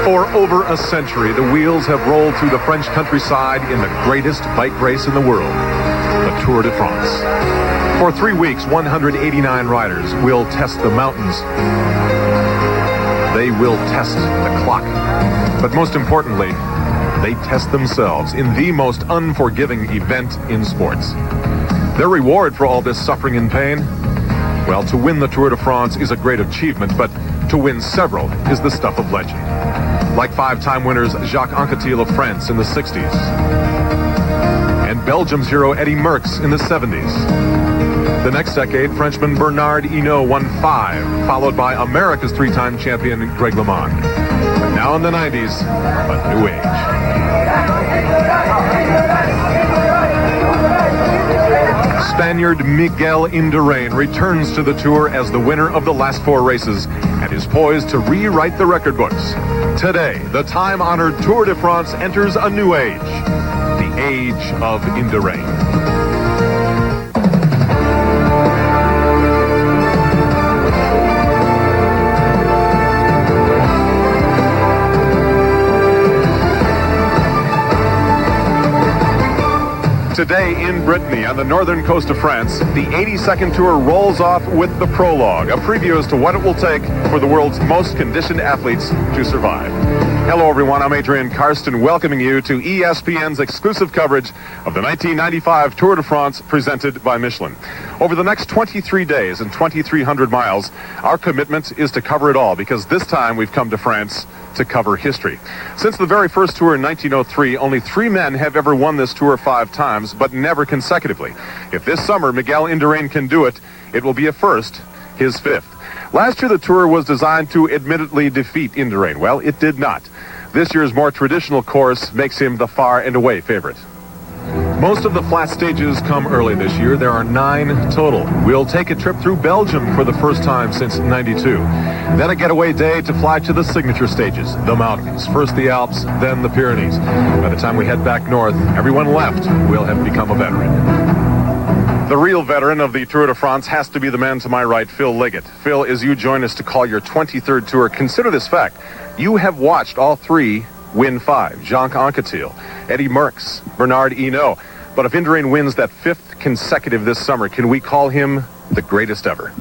For over a century, the wheels have rolled through the French countryside in the greatest bike race in the world, the Tour de France. For 3 weeks, 189 riders will test the mountains. They will test the clock. But most importantly, they test themselves in the most unforgiving event in sports. Their reward for all this suffering and pain? Well, to win the Tour de France is a great achievement, but to win several is the stuff of legend. Like 5-time winners Jacques Anquetil of France in the 60s, and Belgium's hero Eddy Merckx in the 70s. The next decade, Frenchman Bernard Hinault won 5, followed by America's 3-time champion Greg LeMond. But now in the 90s, a new age. Spaniard Miguel Indurain returns to the Tour as the winner of the last 4 races and is poised to rewrite the record books. Today, the time-honored Tour de France enters a new age, the age of Indurain. Today in Brittany, on the northern coast of France, the 82nd Tour rolls off with the Prologue, a preview as to what it will take for the world's most conditioned athletes to survive. Hello everyone, I'm Adrian Karsten, welcoming you to ESPN's exclusive coverage of the 1995 Tour de France presented by Michelin. Over the next 23 days and 2,300 miles, our commitment is to cover it all, because this time we've come to France to cover history. Since the very first tour in 1903, only 3 men have ever won this tour 5 times, but never consecutively. If this summer Miguel Indurain can do it, it will be a first, his 5th. Last year the tour was designed to admittedly defeat Indurain. Well, it did not. This year's more traditional course makes him the far and away favorite. Most of the flat stages come early this year. There are 9 total. We'll take a trip through Belgium for the first time since '92. Then a getaway day to fly to the signature stages, the mountains. First the Alps, then the Pyrenees. By the time we head back north, everyone left will have become a veteran. The real veteran of the Tour de France has to be the man to my right, Phil Liggett. Phil, as you join us to call your 23rd tour, consider this fact. You have watched all 3 win 5. Jacques Anquetil, Eddy Merckx, Bernard Hinault. But if Indurain wins that 5th consecutive this summer, can we call him the greatest ever?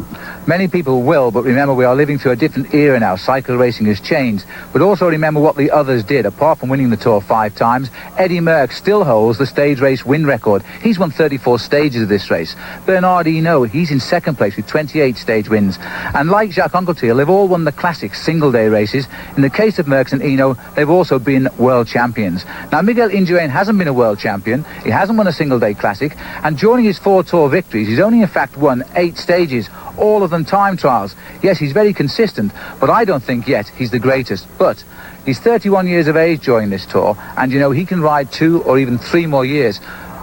Many people will, but remember, we are living through a different era now. Cycle racing has changed. But also remember what the others did. Apart from winning the Tour 5 times, Eddy Merckx still holds the stage race win record. He's won 34 stages of this race. Bernard Hinault, he's in 2nd place with 28 stage wins. And like Jacques Anquetil, they've all won the classic single-day races. In the case of Merckx and Hinault, they've also been world champions. Now, Miguel Indurain hasn't been a world champion. He hasn't won a single-day classic. And during his 4 Tour victories, he's only in fact won 8 stages, all of them time trials. Yes, he's very consistent, but I don't think yet he's the greatest. But he's 31 years of age during this tour, and you know, he can ride 2 or even 3 more years.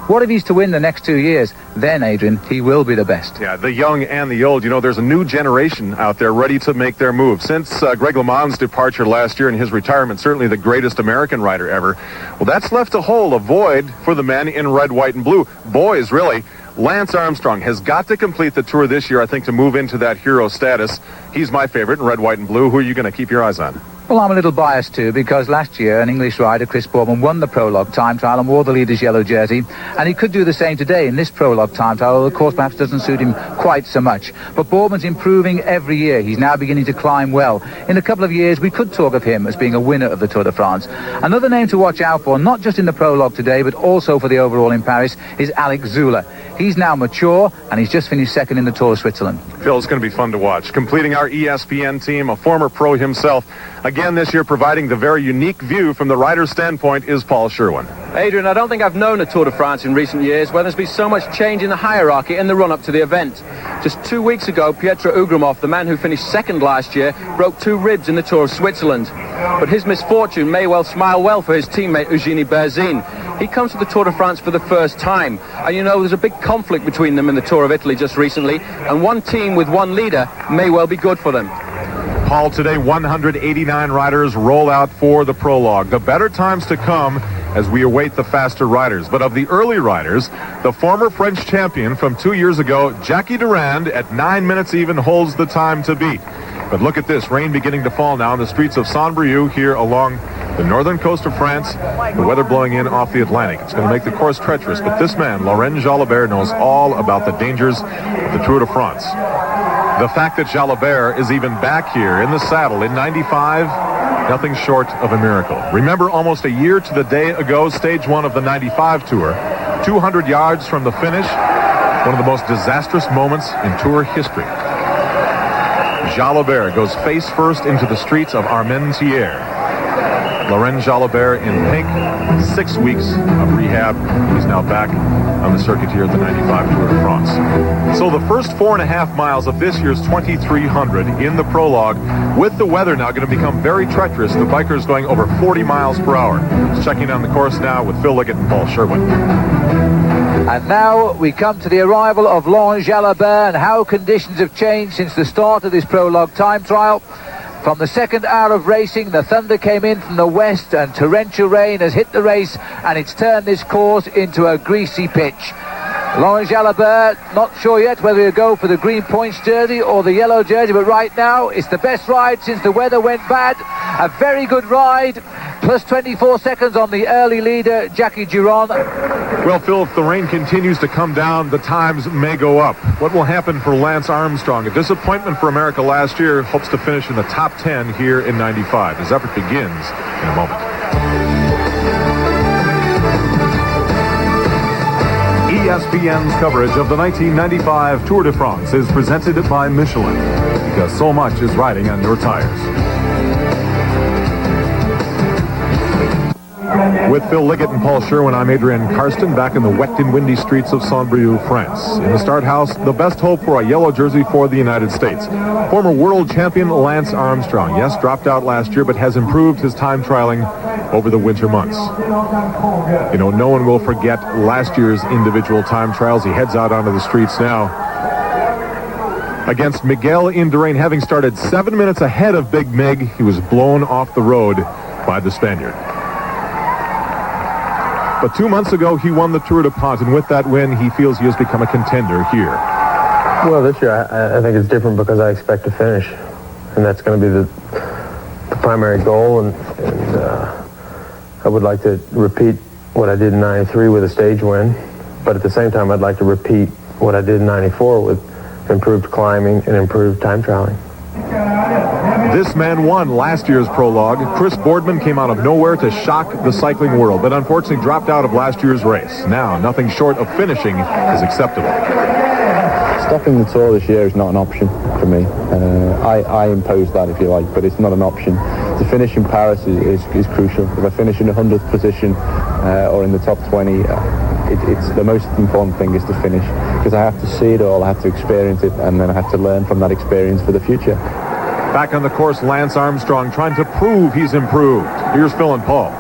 What if he's to win the next 2 years? Then, Adrian, he will be the best. Yeah, the young and the old. You know, there's a new generation out there ready to make their move. Since Greg LeMond's departure last year and his retirement, certainly the greatest American rider ever, well, that's left a hole, a void for the men in red, white, and blue. Boys, really. Lance Armstrong has got to complete the tour this year, I think, to move into that hero status. He's my favorite in red, white, and blue. Who are you going to keep your eyes on? Well, I'm a little biased too, because last year an English rider, Chris Boardman, won the Prologue time trial and wore the leader's yellow jersey, and he could do the same today in this Prologue time trial, although the course perhaps doesn't suit him quite so much. But Boardman's improving every year. He's now beginning to climb well. In a couple of years, we could talk of him as being a winner of the Tour de France. Another name to watch out for, not just in the Prologue today, but also for the overall in Paris, is Alex Zula. He's now mature, and he's just finished 2nd in the Tour of Switzerland. Phil, it's going to be fun to watch. Completing our ESPN team, a former pro himself. Again this year, providing the very unique view from the rider's standpoint, is Paul Sherwen. Adrian, I don't think I've known a Tour de France in recent years where there's been so much change in the hierarchy in the run-up to the event. Just 2 weeks ago, Pietro Ugramov, the man who finished 2nd last year, broke 2 ribs in the Tour of Switzerland. But his misfortune may well smile well for his teammate Eugenie Berzin. He comes to the Tour de France for the first time. And you know, there's a big conflict between them in the Tour of Italy just recently. And one team with one leader may well be good for them. Paul, today 189 riders roll out for the Prologue. The better times to come as we await the faster riders. But of the early riders, the former French champion from 2 years ago, Jackie Durand, at 9 minutes even, holds the time to beat. But look at this, rain beginning to fall now on the streets of Saint-Brieuc here along the northern coast of France. The weather blowing in off the Atlantic. It's going to make the course treacherous, but this man, Laurent Jalabert, knows all about the dangers of the Tour de France. The fact that Jalabert is even back here in the saddle in 95, nothing short of a miracle. Remember, almost a year to the day ago, stage 1 of the 95 Tour, 200 yards from the finish, one of the most disastrous moments in Tour history. Jalabert goes face first into the streets of Armentières. Laurent Jalabert in pink, 6 weeks of rehab. He's now back on the circuit here at the 95 Tour de France. So the first 4.5 miles of this year's 2300 in the prologue, with the weather now going to become very treacherous. The bikers going over 40 miles per hour. Just checking on the course now with Phil Liggett and Paul Sherwen. And now we come to the arrival of Laurent Jalabert and how conditions have changed since the start of this prologue time trial. From the second hour of racing, the thunder came in from the west and torrential rain has hit the race, and it's turned this course into a greasy pitch. Laurent Jalabert, not sure yet whether he'll go for the green points jersey or the yellow jersey, but right now it's the best ride since the weather went bad. A very good ride, plus 24 seconds on the early leader, Jackie Giron. Well, Phil, if the rain continues to come down, the times may go up. What will happen for Lance Armstrong? A disappointment for America last year, hopes to finish in the top 10 here in 95. His effort begins in a moment. ESPN's coverage of the 1995 Tour de France is presented by Michelin, because so much is riding on your tires. With Phil Liggett and Paul Sherwen, I'm Adrian Karsten, back in the wet and windy streets of Saint-Brieuc, France. In the start house, the best hope for a yellow jersey for the United States. Former world champion Lance Armstrong, yes, dropped out last year, but has improved his time trialing over the winter months. You know, no one will forget last year's individual time trials. He heads out onto the streets now against Miguel Indurain, having started 7 minutes ahead of Big Mig. He was blown off the road by the Spaniard. But 2 months ago, he won the Tour de France, and with that win, he feels he has become a contender here. Well, this year, I think it's different because I expect to finish, and that's going to be the primary goal, and I would like to repeat what I did in 93 with a stage win, but at the same time, I'd like to repeat what I did in 94 with improved climbing and improved time trialing. This man won last year's prologue. Chris Boardman came out of nowhere to shock the cycling world, but unfortunately dropped out of last year's race. Now, nothing short of finishing is acceptable. Stopping the Tour this year is not an option for me. I impose that, if you like, but it's not an option. To finish in Paris is crucial. If I finish in the 100th position or in the top 20, it's the most important thing is to finish, because I have to see it all, I have to experience it, and then I have to learn from that experience for the future. Back on the course, Lance Armstrong trying to prove he's improved. Here's Phil and Paul.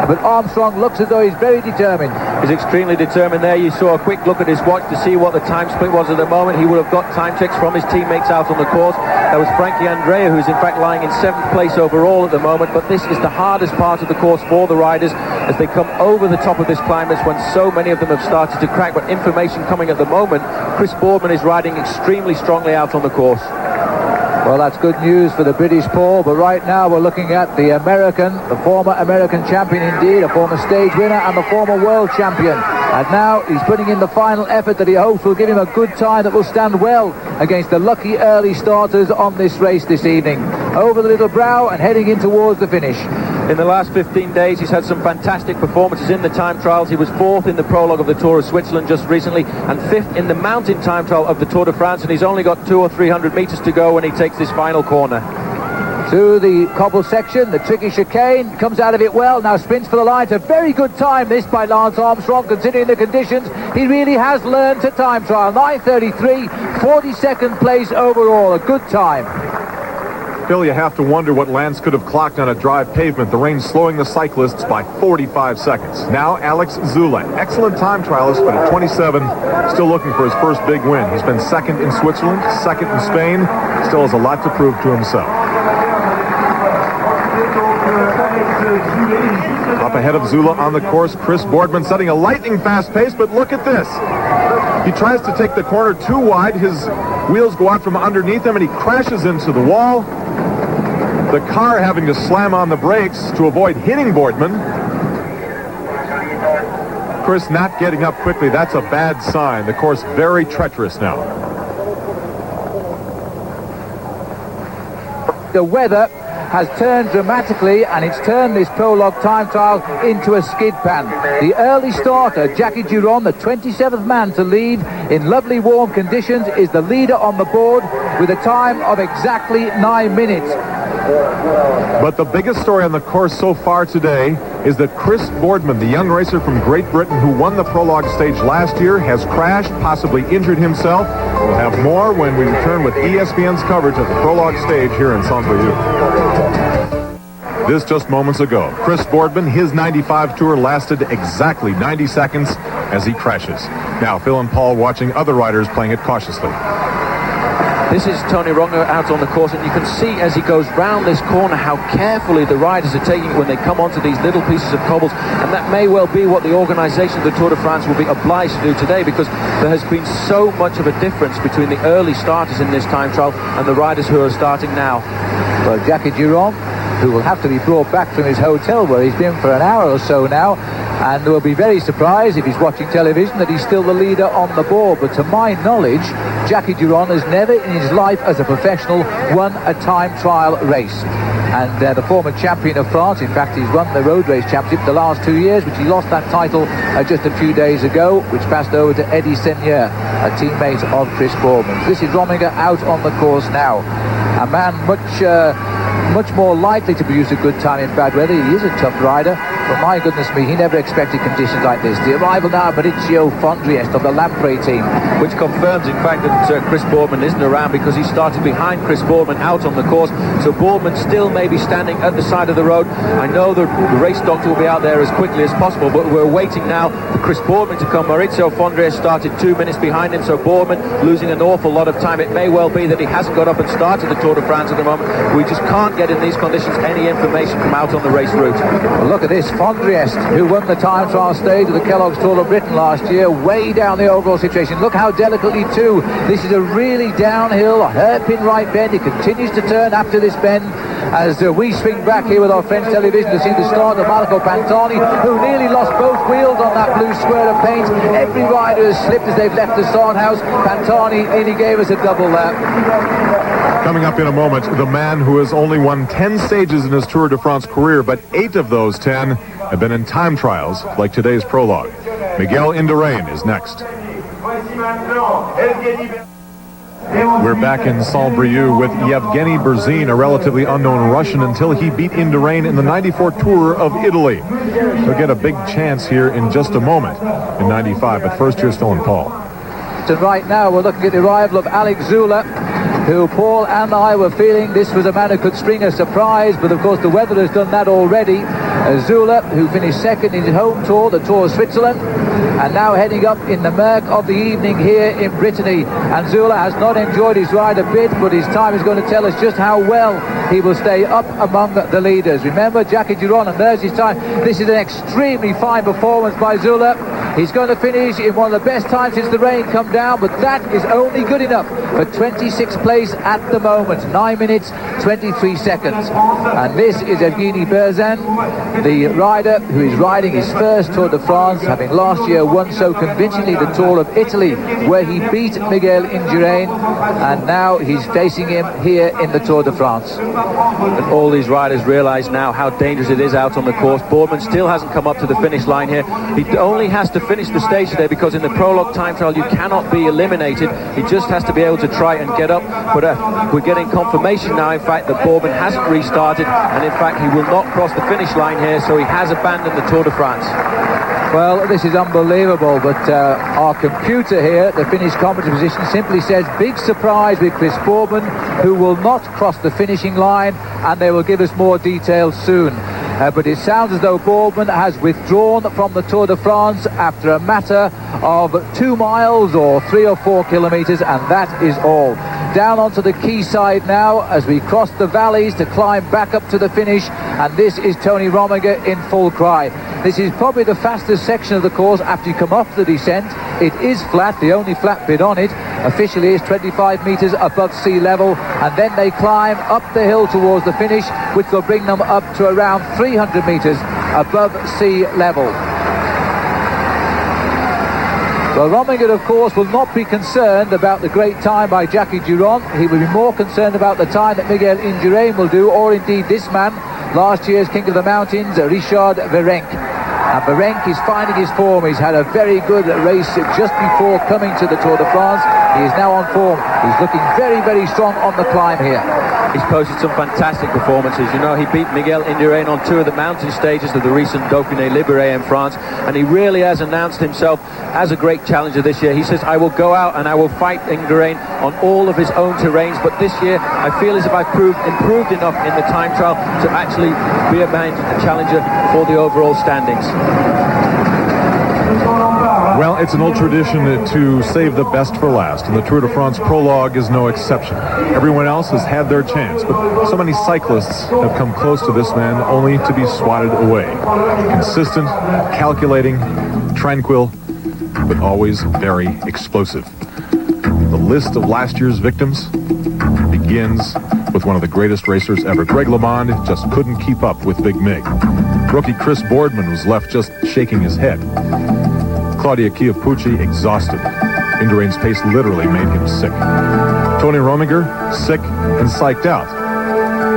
But Armstrong looks as though he's very determined. He's extremely determined there. You saw a quick look at his watch to see what the time split was at the moment. He would have got time checks from his teammates out on the course. There was Frankie Andrea, who's in fact lying in 7th place overall at the moment, but this is the hardest part of the course for the riders as they come over the top of this climb. That's when so many of them have started to crack, but information coming at the moment. Chris Boardman is riding extremely strongly out on the course. Well, that's good news for the British, Paul, but right now we're looking at the American, the former American champion indeed, a former stage winner and the former world champion. And now he's putting in the final effort that he hopes will give him a good time that will stand well against the lucky early starters on this race this evening. Over the little brow and heading in towards the finish. In the last 15 days, he's had some fantastic performances in the time trials. He was 4th in the prologue of the Tour of Switzerland just recently and 5th in the mountain time trial of the Tour de France, and he's only got 200 or 300 meters to go when he takes this final corner. Through the cobble section, the tricky chicane, comes out of it well, now sprints for the line. It's a very good time this by Lance Armstrong, considering the conditions. He really has learned to time trial. 9:33, 42nd place overall, a good time. Phil, you have to wonder what Lance could have clocked on a dry pavement. The rain slowing the cyclists by 45 seconds. Now Alex Zule, excellent time trialist, but at 27, still looking for his first big win. He's been 2nd in Switzerland, 2nd in Spain, still has a lot to prove to himself. Up ahead of Zula on the course, Chris Boardman setting a lightning fast pace, but look at this. He tries to take the corner too wide. His Wheels go out from underneath him, and he crashes into the wall. The car having to slam on the brakes to avoid hitting Boardman. Chris not getting up quickly, that's a bad sign. The course very treacherous now. The weather has turned dramatically, and it's turned this prologue time trial into a skid pan. The early starter, Jackie Duron, the 27th man to lead in lovely warm conditions, is the leader on the board with a time of exactly 9 minutes. But the biggest story on the course so far today is that Chris Boardman, the young racer from Great Britain who won the prologue stage last year, has crashed, possibly injured himself. We'll have more when we return with ESPN's coverage of the prologue stage here in Saint-Brieuc. This just moments ago. Chris Boardman, his 95 tour lasted exactly 90 seconds as he crashes. Now Phil and Paul watching other riders playing it cautiously. This is Tony Ronger out on the course, and you can see as he goes round this corner how carefully the riders are taking it when they come onto these little pieces of cobbles, and that may well be what the organisation of the Tour de France will be obliged to do today, because there has been so much of a difference between the early starters in this time trial and the riders who are starting now. Well, Jackie Duron, who will have to be brought back from his hotel where he's been for an hour or so now, and will be very surprised if he's watching television that he's still the leader on the board. But to my knowledge, Jackie Duron has never in his life as a professional won a time trial race. And the former champion of France, in fact, he's won the road race championship the last 2 years, which he lost that title just a few days ago, which passed over to Eddie Seigneur, a teammate of Chris Boardman. This is Rominger out on the course now. A man much more likely to produce a good time in bad weather. He is a tough rider, but my goodness me, he never expected conditions like this. The arrival now of Perros-Guirec of the Lamprey team, which confirms in fact that Chris Boardman isn't around, because he started behind Chris Boardman out on the course, so Boardman still may be standing at the side of the road. I know the race doctor will be out there as quickly as possible, but we're waiting now for Chris Boardman to come. Perros-Guirec started 2 minutes behind him, so Boardman losing an awful lot of time. It may well be that he hasn't got up and started the Tour de France at the moment. We just can't get in these conditions any information from out on the race route. Well, look at this, Perros-Guirec, who won the time trial stage of the Kellogg's Tour of Britain last year, way down the overall situation. Look how delicately too. This is a really downhill, hairpin right bend. It continues to turn after this bend as we swing back here with our French television to see the start of Marco Pantani, who nearly lost both wheels on that blue square of paint. Every rider has slipped as they've left the start house. Pantani nearly gave us a double there. Coming up in a moment, the man who has only won 10 stages in his Tour de France career, but 8 of those 10 have been in time trials like today's prologue. Miguel Indurain is next. We're back in Saint-Brieuc with Yevgeny Berzin, a relatively unknown Russian until he beat Indurain in the 94 Tour of Italy. He'll get a big chance here in just a moment in 95, but first here's Phil and Paul. So right now we're looking at the arrival of Alex Zula, who Paul and I were feeling this was a man who could spring a surprise, but of course the weather has done that already. Zula, who finished second in his home tour, the Tour of Switzerland, and now heading up in the murk of the evening here in Brittany. And Zula has not enjoyed his ride a bit, but his time is going to tell us just how well he will stay up among the leaders. Remember, Jackie Duron, and there's his time. This is an extremely fine performance by Zula. He's going to finish in one of the best times since the rain come down, but that is only good enough for 26th place at the moment. 9 minutes, 23 seconds. And this is Yevgeny Berzin, the rider who is riding his first Tour de France, having last year won so convincingly the Tour of Italy, where he beat Miguel Indurain, and now he's facing him here in the Tour de France. And all these riders realise now how dangerous it is out on the course. Boardman still hasn't come up to the finish line here. He only has to finish the stage today, because in the prologue time trial you cannot be eliminated. He just has to be able to try and get up. But we're getting confirmation now, in fact, that Boardman hasn't restarted, and in fact he will not cross the finish line here, so he has abandoned the Tour de France. Well, this is unbelievable, but our computer here, the Finnish commentary position, simply says big surprise with Chris Boardman, who will not cross the finishing line, and they will give us more details soon. But it sounds as though Boardman has withdrawn from the Tour de France after a matter of 2 miles or 3 or 4 kilometres, and that is all. down onto the quayside now as we cross the valleys to climb back up to the finish, and this is Tony Rominger in full cry. This is probably the fastest section of the course after you come off the descent. It is flat, the only flat bit on it. Officially is 25 metres above sea level, and then they climb up the hill towards the finish, which will bring them up to around 300 metres above sea level. Well, Rominger, of course, will not be concerned about the great time by Jackie Durand. He will be more concerned about the time that Miguel Indurain will do, or indeed this man, last year's King of the Mountains, Richard Virenque. And Virenque is finding his form. He's had a very good race just before coming to the Tour de France. He is now on form. He's looking very, very strong on the climb here. He's posted some fantastic performances. You know, he beat Miguel Indurain on two of the mountain stages of the recent Dauphiné Libéré in France, and he really has announced himself as a great challenger this year. He says, I will go out and I will fight Indurain on all of his own terrains, but this year I feel as if I've improved enough in the time trial to actually be a challenger for the overall standings. Well, it's an old tradition to save the best for last, and the Tour de France Prologue is no exception. Everyone else has had their chance, but so many cyclists have come close to this man only to be swatted away. Consistent, calculating, tranquil, but always very explosive. The list of last year's victims begins with one of the greatest racers ever. Greg LeMond just couldn't keep up with Big Mig. Rookie Chris Boardman was left just shaking his head. Claudia Chiappucci exhausted. Indurain's pace literally made him sick. Tony Rominger, sick and psyched out.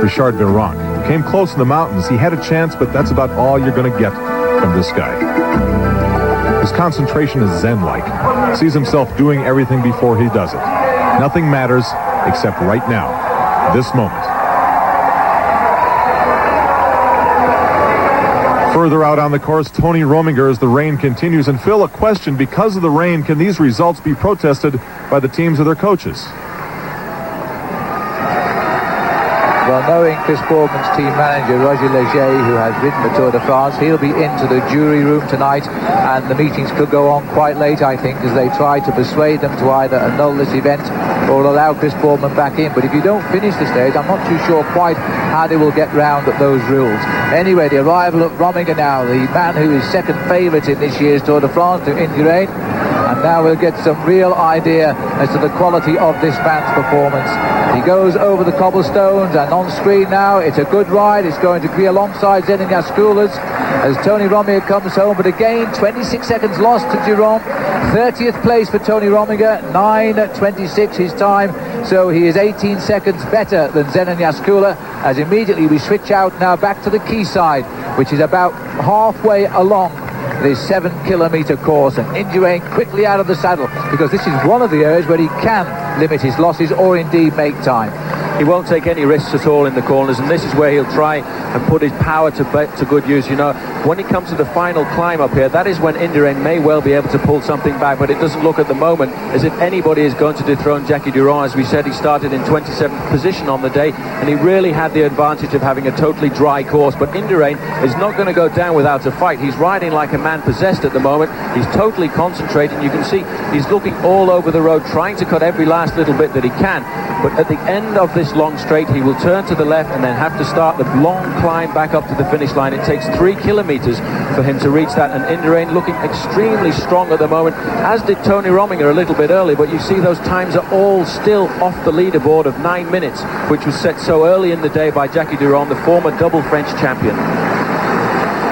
Richard Virenque came close in the mountains. He had a chance, but that's about all you're going to get from this guy. His concentration is zen-like. Sees himself doing everything before he does it. Nothing matters except right now, this moment. Further out on the course, Tony Rominger as the rain continues. And Phil, a question, because of the rain, can these results be protested by the teams or their coaches? Well, knowing Chris Boardman's team manager, Roger Leger, who has ridden the Tour de France, he'll be into the jury room tonight, and the meetings could go on quite late, I think, as they try to persuade them to either annul this event or allow Chris Boardman back in. But if you don't finish the stage, I'm not too sure quite how they will get round those rules. Anyway, the arrival of Rominger now, the man who is second favourite in this year's Tour de France to Indurain. And now we'll get some real idea as to the quality of this man's performance. He goes over the cobblestones, and on screen now, it's a good ride. It's going to be alongside Zenon Yaskoulas as Tony Rominger comes home. But again, 26 seconds lost to Durand. 30th place for Tony Rominger, 9:26 his time. So he is 18 seconds better than Zenon Yaskoulas, as immediately we switch out now back to the quayside, which is about halfway along this 7-kilometre course, and Indurain quickly out of the saddle, because this is one of the areas where he can limit his losses or indeed make time. He won't take any risks at all in the corners, and this is where he'll try and put his power to good use. You know, when it comes to the final climb up here, that is when Indurain may well be able to pull something back, but it doesn't look at the moment as if anybody is going to dethrone Jackie Durand. As we said, he started in 27th position on the day, and he really had the advantage of having a totally dry course. But Indurain is not going to go down without a fight. He's riding like a man possessed at the moment. He's totally concentrating. You can see he's looking all over the road, trying to cut every last little bit that he can. But at the end of this long straight, he will turn to the left and then have to start the long climb back up to the finish line. It takes 3 kilometers for him to reach that, and Indurain looking extremely strong at the moment, as did Tony Rominger a little bit early. But you see those times are all still off the leaderboard of 9 minutes, which was set so early in the day by Jackie Durand, the former double French champion.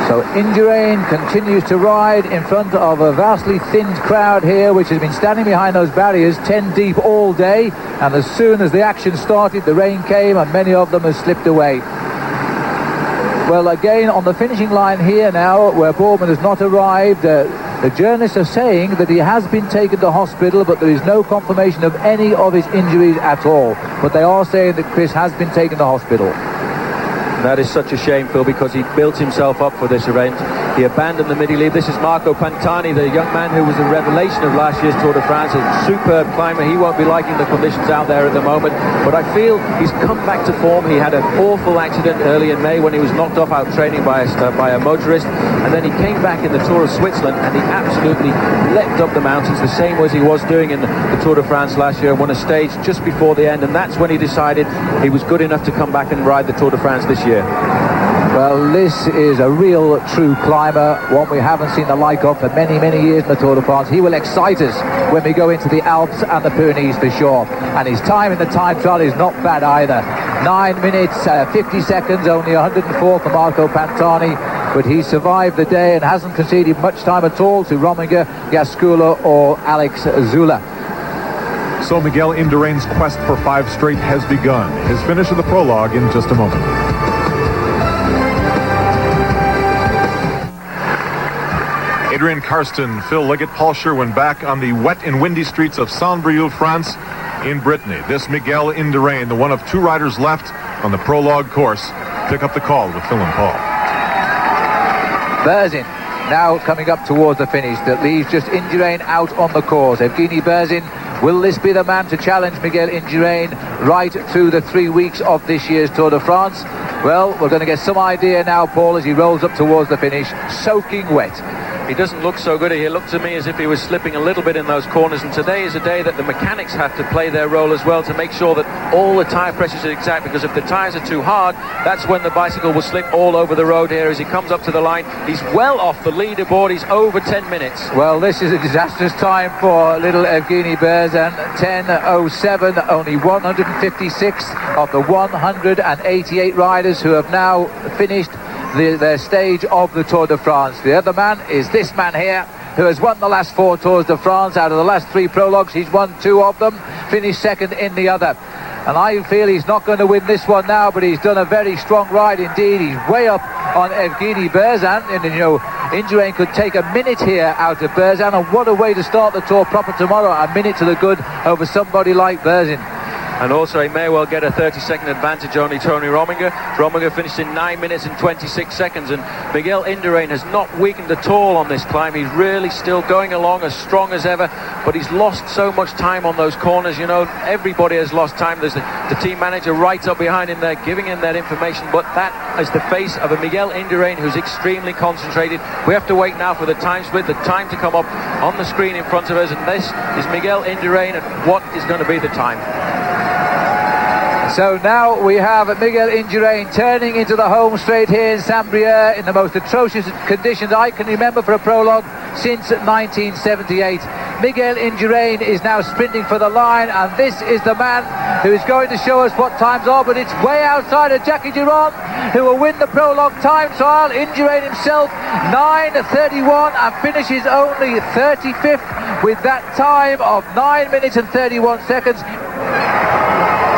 So Indurain continues to ride in front of a vastly thinned crowd here, which has been standing behind those barriers 10 deep all day, and as soon as the action started, the rain came and many of them have slipped away. Well, again on the finishing line here now, where Boardman has not arrived, the journalists are saying that he has been taken to hospital, but there is no confirmation of any of his injuries at all. But they are saying that Chris has been taken to hospital. That is such a shame, Phil, because he built himself up for this event. He abandoned the midi lead. This is Marco Pantani, the young man who was a revelation of last year's Tour de France, a superb climber. He won't be liking the conditions out there at the moment, but I feel he's come back to form. He had an awful accident early in May when he was knocked off out training by a motorist, and then he came back in the Tour of Switzerland and he absolutely leapt up the mountains, the same as he was doing in the Tour de France last year, and won a stage just before the end, and that's when he decided he was good enough to come back and ride the Tour de France this year. Well, this is a real true climber, one we haven't seen the like of for many, many years in the Tour de France. He will excite us when we go into the Alps and the Pyrenees for sure. And his time in the time trial is not bad either. 9 minutes, 50 seconds, only 104 for Marco Pantani. But he survived the day and hasn't conceded much time at all to Rominger, Gascula or Alex Zula. So Miguel Indurain's quest for 5 straight has begun. His finish of the prologue in just a moment. Adrian, Karsten, Phil Liggett, Paul Sherwen back on the wet and windy streets of Saint-Brieuc, France, in Brittany. This Miguel Indurain, the one of 2 riders left on the prologue course. Pick up the call with Phil and Paul. Berzin now coming up towards the finish. That leaves just Indurain out on the course. Evgeny Berzin, will this be the man to challenge Miguel Indurain right through the 3 weeks of this year's Tour de France? Well, we're going to get some idea now, Paul, as he rolls up towards the finish, soaking wet. He doesn't look so good. He looked to me as if he was slipping a little bit in those corners, and today is a day that the mechanics have to play their role as well to make sure that all the tyre pressures are exact, because if the tyres are too hard, that's when the bicycle will slip all over the road here as he comes up to the line. He's well off the leaderboard. He's over 10 minutes. Well, this is a disastrous time for little Evgeny Berzin. 10:07, only 156 of the 188 riders who have now finished their stage of the Tour de France. The other man is this man here, who has won the last 4 Tours de France. Out of the last 3 prologues, he's won 2 of them, finished second in the other. And I feel he's not going to win this one now, but he's done a very strong ride indeed. He's way up on Evgeny Berzin, and you know, Indurain could take a minute here out of Berzin, and what a way to start the Tour proper tomorrow, a minute to the good over somebody like Berzin. And also he may well get a 30-second advantage only Tony Rominger. Rominger finished in 9 minutes and 26 seconds, and Miguel Indurain has not weakened at all on this climb. He's really still going along as strong as ever, but he's lost so much time on those corners. You know, everybody has lost time. There's the team manager right up behind him there giving him that information, but that is the face of a Miguel Indurain who's extremely concentrated. We have to wait now for the time split, the time to come up on the screen in front of us, and this is Miguel Indurain, and what is going to be the time? So now we have Miguel Indurain turning into the home straight here in Saint-Brieuc in the most atrocious conditions I can remember for a prologue since 1978. Miguel Indurain is now sprinting for the line, and this is the man who is going to show us what times are, but it's way outside of Jackie Durand, who will win the prologue time trial. Indurain himself 9:31 and finishes only 35th with that time of 9 minutes and 31 seconds.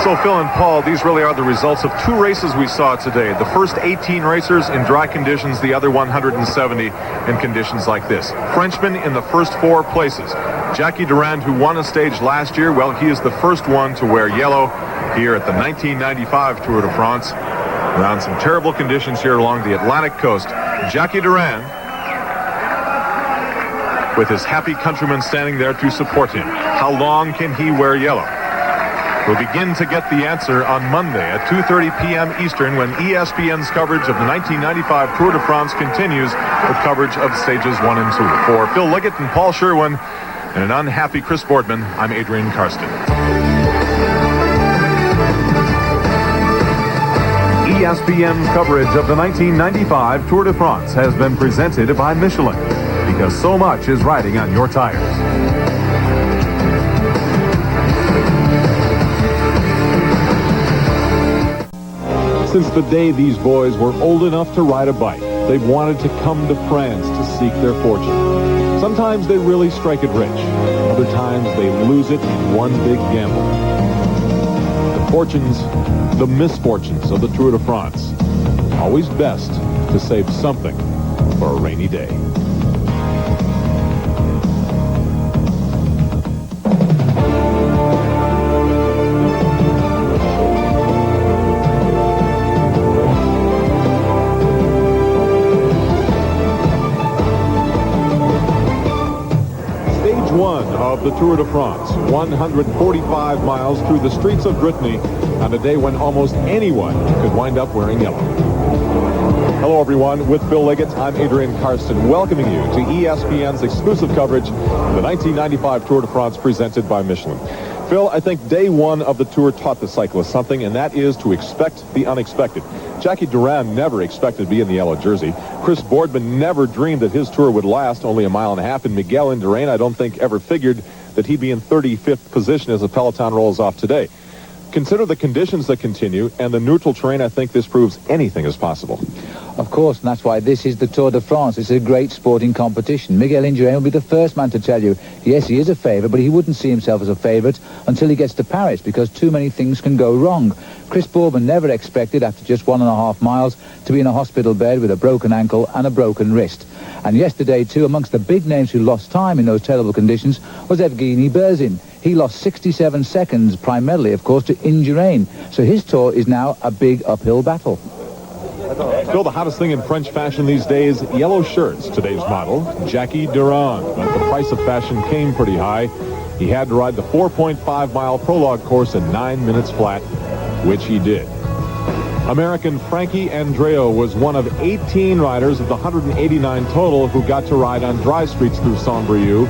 So Phil and Paul, these really are the results of 2 races we saw today. The first 18 racers in dry conditions, the other 170 in conditions like this. Frenchman in the first 4 places. Jackie Durand, who won a stage last year, well, he is the first one to wear yellow here at the 1995 Tour de France. Around some terrible conditions here along the Atlantic coast. Jackie Durand, with his happy countrymen standing there to support him. How long can he wear yellow? We'll begin to get the answer on Monday at 2:30 p.m. Eastern, when ESPN's coverage of the 1995 Tour de France continues with coverage of stages 1 and 2. For Phil Liggett and Paul Sherwen and an unhappy Chris Boardman, I'm Adrian Karsten. ESPN coverage of the 1995 Tour de France has been presented by Michelin, because so much is riding on your tires. Since the day these boys were old enough to ride a bike, they've wanted to come to France to seek their fortune. Sometimes they really strike it rich. Other times they lose it in one big gamble. The fortunes, the misfortunes of the Tour de France. Always best to save something for a rainy day. of the Tour de France. 145 miles through the streets of Brittany on a day when almost anyone could wind up wearing yellow. Hello, everyone. With Phil Liggett, I'm Adrian Karsten, welcoming you to ESPN's exclusive coverage of the 1995 Tour de France presented by Michelin. Phil, I think day one of the Tour taught the cyclist something, and that is to expect the unexpected. Jackie Dinan never expected to be in the yellow jersey. Chris Boardman never dreamed that his Tour would last only a mile and a half, and Miguel Indurain, I don't think, ever figured that he'd be in 35th position as the peloton rolls off today. Consider the conditions that continue and the neutral terrain. I think this proves anything is possible. Of course, and that's why this is the Tour de France. It's a great sporting competition. Miguel Indurain will be the first man to tell you, yes, he is a favourite, but he wouldn't see himself as a favourite until he gets to Paris, because too many things can go wrong. Chris Boardman never expected, after just 1.5 miles, to be in a hospital bed with a broken ankle and a broken wrist. And yesterday, too, amongst the big names who lost time in those terrible conditions was Evgeny Berzin. He lost 67 seconds, primarily, of course, to Indurain. So his Tour is now a big uphill battle. Still the hottest thing in French fashion these days, yellow shirts. Today's model, Jackie Dinan. But the price of fashion came pretty high. He had to ride the 4.5-mile Prologue course in 9 minutes flat, which he did. American Frankie Andreo was one of 18 riders of the 189 total who got to ride on dry streets through Saint-Brieuc.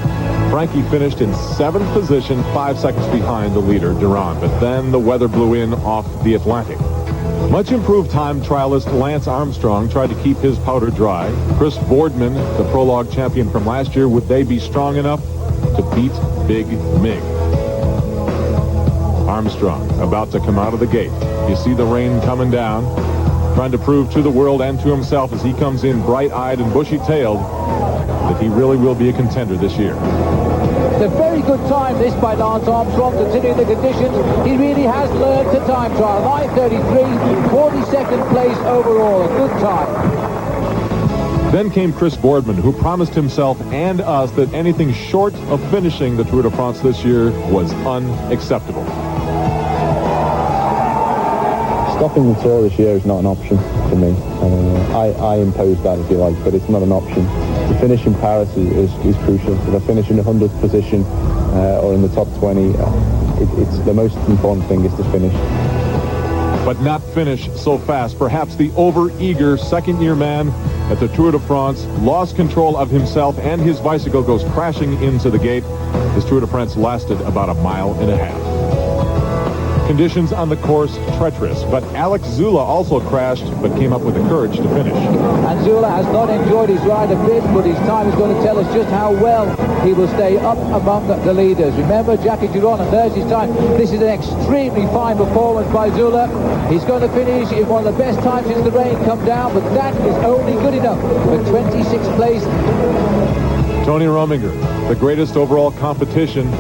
Frankie finished in 7th position, 5 seconds behind the leader, Dinan. But then the weather blew in off the Atlantic. Much improved time trialist Lance Armstrong tried to keep his powder dry. Chris Boardman, the Prologue champion from last year, would they be strong enough to beat Big Mig? Armstrong about to come out of the gate. You see the rain coming down, trying to prove to the world and to himself as he comes in bright-eyed and bushy-tailed that he really will be a contender this year. It's a very good time, this, by Lance Armstrong, considering the conditions. He really has learned the time trial. 9:33, 42nd place overall. A good time. Then came Chris Boardman, who promised himself and us that anything short of finishing the Tour de France this year was unacceptable. Stopping the Tour this year is not an option for me. I impose that, if you like, but it's not an option. To finish in Paris is crucial. If I finish in the 100th position or in the top 20, it's the most important thing is to finish. But not finish so fast. Perhaps the over-eager second-year man at the Tour de France lost control of himself, and his bicycle goes crashing into the gate. His Tour de France lasted about 1.5 miles. Conditions on the course treacherous, but Alex Zula also crashed but came up with the courage to finish. And Zula has not enjoyed his ride a bit, but his time is going to tell us just how well he will stay up among the leaders. Remember, Jackie Dinan, and there's his time. This is an extremely fine performance by Zula. He's going to finish in one of the best times since the rain come down, but that is only good enough for 26th place. Tony Rominger, the greatest overall competition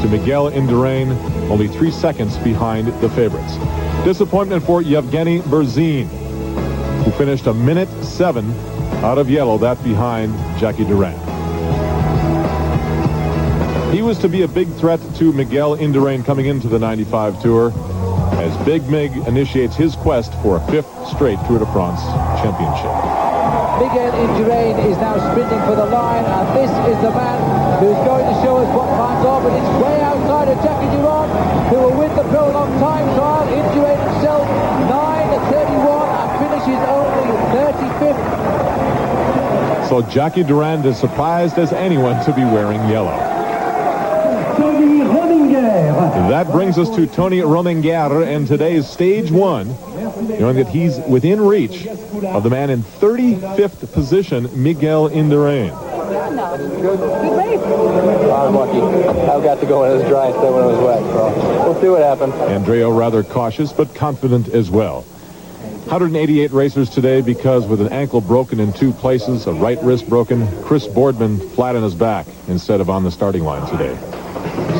to Miguel Indurain, only 3 seconds behind the favorites. Disappointment for Yevgeny Berzin, who finished 1:07 out of yellow, that behind Jackie Dinan. He was to be a big threat to Miguel Indurain coming into the 95 Tour as Big Mig initiates his quest for a 5th straight Tour de France championship. Miguel Indurain is now sprinting for the line, and this is the man who's going to show us what times are, but it's way outside of Jackie Dinan, who will win the Prologue time trial. Indurain himself, 9:31, and finishes only 35th. So Jackie Dinan is surprised as anyone to be wearing yellow. That brings us to Tony Rominger and today's stage 1, knowing that he's within reach of the man in 35th position, Miguel Indurain. Good race. I'm lucky. I got to go when it was dry instead when it was wet, so we'll see what happens. Andreo rather cautious, but confident as well. 188 racers today because with an ankle broken in 2 places, a right wrist broken, Chris Boardman flat on his back instead of on the starting line today.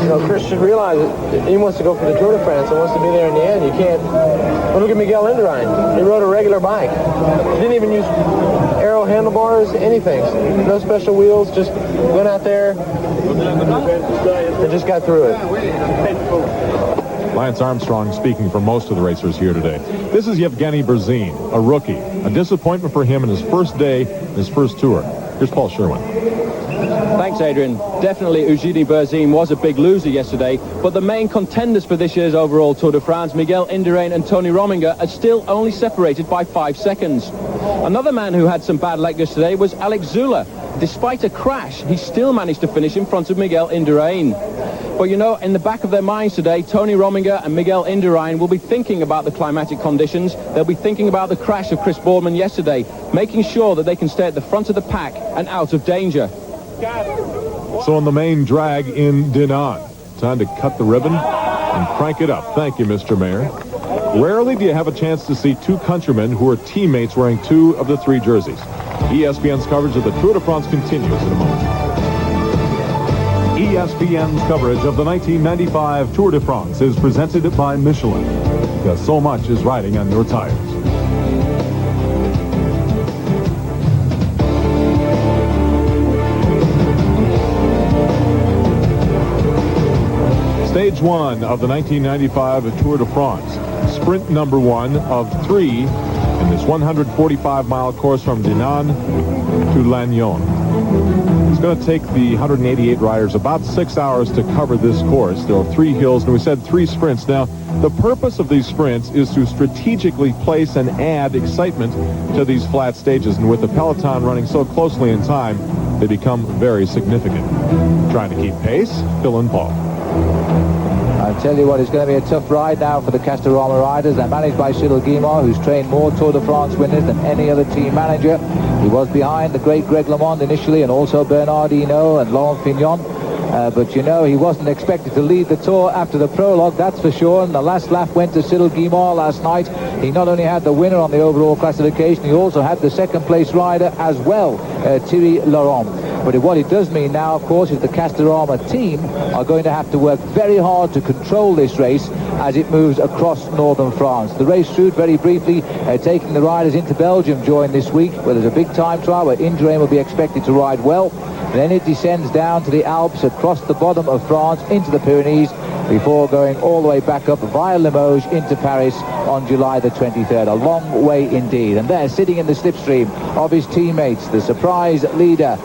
You know, Chris should realize that he wants to go for the Tour de France and wants to be there in the end. You can't. Well, look at Miguel Indurain. He rode a regular bike. He didn't even use aero handlebars, anything. No special wheels. Just went out there and just got through it. Lance Armstrong speaking for most of the racers here today. This is Yevgeny Berzin, a rookie. A disappointment for him in his first day, his first tour. Here's Paul Sherwen. Thank Thanks, Adrian. Definitely Eugenie Berzin was a big loser yesterday, but the main contenders for this year's overall Tour de France, Miguel Indurain and Tony Rominger, are still only separated by 5 seconds. Another man who had some bad luck yesterday was Alex Zülle. Despite a crash, he still managed to finish in front of Miguel Indurain. But you know, in the back of their minds today, Tony Rominger and Miguel Indurain will be thinking about the climatic conditions. They'll be thinking about the crash of Chris Boardman yesterday, making sure that they can stay at the front of the pack and out of danger. So on the main drag in Dinan, time to cut the ribbon and crank it up. Thank you, Mr. Mayor. Rarely do you have a chance to see two countrymen who are teammates wearing 2 of the 3 jerseys. ESPN's coverage of the Tour de France continues in a moment. ESPN's coverage of the 1995 Tour de France is presented by Michelin, because so much is riding on your tires. Stage 1 of the 1995 Tour de France. Sprint number 1 of 3 in this 145-mile course from Dinan to Lannion. It's going to take the 188 riders about 6 hours to cover this course. There are 3 hills, and we said 3 sprints. Now, the purpose of these sprints is to strategically place and add excitement to these flat stages, and with the peloton running so closely in time, they become very significant. Trying to keep pace, Phil and Paul. I tell you what, it's going to be a tough ride now for the Castorama riders. They're managed by Cyril Guimard, who's trained more Tour de France winners than any other team manager. He was behind the great Greg LeMond initially, and also Bernard Hinault and Laurent Fignon. But you know, he wasn't expected to lead the Tour after the prologue, that's for sure. And the last lap went to Cyril Guimard last night. He not only had the winner on the overall classification, he also had the second place rider as well, Thierry Laurent. But what it does mean now, of course, is the Castorama team are going to have to work very hard to control this race as it moves across northern France. The race route, very briefly, taking the riders into Belgium during this week, where there's a big time trial where Indurain will be expected to ride well. Then it descends down to the Alps, across the bottom of France, into the Pyrenees, before going all the way back up via Limoges into Paris on July the 23rd. A long way indeed. And there, sitting in the slipstream of his teammates, the surprise leader,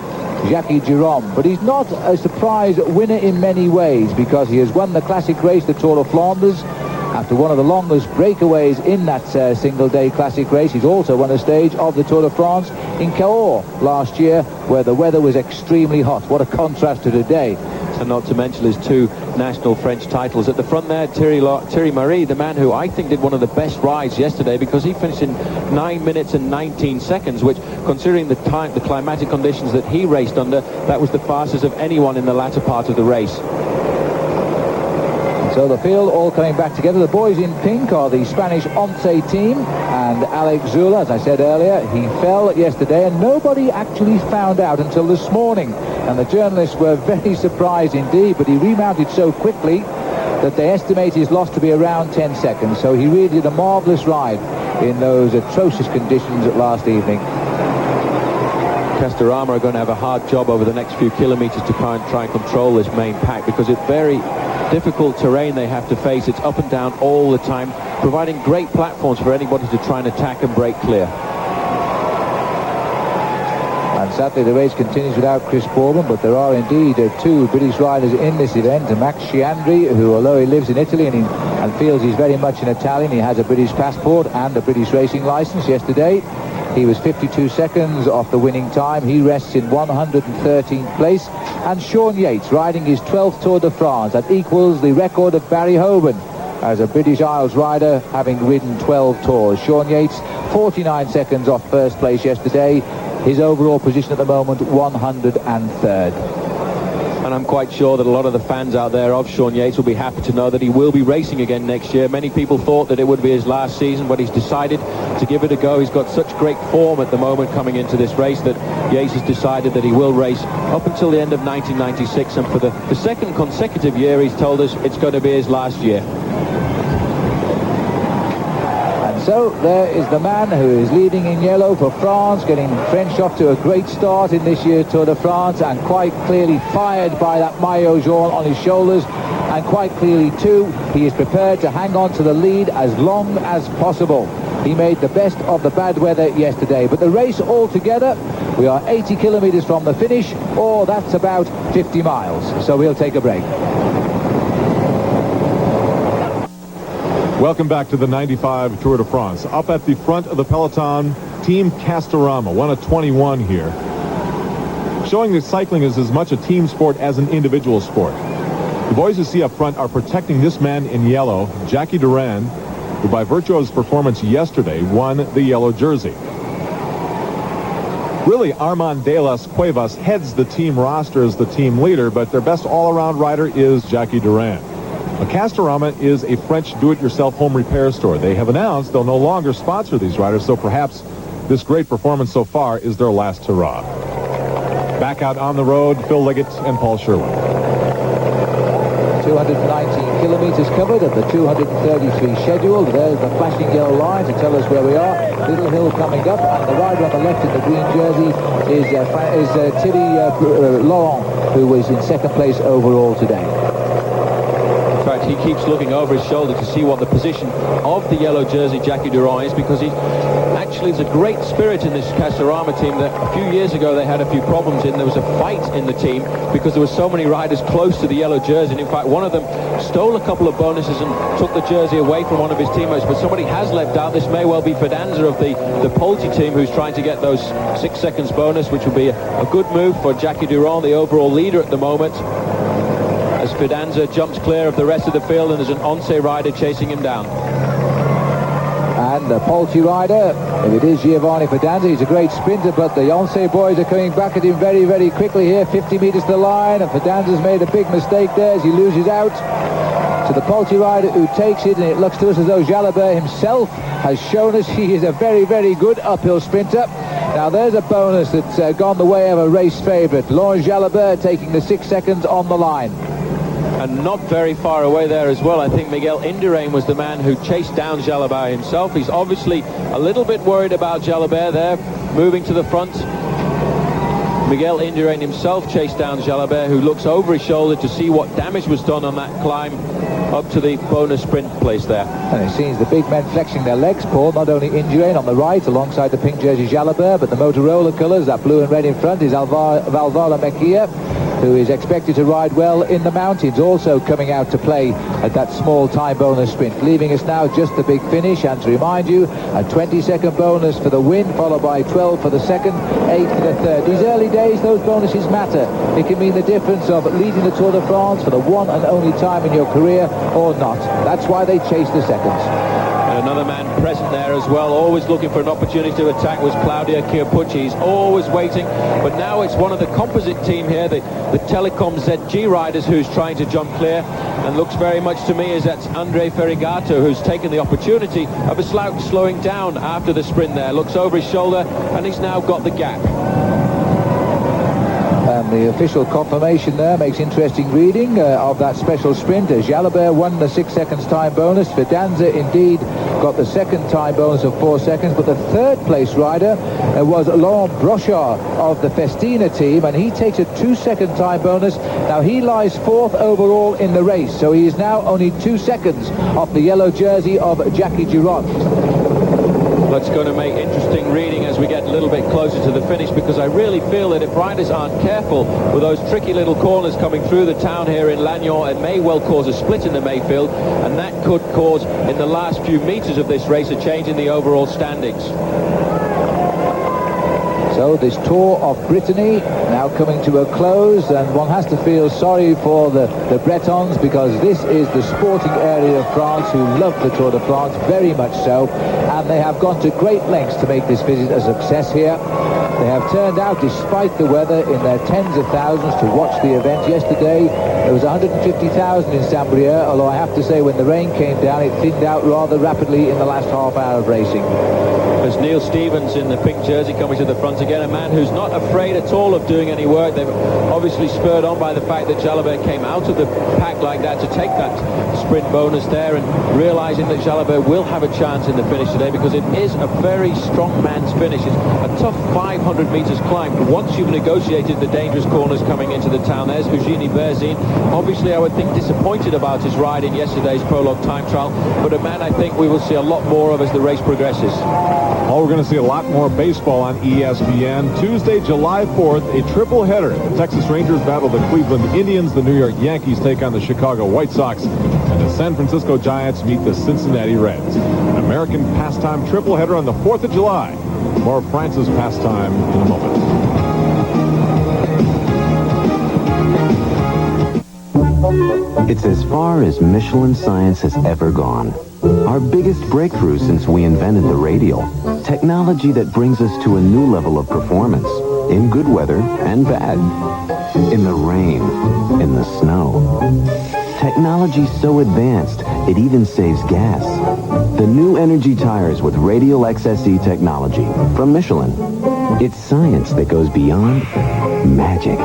Jackie Giron. But he's not a surprise winner in many ways, because he has won the classic race, the Tour of Flanders, after one of the longest breakaways in that single-day classic race. He's also won a stage of the Tour de France in Cahors last year, where the weather was extremely hot. What a contrast to today. And not to mention his 2 national French titles. At the front there, Thierry Marie, the man who I think did one of the best rides yesterday, because he finished in 9 minutes and 19 seconds, which, considering the climatic conditions that he raced under, that was the fastest of anyone in the latter part of the race. So the field all coming back together. The boys in pink are the Spanish Once team, and Alex Zülle, as I said earlier, he fell yesterday, and nobody actually found out until this morning. And the journalists were very surprised indeed, but he remounted so quickly that they estimate his loss to be around 10 seconds. So he really did a marvellous ride in those atrocious conditions last evening. Castorama are going to have a hard job over the next few kilometres to try and control this main pack, because it's very difficult terrain they have to face. It's up and down all the time, providing great platforms for anybody to try and attack and break clear. And sadly, the race continues without Chris Boardman, but there are indeed 2 British riders in this event. Max Sciandri, who, although he lives in Italy and feels he's very much an Italian, he has a British passport and a British racing license. Yesterday, he was 52 seconds off the winning time. He rests in 113th place. And Sean Yates, riding his 12th Tour de France, that equals the record of Barry Hoban as a British Isles rider, having ridden 12 tours. Sean Yates, 49 seconds off first place yesterday. His overall position at the moment, 103rd. And I'm quite sure that a lot of the fans out there of Sean Yates will be happy to know that he will be racing again next year. Many people thought that it would be his last season, but he's decided to give it a go. He's got such great form at the moment coming into this race that Yates has decided that he will race up until the end of 1996. And for the second consecutive year, he's told us it's going to be his last year. So there is the man who is leading in yellow for France, getting French off to a great start in this year's Tour de France, and quite clearly fired by that maillot jaune on his shoulders, and quite clearly too he is prepared to hang on to the lead as long as possible. he made the best of the bad weather yesterday. But the race altogether, we are 80 kilometres from the finish, or that's about 50 miles. So we'll take a break. Welcome back to the 95 Tour de France. Up at the front of the peloton, Team Castorama, one of 21 here. Showing that cycling is as much a team sport as an individual sport. The boys you see up front are protecting this man in yellow, Jackie Dinan, who by virtue of his performance yesterday won the yellow jersey. Really, Armand de las Cuevas heads the team roster as the team leader, but their best all-around rider is Jackie Dinan. Castorama is a French do-it-yourself home repair store. They have announced they'll no longer sponsor these riders, so perhaps this great performance so far is their last hurrah. Back out on the road, Phil Liggett and Paul Sherwen. 219 kilometres covered of the 233 schedule. There's the flashing yellow line to tell us where we are. Little hill coming up, and the rider on the left in the green jersey is Thierry Laurent, who was in second place overall today. In fact, he keeps looking over his shoulder to see what the position of the yellow jersey Jackie Dinan is, because he actually is a great spirit in this Castorama team that a few years ago they had a few problems in. There was a fight in the team because there were so many riders close to the yellow jersey, and in fact one of them stole a couple of bonuses and took the jersey away from one of his teammates, but somebody has left out. This may well be Fidanza of the Polti team, who's trying to get those 6 seconds bonus, which will be a good move for Jackie Dinan, the overall leader at the moment, as Fidanza jumps clear of the rest of the field and there's an Once rider chasing him down. And the Polti rider, if it is Giovanni Fidanza, he's a great sprinter, but the Once boys are coming back at him very, very quickly here, 50 metres to the line, and Fidanza's made a big mistake there as he loses out to the Polti rider, who takes it, and it looks to us as though Jalabert himself has shown us he is a very, very good uphill sprinter. Now there's a bonus that's gone the way of a race favourite. Laurent Jalabert taking the 6 seconds on the line. And not very far away there as well. I think Miguel Indurain was the man who chased down Jalabert himself. He's obviously a little bit worried about Jalabert there, moving to the front. Miguel Indurain himself chased down Jalabert, who looks over his shoulder to see what damage was done on that climb up to the bonus sprint place there. And it seems the big men flexing their legs, Paul. Not only Indurain on the right alongside the pink jersey Jalabert, but the Motorola colours, that blue and red in front, is Valvara Mejia, who is expected to ride well in the mountains, also coming out to play at that small time bonus sprint. Leaving us now just the big finish, and to remind you, a 20-second bonus for the win, followed by 12 for the second, 8 for the third. These early days, those bonuses matter. It can mean the difference of leading the Tour de France for the one and only time in your career or not. That's why they chase the seconds. And another man present there as well, always looking for an opportunity to attack, was Claudia Chiappucci. He's always waiting, but now it's one of the composite team here, the Telecom ZG riders, who's trying to jump clear, and looks very much to me as that's Andre Ferrigato, who's taken the opportunity of a slight slowing down after the sprint there. Looks over his shoulder, and he's now got the gap. And the official confirmation there makes interesting reading of that special sprint. Jalabert won the 6 seconds time bonus. Fidanza indeed got the second time bonus of 4 seconds, but the third place rider was Laurent Brochard of the Festina team, and he takes a 2 second time bonus. Now he lies fourth overall in the race, so he is now only 2 seconds off the yellow jersey of Jackie Dinan. That's going to make interesting reading as we get a little bit closer to the finish, because I really feel that if riders aren't careful with those tricky little corners coming through the town here in Lannion, it may well cause a split in the Mayfield, and that could cause, in the last few metres of this race, a change in the overall standings. So this tour of Brittany now coming to a close, and one has to feel sorry for the Bretons, because this is the sporting area of France who love the Tour de France, very much so, and they have gone to great lengths to make this visit a success here. They have turned out, despite the weather, in their tens of thousands to watch the event. Yesterday there was 150,000 in Saint-Brieuc, although I have to say when the rain came down it thinned out rather rapidly in the last half hour of racing. There's Neil Stevens in the pink jersey coming to the front again, a man who's not afraid at all of doing any work. They've obviously spurred on by the fact that Jalabert came out of the pack like that to take that sprint bonus there, and realizing that Jalabert will have a chance in the finish today, because it is a very strong man's finish. It's a tough 500 meters climb once you've negotiated the dangerous corners coming into the town. There's Eugenie Berzin, obviously I would think disappointed about his ride in yesterday's Prologue time trial, but a man I think we will see a lot more of as the race progresses. Oh, we're going to see a lot more baseball on ESPN. Tuesday, July 4th, a triple header. The Texas Rangers battle the Cleveland Indians. The New York Yankees take on the Chicago White Sox. And the San Francisco Giants meet the Cincinnati Reds. An American pastime triple header on the 4th of July. More of France's pastime in a moment. It's as far as Michelin science has ever gone. Our biggest breakthrough since we invented the radial. Technology that brings us to a new level of performance. In good weather and bad. In the rain. In the snow. Technology so advanced, it even saves gas. The new energy tires with Radial XSE technology from Michelin. It's science that goes beyond magic.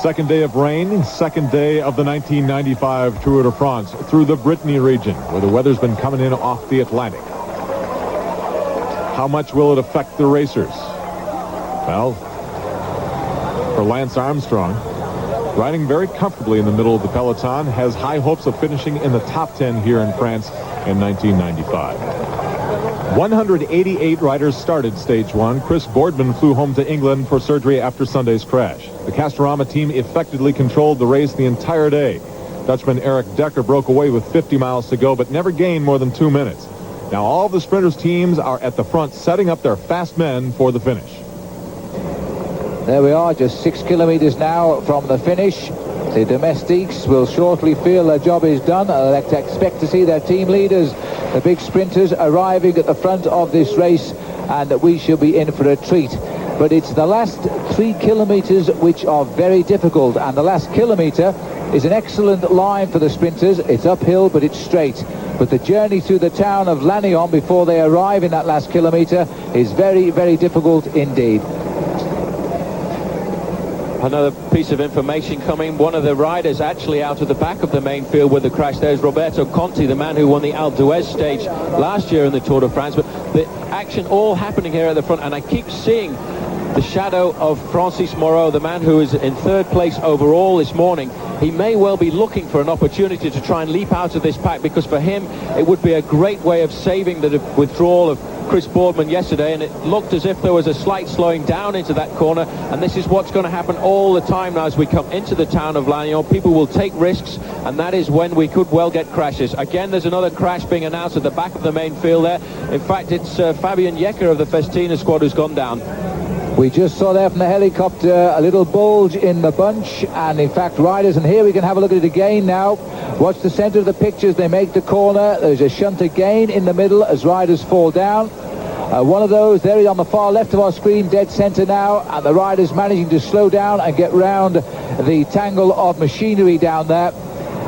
Second day of rain, second day of the 1995 Tour de France through the Brittany region, where the weather's been coming in off the Atlantic. How much will it affect the racers? Well, for Lance Armstrong, riding very comfortably in the middle of the peloton, has high hopes of finishing in the top 10 here in France in 1995. 188 riders started stage one. Chris Boardman flew home to England for surgery after Sunday's crash. The Castorama team effectively controlled the race the entire day. Dutchman Eric Decker broke away with 50 miles to go, but never gained more than 2 minutes. Now all of the sprinters' teams are at the front, setting up their fast men for the finish. There we are, just 6 kilometers now from the finish. The domestiques will shortly feel their job is done. I'd expect to see their team leaders, the big sprinters, arriving at the front of this race, and that we shall be in for a treat. But it's the last 3 kilometers which are very difficult, and the last kilometer is an excellent line for the sprinters. It's uphill, but it's straight. But the journey through the town of Lannion before they arrive in that last kilometer is very, very difficult indeed. Another piece of information coming. One of the riders actually out of the back of the main field with the crash there is Roberto Conti, the man who won the Alpe d'Huez stage last year in the Tour de France. But the action all happening here at the front, and I keep seeing the shadow of Francis Moreau, the man who is in third place overall this morning. He may well be looking for an opportunity to try and leap out of this pack, because for him it would be a great way of saving the withdrawal of Chris Boardman yesterday, and it looked as if there was a slight slowing down into that corner, and this is what's going to happen all the time now as we come into the town of Lannion. People will take risks, and that is when we could well get crashes. Again, there's another crash being announced at the back of the main field there. In fact, it's Fabian Jecker of the Festina squad who's gone down. We just saw there from the helicopter a little bulge in the bunch, and in fact riders, and here we can have a look at it again now. Watch the center of the pictures. They make the corner. There's a shunt again in the middle as riders fall down. One of those there is on the far left of our screen, dead center now, and the riders managing to slow down and get round the tangle of machinery down there.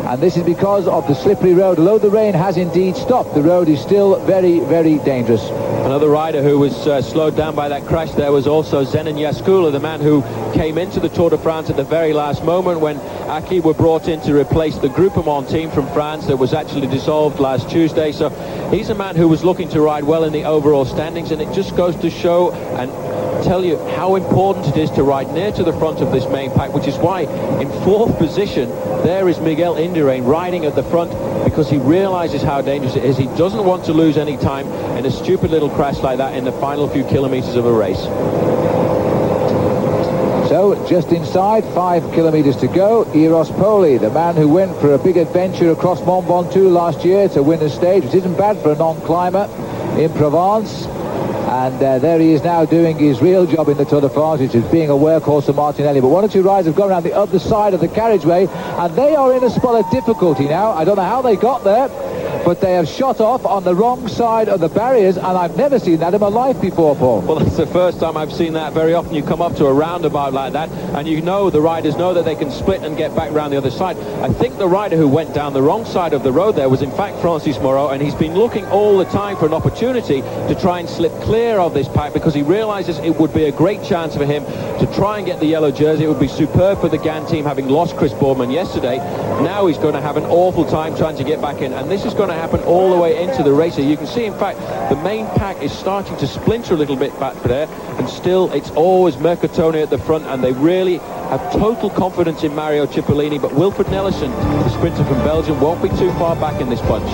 And this is because of the slippery road. Although the rain has indeed stopped, the road is still very, very dangerous. Another rider who was slowed down by that crash there was also Zenon Yaskula, the man who came into the Tour de France at the very last moment when Aki were brought in to replace the Groupement team from France that was actually dissolved last Tuesday. So he's a man who was looking to ride well in the overall standings, and it just goes to show and tell you how important it is to ride near to the front of this main pack, which is why in fourth position there is Miguel Indurain riding at the front, because he realizes how dangerous it is. He doesn't want to lose any time in a stupid little crash like that in the final few kilometers of a race. So just inside, 5 kilometers to go, Eros Poli, the man who went for a big adventure across Mont Ventoux last year to win a stage, which isn't bad for a non-climber in Provence. And there he is now doing his real job in the Tour de France, which is being a workhorse of Martinelli. But one or two riders have gone around the other side of the carriageway, and they are in a spot of difficulty now. I don't know how they got there, but they have shot off on the wrong side of the barriers, and I've never seen that in my life before, Paul. Well, that's the first time I've seen that. Very often you come up to a roundabout like that, and you know the riders know that they can split and get back around the other side. I think the rider who went down the wrong side of the road there was in fact Francis Moreau, and he's been looking all the time for an opportunity to try and slip clear of this pack, because he realizes it would be a great chance for him to try and get the yellow jersey. It would be superb for the GAN team, having lost Chris Boardman yesterday. Now he's going to have an awful time trying to get back in, and this is going to happen all the way into the race. You can see, in fact, the main pack is starting to splinter a little bit back there, and still it's always Mercatone at the front, and they really have total confidence in Mario Cipollini. But Wilfred Nellison, the sprinter from Belgium, won't be too far back in this bunch.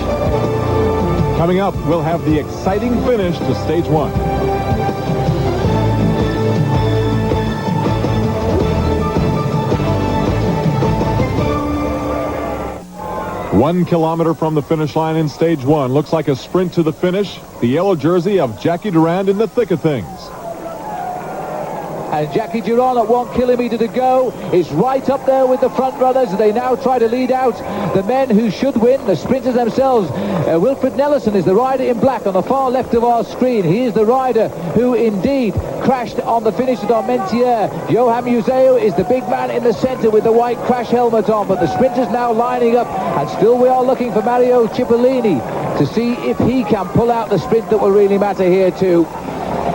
Coming up, we'll have the exciting finish to stage 1. 1 kilometer from the finish line in stage 1. Looks like a sprint to the finish. The yellow jersey of Jackie Durand in the thick of things. And Jackie Durand at 1 kilometer to go is right up there with the front runners. They now try to lead out the men who should win, the sprinters themselves. Wilfred Nellison is the rider in black on the far left of our screen. He is the rider who indeed crashed on the finish at Armentières. Johan Museo is the big man in the center with the white crash helmet on, but the sprinters now lining up, and still we are looking for Mario Cipollini to see if he can pull out the sprint that will really matter here too.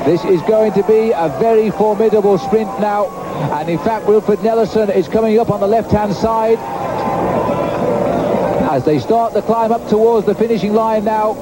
This is going to be a very formidable sprint now, and in fact Wilfred Nellison is coming up on the left-hand side as they start the climb up towards the finishing line now.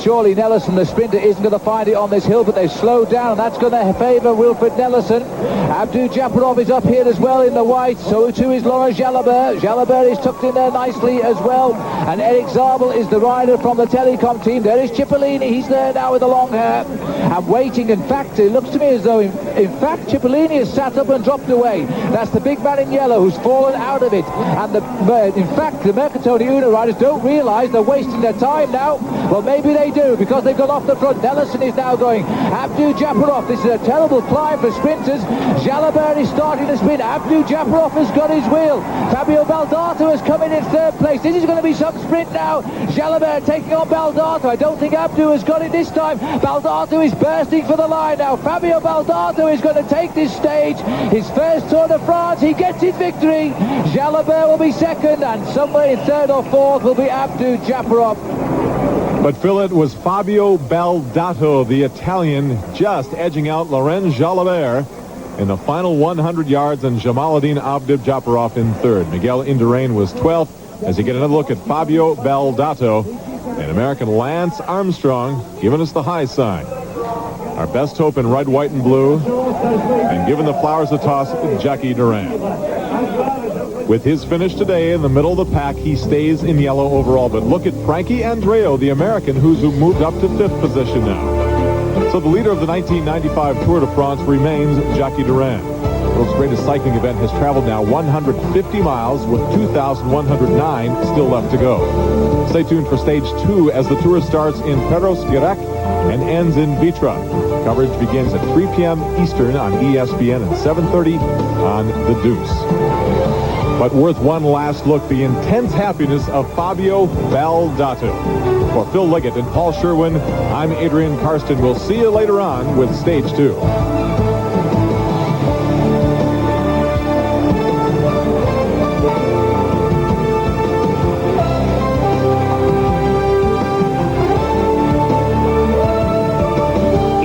Surely Nellison, the sprinter, isn't going to find it on this hill, but they've slowed down, and that's going to favour Wilfred Nellison. Abdou Japarov is up here as well in the white, so too is Laurent Jalabert. Jalabert is tucked in there nicely as well, and Eric Zabel is the rider from the Telecom team. There is Cipollini, he's there now with the long hair and waiting. In fact, it looks to me as though in fact Cipollini has sat up and dropped away. That's the big man in yellow who's fallen out of it, and in fact the Mercatone Una riders don't realise they're wasting their time now. Well, maybe they do, because they've gone off the front. Nellison is now going. Abdou Japarov, this is a terrible climb for sprinters. Jalabert is starting to sprint. Abdou Japarov has got his wheel. Fabio Baldato has come in third place. This is going to be some sprint now. Jalabert taking on Baldato. I don't think Abdou has got it this time. Baldato is bursting for the line now. Fabio Baldato is going to take this stage. His first Tour de France. He gets his victory. Jalabert will be second, and somewhere in third or fourth will be Abdou Japarov. But Phil, it was Fabio Baldato, the Italian, just edging out Laurent Jalabert in the final 100 yards, and Jamaluddin Abdou Japarov in third. Miguel Indurain was 12th. As you get another look at Fabio Baldato, and American Lance Armstrong giving us the high sign. Our best hope in red, white, and blue, and giving the flowers a toss, Jackie Durand. With his finish today in the middle of the pack, he stays in yellow overall. But look at Frankie Andreu, the American, who's moved up to 5th position now. So the leader of the 1995 Tour de France remains Jackie Durand. The world's greatest cycling event has traveled now 150 miles with 2,109 still left to go. Stay tuned for stage 2 as the tour starts in Perros-Guirec and ends in Vitre. Coverage begins at 3 p.m. Eastern on ESPN and 7:30 on The Deuce. But worth one last look, the intense happiness of Fabio Baldato. For Phil Liggett and Paul Sherwen, I'm Adrian Karsten. We'll see you later on with Stage 2.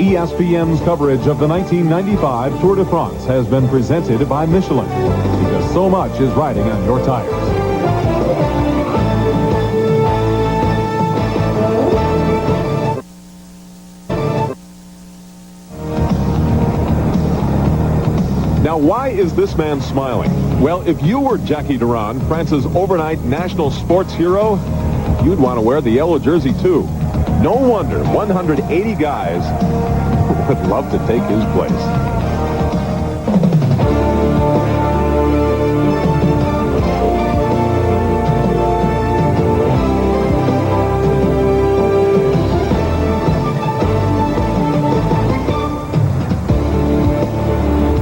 ESPN's coverage of the 1995 Tour de France has been presented by Michelin, because so much is riding on your tires. Now, why is this man smiling? Well, if you were Jackie Durand, France's overnight national sports hero, you'd want to wear the yellow jersey too. No wonder 180 guys would love to take his place.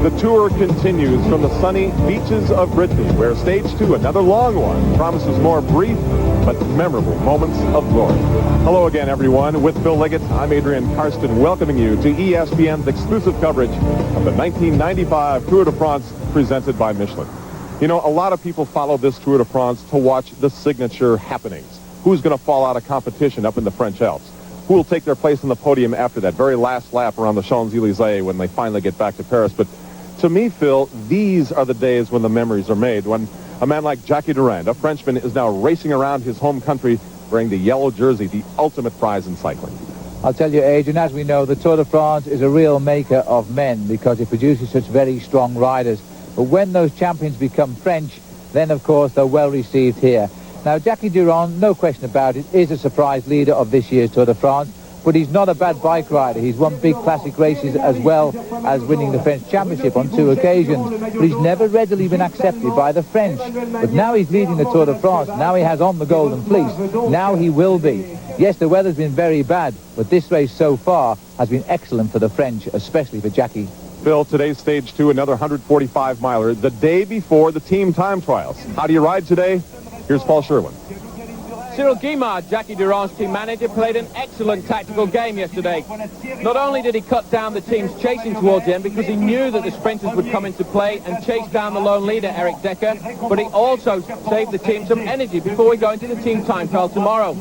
The tour continues from the sunny beaches of Brittany, where Stage 2, another long one, promises more brief but memorable moments of glory. Hello again, everyone. With Phil Liggett, I'm Adrian Karsten, welcoming you to ESPN's exclusive coverage of the 1995 Tour de France presented by Michelin. You know, a lot of people follow this Tour de France to watch the signature happenings. Who's going to fall out of competition up in the French Alps? Who will take their place on the podium after that very last lap around the Champs-Élysées when they finally get back to Paris? But to me, Phil, these are the days when the memories are made, when a man like Jackie Durand, a Frenchman, is now racing around his home country wearing the yellow jersey, the ultimate prize in cycling. I'll tell you, Adrian, as we know, the Tour de France is a real maker of men because it produces such very strong riders. But when those champions become French, then, of course, they're well received here. Now, Jackie Durand, no question about it, is a surprise leader of this year's Tour de France, but he's not a bad bike rider. He's won big classic races as well as winning the French Championship on 2 occasions, but he's never readily been accepted by the French. But now he's leading the Tour de France. Now he has on the Golden Fleece. Now he will be. Yes, the weather's been very bad, but this race so far has been excellent for the French, especially for Jackie. Phil, today's stage 2, another 145-miler, the day before the team time trials. How do you ride today? Here's Paul Sherwen. Cyril Guimard, Jackie Durand's team manager, played an excellent tactical game yesterday. Not only did he cut down the team's chasing towards the end because he knew that the sprinters would come into play and chase down the lone leader, Eric Decker, but he also saved the team some energy before we go into the team time trial tomorrow.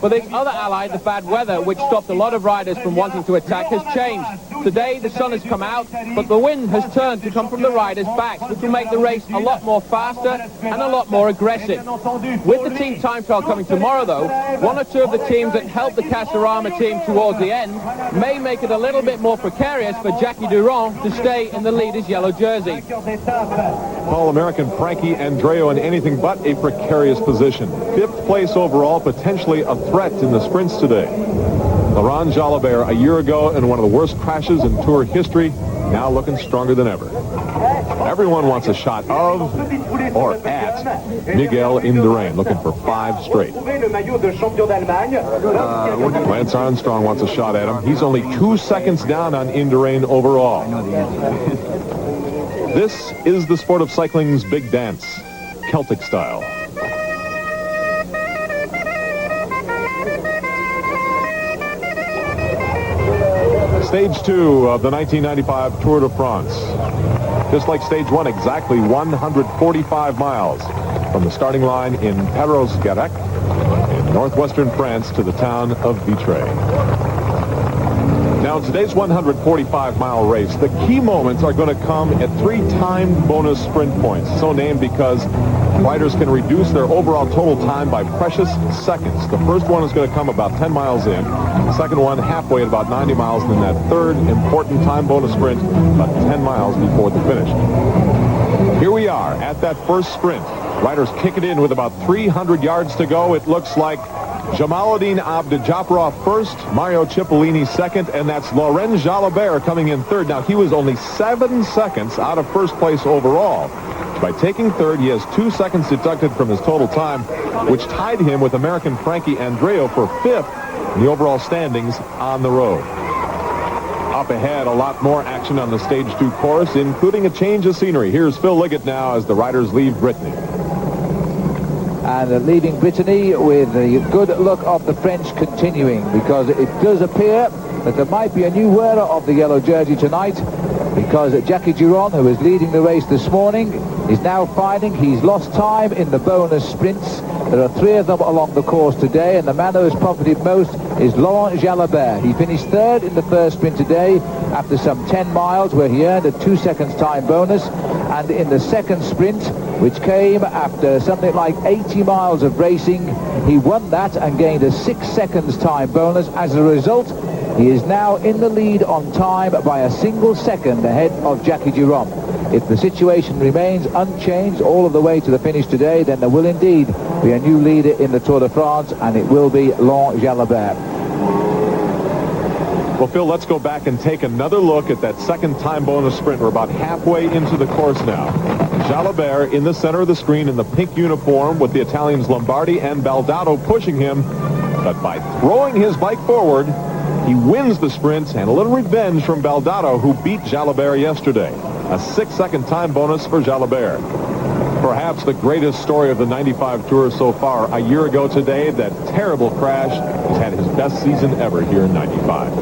But this other ally, the bad weather, which stopped a lot of riders from wanting to attack, has changed. Today the sun has come out, but the wind has turned to come from the riders' backs, which will make the race a lot more faster and a lot more aggressive. With the team time trial coming tomorrow, though, one or two of the teams that helped the Castorama team towards the end may make it a little bit more precarious for Jackie Durand to stay in the leader's yellow jersey. All-American Frankie Andreu in anything but a precarious position. 5th place overall, potentially a threat in the sprints today. Laurent Jalabert, a year ago in one of the worst crashes in Tour history, now looking stronger than ever. Everyone wants a shot of or at Miguel Indurain, looking for 5 straight. Lance Armstrong wants a shot at him. He's only 2 seconds down on Indurain overall. This is the sport of cycling's big dance, Celtic style. Stage 2 of the 1995 Tour de France. Just like Stage 1, exactly 145 miles from the starting line in Perros-Guirec in northwestern France to the town of Vitre. Now, in today's 145-mile race, the key moments are going to come at 3 timed bonus sprint points, so named because riders can reduce their overall total time by precious seconds. The first one is going to come about 10 miles in, the second one halfway at about 90 miles, and then that third important time bonus sprint about 10 miles before the finish. Here we are at that first sprint. Riders kick it in with about 300 yards to go. It looks like Jamaluddin Abdjaparov first, Mario Cipollini second, and that's Laurent Jalabert coming in third. Now, he was only 7 seconds out of first place overall. By taking third, he has 2 seconds deducted from his total time, which tied him with American Frankie Andreu for 5th in the overall standings on the road. Up ahead, a lot more action on the Stage 2 course, including a change of scenery. Here's Phil Liggett now as the riders leave Brittany. And leaving Brittany with the good luck of the French continuing, because it does appear that there might be a new wearer of the yellow jersey tonight, because Jackie Durand, who was leading the race this morning, is now finding he's lost time in the bonus sprints. There are 3 of them along the course today, and the man who has profited most is Laurent Jalabert. He finished 3rd in the first sprint today after some 10 miles where he earned a 2 seconds time bonus, and in the second sprint, which came after something like 80 miles of racing, he won that and gained a 6 seconds time bonus. As a result, he is now in the lead on time by a single second ahead of Jackie Durand. If the situation remains unchanged all of the way to the finish today, then there will indeed be a new leader in the Tour de France, and it will be Laurent Jalabert. Well, Phil, let's go back and take another look at that second time bonus sprint. We're about halfway into the course now. Jalabert in the center of the screen in the pink uniform with the Italians Lombardi and Baldato pushing him. But by throwing his bike forward, he wins the sprint, and a little revenge from Baldato, who beat Jalabert yesterday. A 6-second time bonus for Jalabert. Perhaps the greatest story of the 95 Tour so far. A year ago today, that terrible crash. He's had his best season ever here in 95.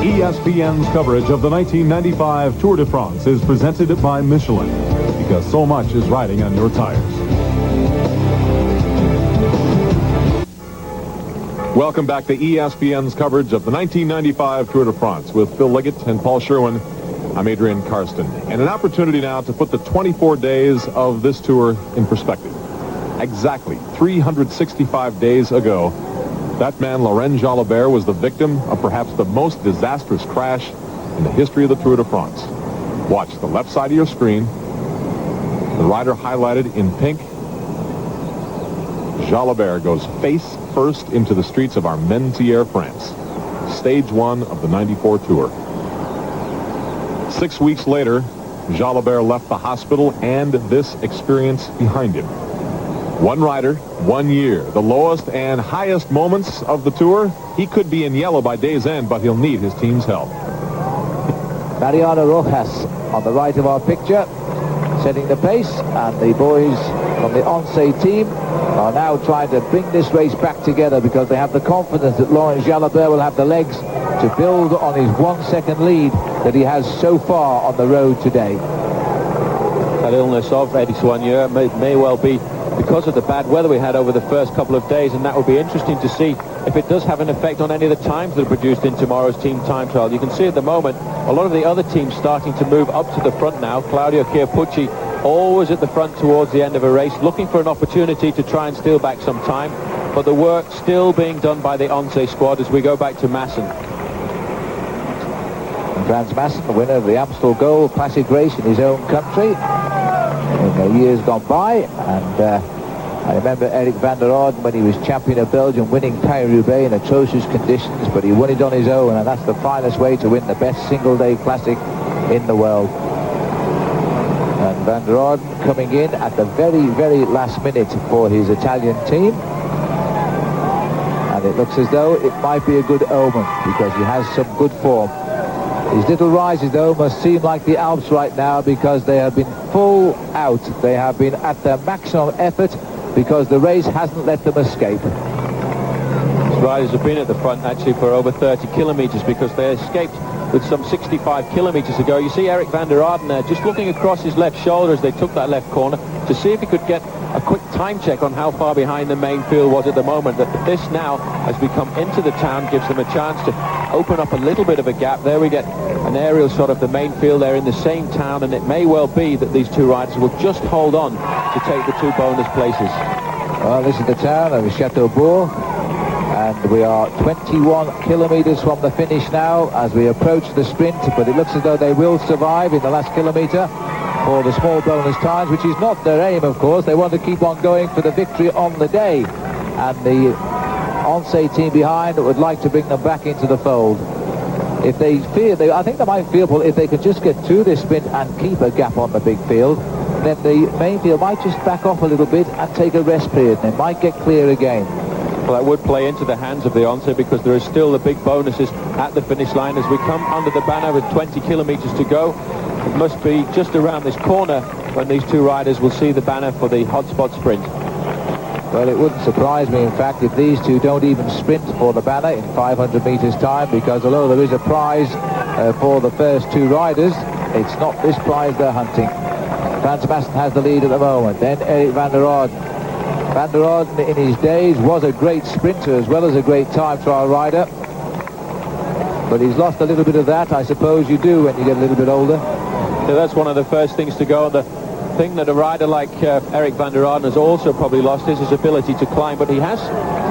ESPN's coverage of the 1995 Tour de France is presented by Michelin, because so much is riding on your tires. Welcome back to ESPN's coverage of the 1995 Tour de France with Phil Liggett and Paul Sherwen. I'm Adrian Karsten, and an opportunity now to put the 24 days of this tour in perspective. Exactly 365 days ago, that man, Laurent Jalabert, was the victim of perhaps the most disastrous crash in the history of the Tour de France. Watch the left side of your screen. The rider highlighted in pink. Jalabert goes face first into the streets of Armentières, France. Stage 1 of the 94 Tour. 6 weeks later, Jalabert left the hospital and this experience behind him. One rider, 1 year. The lowest and highest moments of the tour. He could be in yellow by day's end, but he'll need his team's help. Mariano Rojas on the right of our picture, setting the pace, and the boys from the Once team are now trying to bring this race back together because they have the confidence that Laurent Jalabert will have the legs to build on his 1 second lead that he has so far on the road today. That illness of Eddie Soigneur may well be because of the bad weather we had over the first couple of days, and that will be interesting to see if it does have an effect on any of the times that are produced in tomorrow's team time trial. You can see at the moment a lot of the other teams starting to move up to the front now. Claudio Chiappucci always at the front towards the end of a race, looking for an opportunity to try and steal back some time, but the work still being done by the Once squad as we go back to Masson. Frans Masson, the winner of the Amstel Gold Classic race in his own country in the years gone by, and I remember Eric van der Orden when he was champion of Belgium winning Paris-Roubaix in atrocious conditions, but he won it on his own, and that's the finest way to win the best single-day classic in the world. And van der Orden coming in at the very, very last minute for his Italian team, and it looks as though it might be a good omen because he has some good form. These little rises, though, must seem like the Alps right now because they have been full out. They have been at their maximum effort because the race hasn't let them escape. These riders have been at the front actually for over 30 kilometres because they escaped with some 65 kilometres ago. You see Eric van der Orden there just looking across his left shoulder as they took that left corner to see if he could get a quick time check on how far behind the main field was at the moment. That this now, as we come into the town, gives them a chance to open up a little bit of a gap. There we get an aerial shot of the main field there in the same town, and it may well be that these two riders will just hold on to take the two bonus places. Well, this is the town of Châteaubourg, and we are 21 kilometres from the finish now as we approach the sprint, but it looks as though they will survive in the last kilometre for the small bonus times, which is not their aim, of course. They want to keep on going for the victory on the day, and the Once team behind would like to bring them back into the fold. If they feel, I think they might feel, well, if they could just get through this sprint and keep a gap on the big field, then the main field might just back off a little bit and take a rest period, and it might get clear again. Well, that would play into the hands of the Once because there is still the big bonuses at the finish line as we come under the banner with 20 kilometres to go. It must be just around this corner when these two riders will see the banner for the hotspot sprint. Well, it wouldn't surprise me, in fact, if these two don't even sprint for the banner in 500 metres time, because although there is a prize for the first two riders, it's not this prize they're hunting. Frans Masson has the lead at the moment, then Eric van der Orden. Van der Orden in his days was a great sprinter as well as a great time trial rider, but he's lost a little bit of that. I suppose you do when you get a little bit older. So that's one of the first things to go. The thing that a rider like Eric van der Orden has also probably lost is his ability to climb, but he has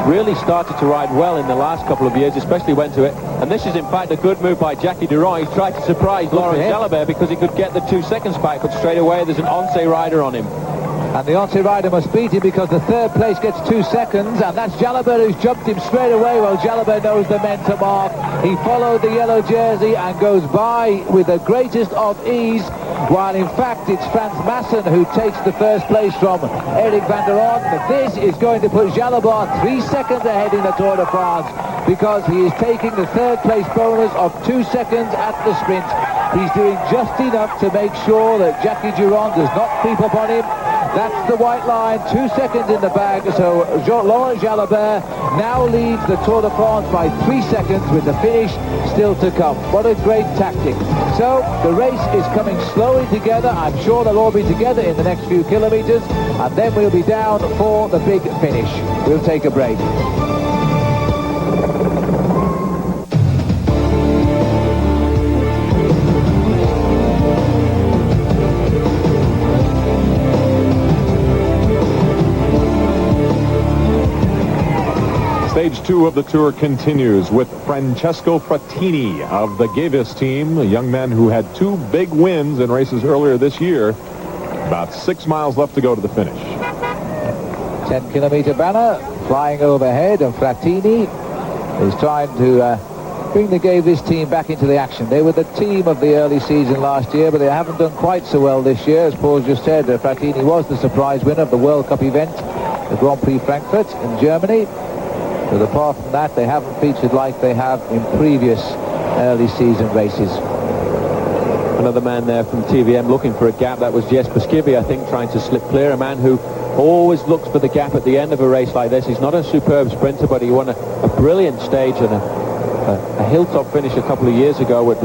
really started to ride well in the last couple of years, especially when to it. And this is in fact a good move by Jackie Durand. He's tried to surprise Laurent Jalabert because he could get the 2 seconds back, but straight away there's an Once rider on him. And the Once rider must beat him because the third place gets 2 seconds, and that's Jalabert who's jumped him straight away. Well, Jalabert knows the men to mark. He followed the yellow jersey and goes by with the greatest of ease, while in fact it's Frans Masson who takes the first place from Eric van der Orden. This is going to put Jalabert 3 seconds ahead in the Tour de France because he is taking the third place bonus of 2 seconds at the sprint. He's doing just enough to make sure that Jackie Durand does not creep up on him. That's the white line, 2 seconds in the bag. So Laurent Jalabert now leads the Tour de France by 3 seconds with the finish still to come. What a great tactic. So the race is coming slowly together. I'm sure they'll all be together in the next few kilometers, and then we'll be down for the big finish. We'll take a break. Stage 2 of the Tour continues with Francesco Frattini of the Gavis team, a young man who had 2 big wins in races earlier this year. About 6 miles left to go to the finish. 10-kilometer banner flying overhead, and Frattini is trying to bring the Gavis team back into the action. They were the team of the early season last year, but they haven't done quite so well this year. As Paul just said, Frattini was the surprise winner of the World Cup event, the Grand Prix Frankfurt in Germany. But apart from that, they haven't featured like they have in previous early season races. Another man there from TVM looking for a gap. That was Jesper Skibby, I think, trying to slip clear. A man who always looks for the gap at the end of a race like this. He's not a superb sprinter, but he won a brilliant stage and a hilltop finish a couple of years ago. It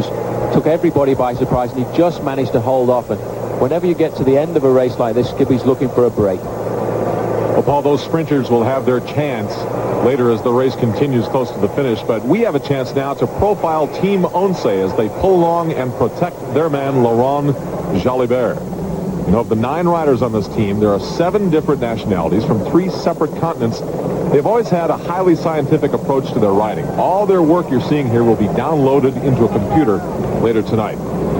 took everybody by surprise, and he just managed to hold off. And whenever you get to the end of a race like this, Skibby's looking for a break. Well, Paul, those sprinters will have their chance later as the race continues close to the finish, but we have a chance now to profile Team Once as they pull along and protect their man Laurent Jalabert. You know, of the 9 riders on this team, there are 7 different nationalities from 3 separate continents. They've always had a highly scientific approach to their riding. All their work you're seeing here will be downloaded into a computer later tonight.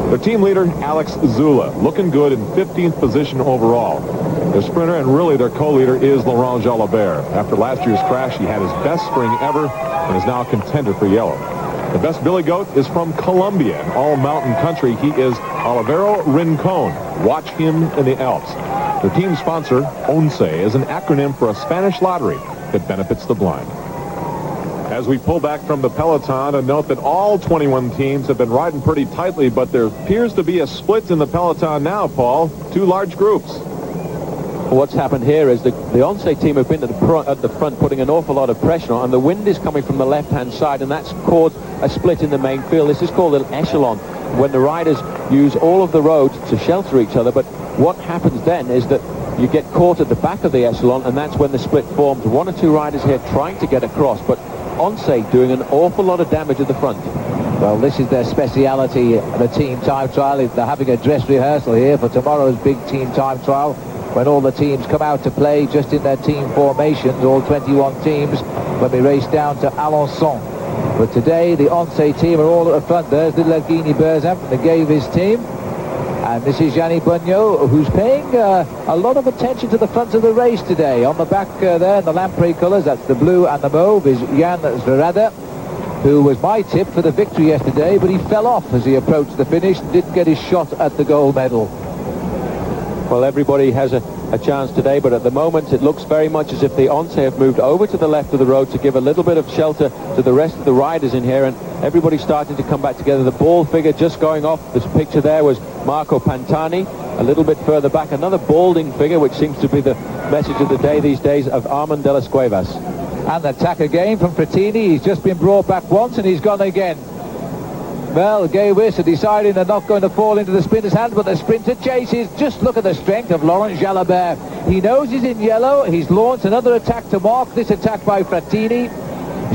Their team leader, Alex Zula, looking good in 15th position overall. Their sprinter and really their co-leader is Laurent Jalabert. After last year's crash, he had his best spring ever and is now a contender for yellow. The best Billy Goat is from Colombia, an all-mountain country. He is Olivero Rincon. Watch him in the Alps. Their team sponsor, Once, is an acronym for a Spanish lottery that benefits the blind. As we pull back from the peloton, a note that all 21 teams have been riding pretty tightly, but there appears to be a split in the peloton now, Paul. 2 large groups. What's happened here is the Once team have been at the front putting an awful lot of pressure on, and the wind is coming from the left-hand side, and that's caused a split in the main field. This is called an echelon, when the riders use all of the roads to shelter each other, but what happens then is that you get caught at the back of the echelon, and that's when the split forms. 1 or 2 riders here trying to get across, but Once doing an awful lot of damage at the front. Well, this is their speciality, the team time trial. They're having a dress rehearsal here for tomorrow's big team time trial, when all the teams come out to play just in their team formations, all 21 teams, when we race down to Alençon. But today, the Once team are all at the front. There's the Lerguini Berzam from the Gavis team. And this is Yanni Bugno, who's paying a lot of attention to the front of the race today. On the back there, in the lamprey colours, that's the blue and the mauve, is Jan Zverada, who was my tip for the victory yesterday, but he fell off as he approached the finish and didn't get his shot at the gold medal. Well, everybody has a chance today, but at the moment it looks very much as if the Once have moved over to the left of the road to give a little bit of shelter to the rest of the riders in here, and everybody's starting to come back together. The bald figure just going off this picture there was Marco Pantani. A little bit further back, another balding figure, which seems to be the message of the day these days, of Armand de las Cuevas. And the attack again from Frattini. He's just been brought back once and he's gone again. Well, Gavis are deciding they're not going to fall into the sprinter's hands, but the sprinter chases. Just look at the strength of Laurent Jalabert. He knows he's in yellow. He's launched another attack to mark this attack by Frattini.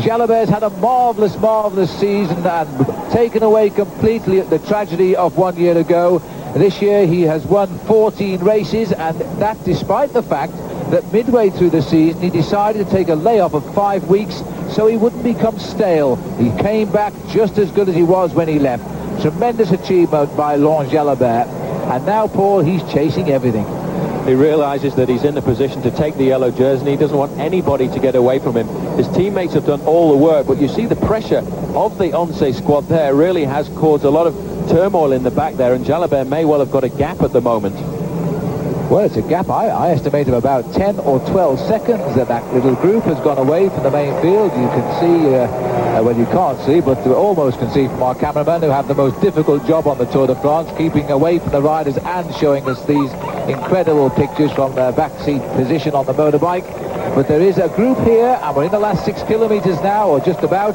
Jalabert's had a marvellous season and taken away completely the tragedy of 1 year ago. This year he has won 14 races, and that despite the fact that midway through the season he decided to take a layoff of 5 weeks so he wouldn't become stale. He came back just as good as he was when he left. Tremendous achievement by Laurent Jalabert, and now, Paul, he's chasing everything. He realizes that he's in a position to take the yellow jersey, and he doesn't want anybody to get away from him. His teammates have done all the work, but you see the pressure of the Once squad there really has caused a lot of turmoil in the back there, and Jalabert may well have got a gap at the moment. Well, it's a gap. I estimate of about 10 or 12 seconds that little group has gone away from the main field. You can see, well, you can't see, but you almost can see from our cameramen who have the most difficult job on the Tour de France, keeping away from the riders and showing us these incredible pictures from their backseat position on the motorbike. But there is a group here, and we're in the last 6 kilometers now, or just about.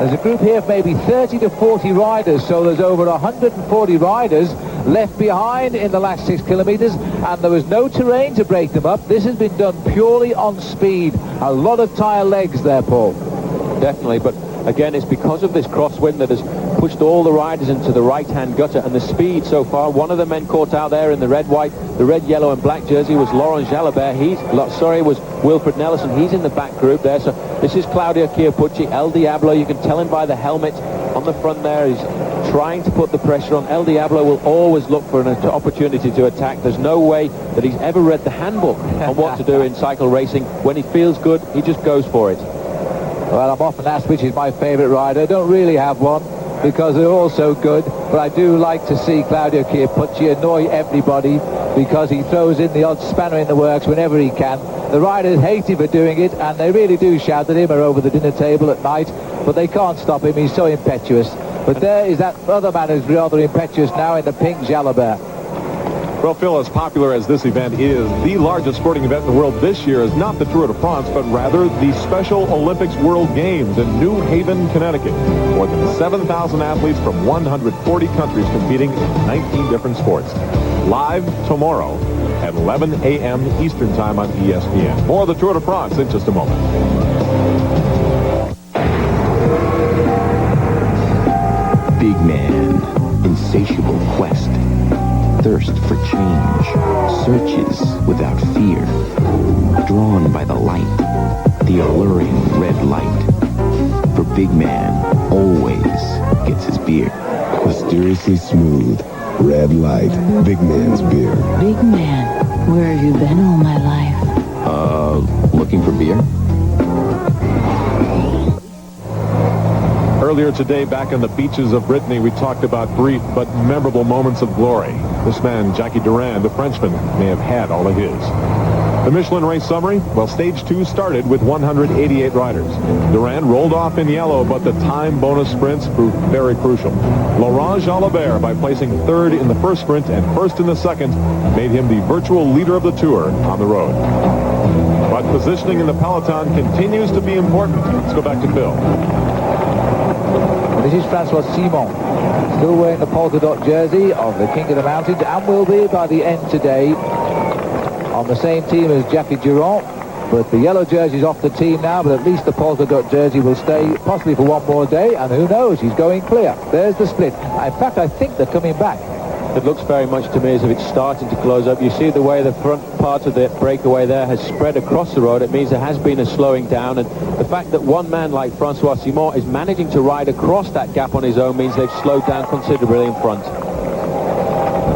There's a group here of maybe 30 to 40 riders, so there's over 140 riders left behind in the last 6 kilometers, and there was no terrain to break them up. This has been done purely on speed. A lot of tyre legs there, Paul. Definitely, but again, it's because of this crosswind that has pushed all the riders into the right-hand gutter, and the speed so far. One of the men caught out there in the red, yellow and black jersey was Laurent Jalabert. Was Wilfred Nelson. He's in the back group there. So this is Claudio Chiappucci, El Diablo. You can tell him by the helmet on the front there. He's trying to put the pressure on. El Diablo will always look for an opportunity to attack. There's no way that he's ever read the handbook on what to do in cycle racing. When he feels good, he just goes for it. Well, I'm often asked which is my favourite rider. I don't really have one, because they're all so good, but I do like to see Claudio Chiappucci annoy everybody, because he throws in the odd spanner in the works whenever he can. The riders hate him for doing it, and they really do shout at him or over the dinner table at night, but they can't stop him. He's so impetuous. But there is that other man who's rather impetuous now in the pink Jalabert. Well, Phil, as popular as this event is, the largest sporting event in the world this year is not the Tour de France, but rather the Special Olympics World Games in New Haven, Connecticut. More than 7,000 athletes from 140 countries competing in 19 different sports. Live tomorrow at 11 a.m. Eastern Time on ESPN. More of the Tour de France in just a moment. Big man, insatiable quest, thirst for change, searches without fear, drawn by the light, the alluring red light. For big man always gets his beer. Mysteriously smooth, red light, big man's beer. Big man, where have you been all my life? Looking for beer? Earlier today, back on the beaches of Brittany, we talked about brief but memorable moments of glory. This man, Jackie Duran, the Frenchman, may have had all of his. The Michelin race summary? Well, stage 2 started with 188 riders. Duran rolled off in yellow, but the time bonus sprints proved very crucial. Laurent Jalabert, by placing 3rd in the first sprint and 1st in the second, made him the virtual leader of the Tour on the road. But positioning in the peloton continues to be important. Let's go back to Phil. This is Francois Simon, still wearing the polka dot jersey of the King of the Mountains, and will be by the end today on the same team as Jackie Durand. But the yellow jersey's off the team now, but at least the polka dot jersey will stay possibly for one more day, and who knows, he's going clear. There's the split. In fact, I think they're coming back. It looks very much to me as if it's starting to close up. You see the way the front part of the breakaway there has spread across the road. It means there has been a slowing down, and the fact that one man like Francois Simon is managing to ride across that gap on his own means they've slowed down considerably in front.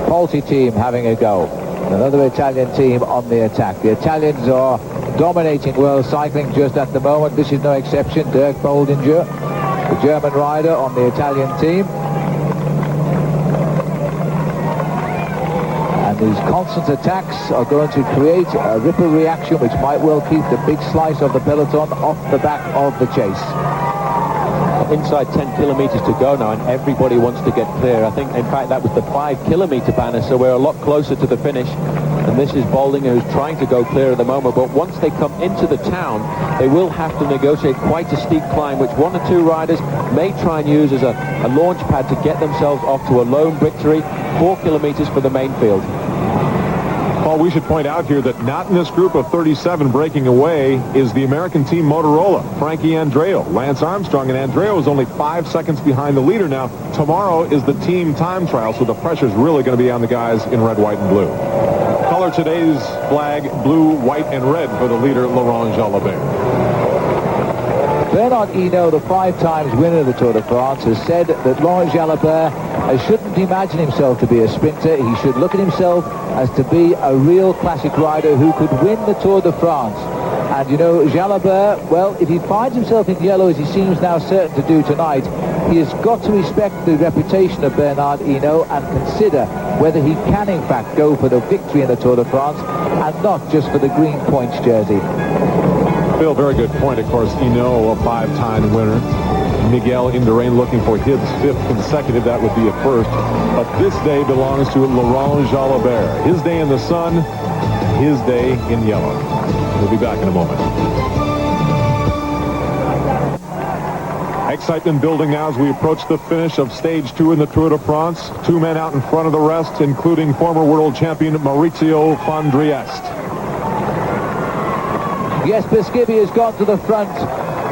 Polti team having a go. Another Italian team on the attack. The Italians are dominating world cycling just at the moment. This is no exception. Dirk Boldinger, the German rider on the Italian team. And these constant attacks are going to create a ripple reaction which might well keep the big slice of the peloton off the back of the chase. Inside 10 kilometers to go now, and everybody wants to get clear. I think, in fact, that was the 5-kilometer banner, so we're a lot closer to the finish. And this is Boldinger, who's trying to go clear at the moment, but once they come into the town, they will have to negotiate quite a steep climb, which 1 or 2 riders may try and use as a launch pad to get themselves off to a lone victory. 4 kilometers for the main field. Paul, we should point out here that not in this group of 37 breaking away is the American team Motorola, Frankie Andreo, Lance Armstrong, and Andreo is only 5 seconds behind the leader. Now, tomorrow is the team time trial, so the pressure's really going to be on the guys in red, white, and blue. Color today's flag, blue, white, and red for the leader, Laurent Jalabert. Bernard Hinault, the 5 times winner of the Tour de France, has said that Laurent Jalabert shouldn't imagine himself to be a sprinter. He should look at himself as to be a real classic rider who could win the Tour de France. And, you know, Jalabert, well, if he finds himself in yellow, as he seems now certain to do tonight, he has got to respect the reputation of Bernard Hinault and consider whether he can in fact go for the victory in the Tour de France and not just for the green points jersey. Phil, very good point. Of course, Hinault, a 5-time winner. Miguel Indurain looking for his 5th consecutive. That would be a first. But this day belongs to Laurent Jalabert. His day in the sun, his day in yellow. We'll be back in a moment. Excitement building now as we approach the finish of Stage 2 in the Tour de France. 2 men out in front of the rest, including former world champion Maurizio van Driest. Yes, Biscibby has gone to the front.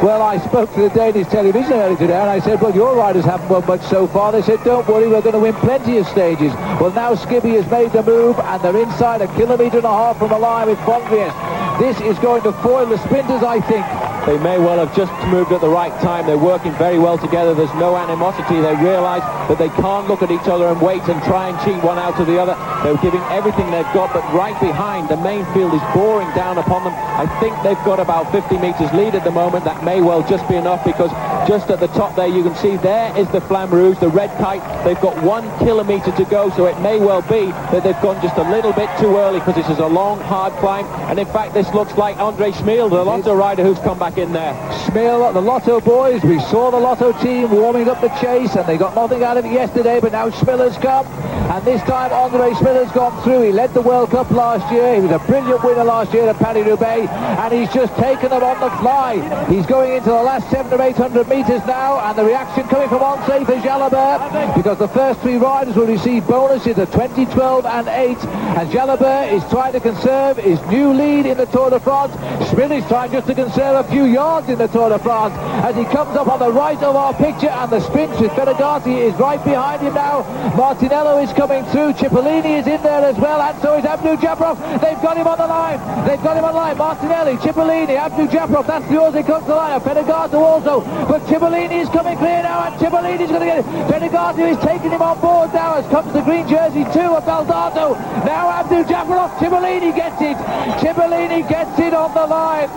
Well, I spoke to the Danish television earlier today, and I said, well, your riders haven't won much so far. They said, don't worry, we're going to win plenty of stages. Well, now Skibby has made the move, and they're inside 1.5 kilometres from the line with Van Driest. This is going to foil the sprinters, I think. They may well have just moved at the right time. They're working very well together. There's no animosity. They realise that they can't look at each other and wait and try and cheat one out to the other. They're giving everything they've got, but right behind, the main field is boring down upon them. I think they've got about 50 metres lead at the moment. That may well just be enough, because just at the top there, you can see there is the Flamme Rouge, the red kite. They've got 1 kilometre to go, so it may well be that they've gone just a little bit too early, because this is a long, hard climb. And in fact, this looks like Andre Schmeel, the Lotto rider, who's come back in there. Schmeel, the Lotto boys, we saw the Lotto team warming up the chase, and they got nothing out of it yesterday, but now Schmeel has come, and this time Andre Schmeel has gone through. He led the World Cup last year. He was a brilliant winner last year at Paris-Roubaix, and he's just taken them on the fly. He's going into the last 700 or 800 metres now, and the reaction coming from Andre for Jalabert, because the first 3 riders will receive bonuses of 20, 12 and 8, and Jalabert is trying to conserve his new lead in the Tour de France. Schmeel is trying just to conserve a few yards in the Tour de France as he comes up on the right of our picture, and the sprint with Fedegati is right behind him now. Martinello is coming through. Cipollini is in there as well, and so is Abdou Jabrov. They've got him on the line. They've got him on the line. Martinelli, Cipollini, Abdou Jabrov. That's the order he comes to the line. Fedegati also. But Cipollini is coming clear now, and Cipollini is going to get it. Fedegati is taking him on board now as comes the green jersey 2 of Baldato. Now Abdou Jabrov. Cipollini gets it. Cipollini gets it on the line.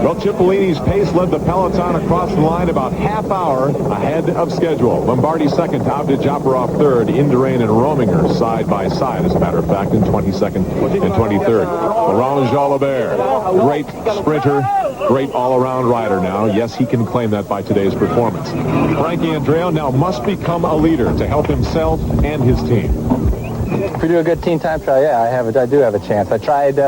Well, Cipollini's pace led the peloton across the line about half hour ahead of schedule. Lombardi second, Abdou Jabrov third, Indurain and Rominger side by side, as a matter of fact, in 22nd and 23rd. Laurent Jalabert, great sprinter, great all-around rider now. Yes, he can claim that by today's performance. Frankie Andreu now must become a leader to help himself and his team. If we do a good team time trial, yeah, I do have a chance. I tried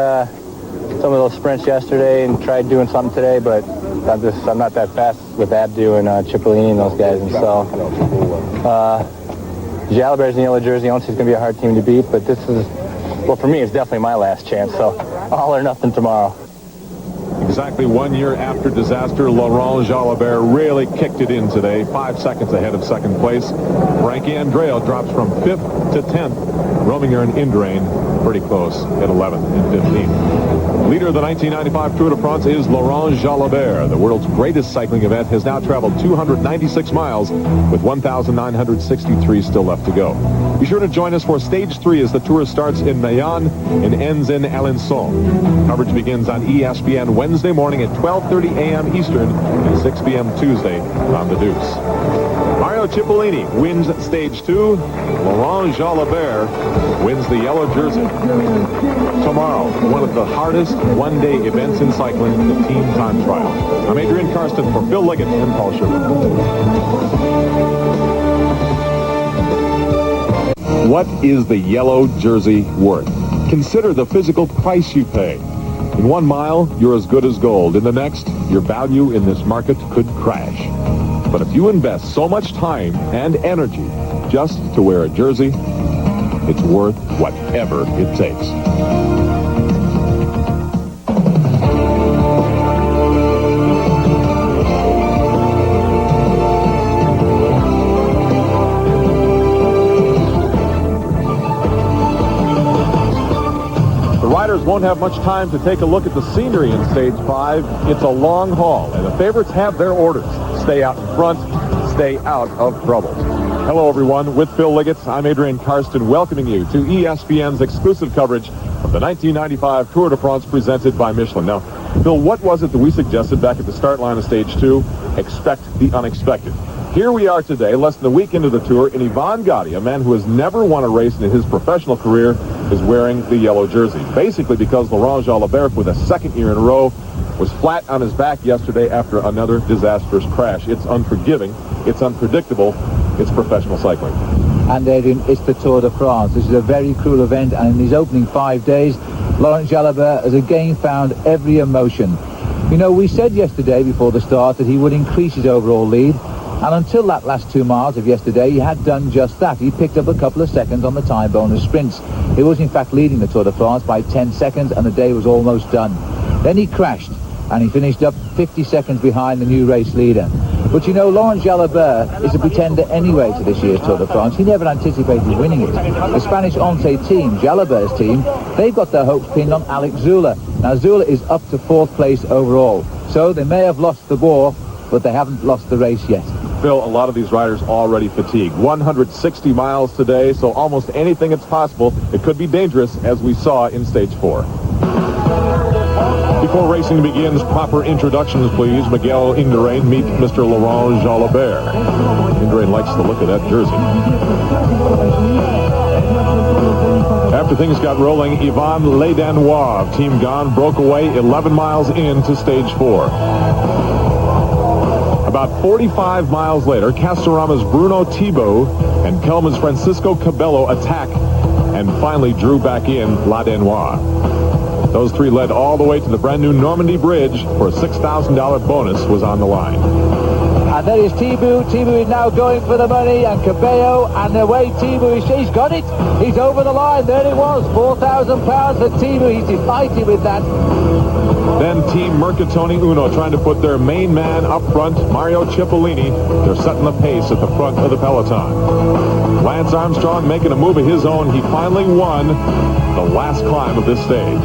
some of those sprints yesterday and tried doing something today, but I'm not that fast with Abdou and Cipollini and those guys. And so Jalabert's in the yellow jersey. I don't think it's going to be a hard team to beat, but this is, well, for me, it's definitely my last chance. So all or nothing tomorrow. Exactly 1 year after disaster, Laurent Jalabert really kicked it in today, 5 seconds ahead of second place. Frankie Andreu drops from 5th to 10th. Rominger and Indurain pretty close at 11th and 15th. Leader of the 1995 Tour de France is Laurent Jalabert. The world's greatest cycling event has now traveled 296 miles with 1,963 still left to go. Be sure to join us for Stage 3 as the Tour starts in Mayenne and ends in Alençon. Coverage begins on ESPN Wednesday morning at 12:30 a.m. Eastern and 6 p.m. Tuesday on the Deuce. Mario Cipollini wins Stage 2. Laurent Jalabert wins the yellow jersey. Tomorrow, one of the hardest one-day events in cycling, the team time trial. I'm Adrian Karsten for Phil Liggett and Paul Sherwen. What is the yellow jersey worth? Consider the physical price you pay. In 1 mile, you're as good as gold. In the next, your value in this market could crash. But if you invest so much time and energy just to wear a jersey, it's worth whatever it takes. Riders won't have much time to take a look at the scenery in Stage 5. It's a long haul, and the favorites have their orders. Stay out in front, stay out of trouble. Hello, everyone. With Phil Liggett, I'm Adrian Karsten, welcoming you to ESPN's exclusive coverage of the 1995 Tour de France presented by Michelin. Now, Phil, what was it that we suggested back at the start line of Stage 2? Expect the unexpected. Here we are today, less than a week into the tour, and Yvan Gotti, a man who has never won a race in his professional career, is wearing the yellow jersey. Basically because Laurent Jalabert, for the second year in a row, was flat on his back yesterday after another disastrous crash. It's unforgiving, it's unpredictable, it's professional cycling. And Adrian, it's the Tour de France. This is a very cruel event, and in these opening 5 days, Laurent Jalabert has again found every emotion. You know, we said yesterday before the start that he would increase his overall lead, and until that last 2 miles of yesterday, he had done just that. He picked up a couple of seconds on the time bonus sprints. He was in fact leading the Tour de France by 10 seconds, and the day was almost done. Then he crashed, and he finished up 50 seconds behind the new race leader. But you know, Laurent Jalabert is a pretender anyway to this year's Tour de France. He never anticipated winning it. The Spanish Once team, Jalabert's team, they've got their hopes pinned on Alex Zula. Now, Zula is up to 4th place overall. So they may have lost the war, but they haven't lost the race yet. Phil, a lot of these riders already fatigued. 160 miles today, so almost anything it's possible. It could be dangerous, as we saw in Stage 4. Before racing begins, proper introductions, please. Miguel Indurain, meet Mr. Laurent Jalabert. Indurain likes the look of that jersey. After things got rolling, Yvan Ledanois of Team Gone broke away 11 miles into Stage 4. About 45 miles later, Castorama's Bruno Thibault and Kelman's Francisco Cabello attacked and finally drew back in Ledanois. Those three led all the way to the brand new Normandy Bridge, where a $6,000 bonus was on the line. And there is Thibault. Thibault is now going for the money, and Cabello, and the way Thibault, he's got it. He's over the line. There it was, £4,000 for Thibault. He's delighted with that. Then Team Mercatoni Uno trying to put their main man up front, Mario Cipollini. They're setting the pace at the front of the peloton. Lance Armstrong making a move of his own. He finally won the last climb of this stage.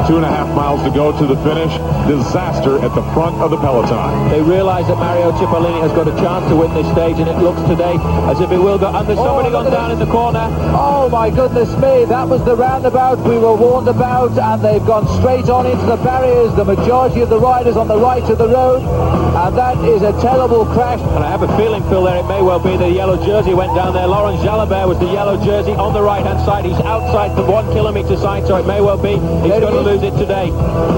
2.5 miles to go to the finish. Disaster at the front of the peloton. They realise that Mario Cipollini has got a chance to win this stage, and it looks today as if he will go. And there's somebody gone down in the corner. Oh my goodness me, that was the roundabout we were warned about, and they've gone straight on into the barriers. The majority of the riders on the right of the road, and that is a terrible crash. And I have a feeling, Phil, there it may well be the yellow jersey went down there. Laurent Jalabert was the yellow jersey on the right-hand side. He's outside the 1 kilometre sign, so it may well be he's going to lose it today.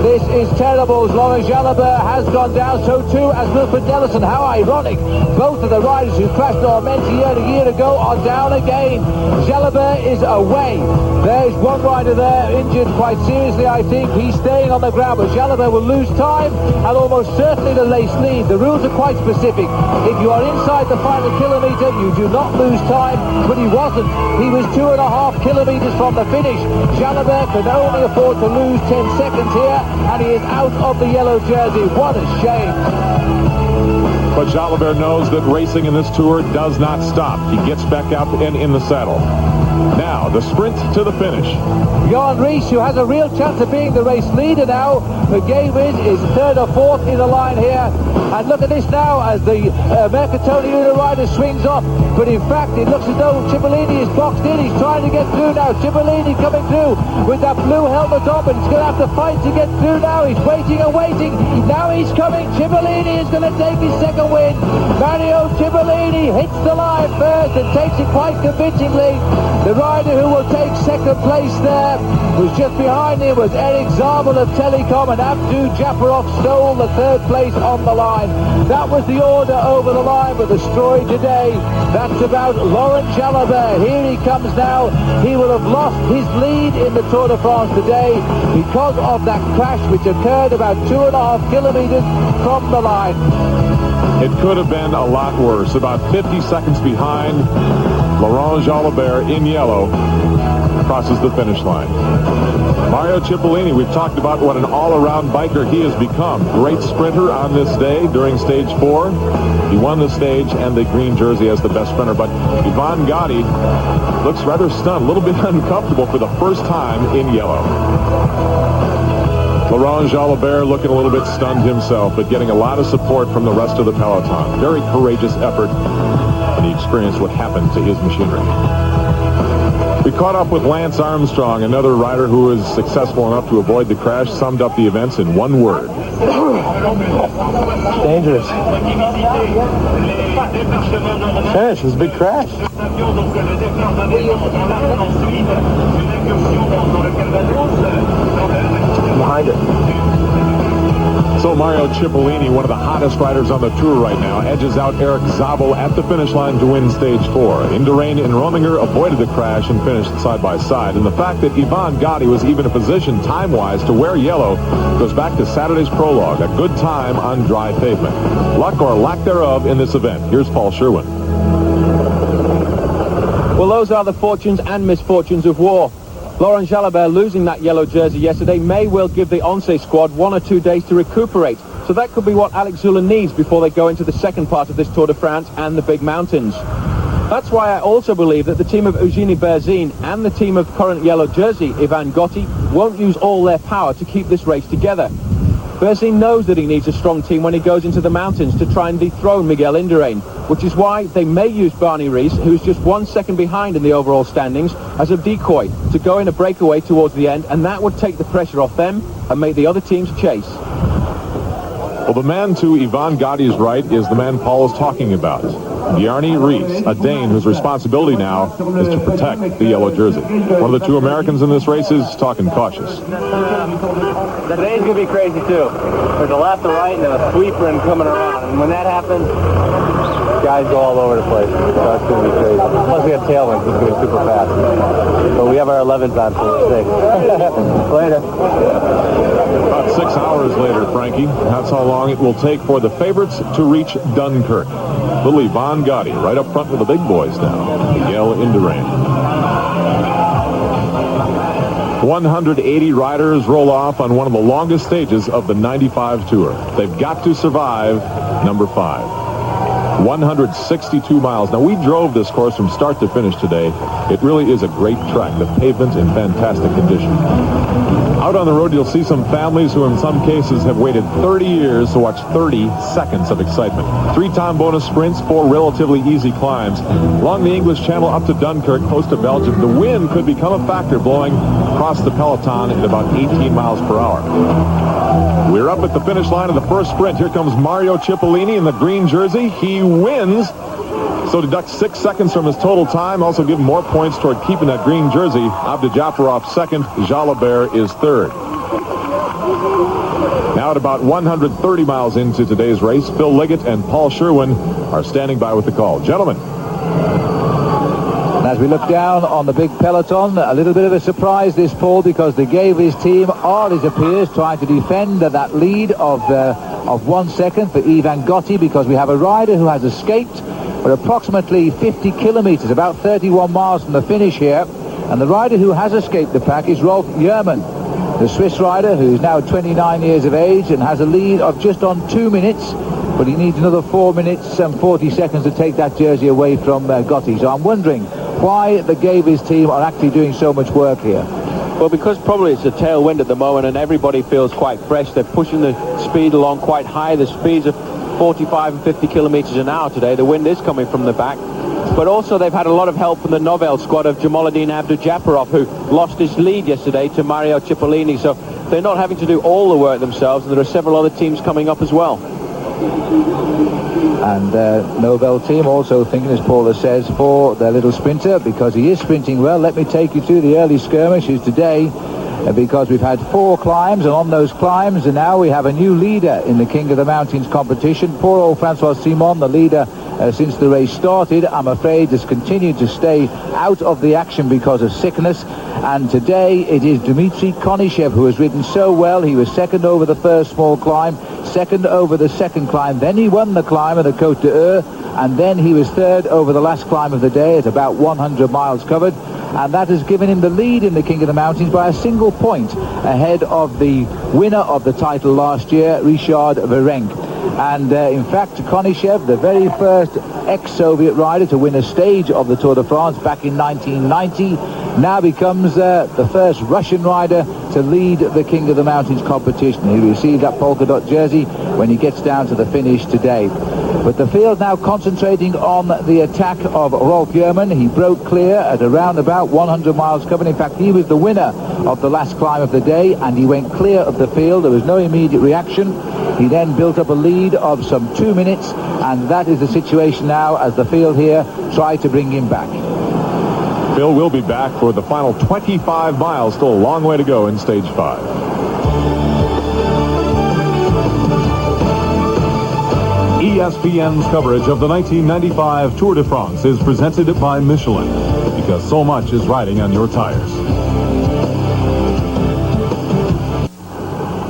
This is terrible. Laurent Jalabert has gone down, so too has Wilfred Nellison. How ironic. Both of the riders who crashed Armentières a year ago are down again. Jalabert is away. There's one rider there injured quite seriously, I think. He's staying on the ground, but Jalabert will lose time and almost certainly the race lead. The rules are quite specific. If you are inside the final kilometre, you do not lose time, but he wasn't. He was 2.5 kilometres from the finish. Jalabert can only afford to lose 10 seconds here, and he is out of the yellow jersey. What a shame. But Jalabert knows that racing in this tour does not stop. He gets back up and in the saddle. Now, the sprint to the finish. Jan Ries, who has a real chance of being the race leader now. Gay-Wiz is 3rd or 4th in the line here. And look at this now as the Mercatoni Uno rider swings off. But in fact, it looks as though Cipollini is boxed in. He's trying to get through now. Cipollini coming through with that blue helmet on, but he's going to have to fight to get through now. He's waiting and waiting. Now he's coming. Cipollini is going to take his second win. Mario Cipollini hits the line first and takes it quite convincingly. The rider who will take second place there was just behind him was Eric Zabel of Telecom, and Abdu Jafarov stole the 3rd place on the line. That was the order over the line, but the story today, that's about Laurent Jalabert. Here he comes now. He will have lost his lead in the Tour de France today because of that crash which occurred about 2.5 kilometres from the line. It could have been a lot worse. About 50 seconds behind, Laurent Jalabert in yellow crosses the finish line. Mario Cipollini, we've talked about what an all-around biker he has become. Great sprinter on this day during Stage 4. He won the stage and the green jersey as the best sprinter, but Yvan Gotti looks rather stunned, a little bit uncomfortable for the first time in yellow. Laurent Jalabert looking a little bit stunned himself, but getting a lot of support from the rest of the peloton. Very courageous effort, and he experienced what happened to his machinery. We caught up with Lance Armstrong, another rider who was successful enough to avoid the crash, summed up the events in one word. Dangerous. Finish, it was a big crash. Behind it. So Mario Cipollini, one of the hottest riders on the tour right now, edges out Eric Zabel at the finish line to win stage 4. Indurain and Rominger avoided the crash and finished side by side. And the fact that Ivan Gotti was even in position time-wise to wear yellow goes back to Saturday's Prologue, a good time on dry pavement. Luck or lack thereof in this event. Here's Paul Sherwen. Well, those are the fortunes and misfortunes of war. Laurent Jalabert losing that yellow jersey yesterday may well give the Once squad 1 or 2 days to recuperate. So that could be what Alex Zülle needs before they go into the second part of this Tour de France and the big mountains. That's why I also believe that the team of Eugenie Berzin and the team of current yellow jersey, Ivan Gotti, won't use all their power to keep this race together. Berzin knows that he needs a strong team when he goes into the mountains to try and dethrone Miguel Indurain, which is why they may use Barney Rees, who's just 1 second behind in the overall standings, as a decoy to go in a breakaway towards the end, and that would take the pressure off them and make the other teams chase. Well, the man to Ivan Gotti's right is the man Paul is talking about. Bjarne Riis, a Dane whose responsibility now is to protect the yellow jersey. One of the 2 Americans in this race is talking cautious. Today's going to be crazy, too. There's a left, a right, and then a sweeper and coming around. And when that happens, guys go all over the place. So it's going to be crazy. Plus, we have tailwinds. It's going to be super fast. But we have our 11s on for 6. Later. About 6 hours later, Frankie. That's how long it will take for the favorites to reach Dunkirk. Little Ivan Gotti right up front with the big boys now. Miguel Indurain. 180 riders roll off on one of the longest stages of the 95 Tour. They've got to survive number 5. 162 miles. Now, we drove this course from start to finish today. It really is a great track. The pavement's in fantastic condition. Out on the road, you'll see some families who in some cases have waited 30 years to watch 30 seconds of excitement. 3-time bonus sprints, 4 relatively easy climbs. Along the English Channel up to Dunkirk, close to Belgium, the wind could become a factor blowing across the peloton at about 18 miles per hour. We're up at the finish line of the first sprint. Here comes Mario Cipollini in the green jersey. He wins, so deduct 6 seconds from his total time. Also give him more points toward keeping that green jersey. Abdjafarov second. Jalabert is third. Now at about 130 miles into today's race, Phil Liggett and Paul Sherwen are standing by with the call. Gentlemen. As we look down on the big peloton, a little bit of a surprise this, Paul, because the Gavies team are, it appears, trying to defend that lead of 1 second for Ivan Gotti, because we have a rider who has escaped for approximately 50 kilometers, about 31 miles from the finish here. And the rider who has escaped the pack is Rolf Jerman, the Swiss rider who's now 29 years of age and has a lead of just on 2 minutes. But he needs another 4 minutes and 40 seconds to take that jersey away from Gotti. So I'm wondering why the Gavies team are actually doing so much work here. Well, because probably it's a tailwind at the moment and everybody feels quite fresh. They're pushing the speed along quite high. The speeds are 45 and 50 kilometers an hour today. The wind is coming from the back. But also they've had a lot of help from the Novell squad of Jamaluddin Abdjafarov, who lost his lead yesterday to Mario Cipollini. So they're not having to do all the work themselves, and there are several other teams coming up as well. And Novell team also thinking, as Paula says, for their little sprinter, because he is sprinting well. Let me take you through the early skirmishes today, because we've had 4 climbs, and on those climbs, and now we have a new leader in the King of the Mountains competition. Poor old Francois Simon, the leader since the race started, I'm afraid has continued to stay out of the action because of sickness. And today it is Dmitry Konishev who has ridden so well. He was second over the first small climb, second over the second climb, then he won the climb of the Côte d'Eur, and then he was third over the last climb of the day at about 100 miles covered. And that has given him the lead in the King of the Mountains by a single point ahead of the winner of the title last year, Richard Virenque. And in fact, Konishev, the very first ex-Soviet rider to win a stage of the Tour de France back in 1990, now becomes the first Russian rider to lead the King of the Mountains competition. He received that polka dot jersey when he gets down to the finish today. But the field now concentrating on the attack of Rolf Yerman. He broke clear at around about 100 miles covered. In fact, he was the winner of the last climb of the day, and he went clear of the field. There was no immediate reaction. He then built up a lead of some 2 minutes, and that is the situation now as the field here try to bring him back. Phil will be back for the final 25 miles. Still a long way to go in stage 5. ESPN's coverage of the 1995 Tour de France is presented by Michelin, because so much is riding on your tires.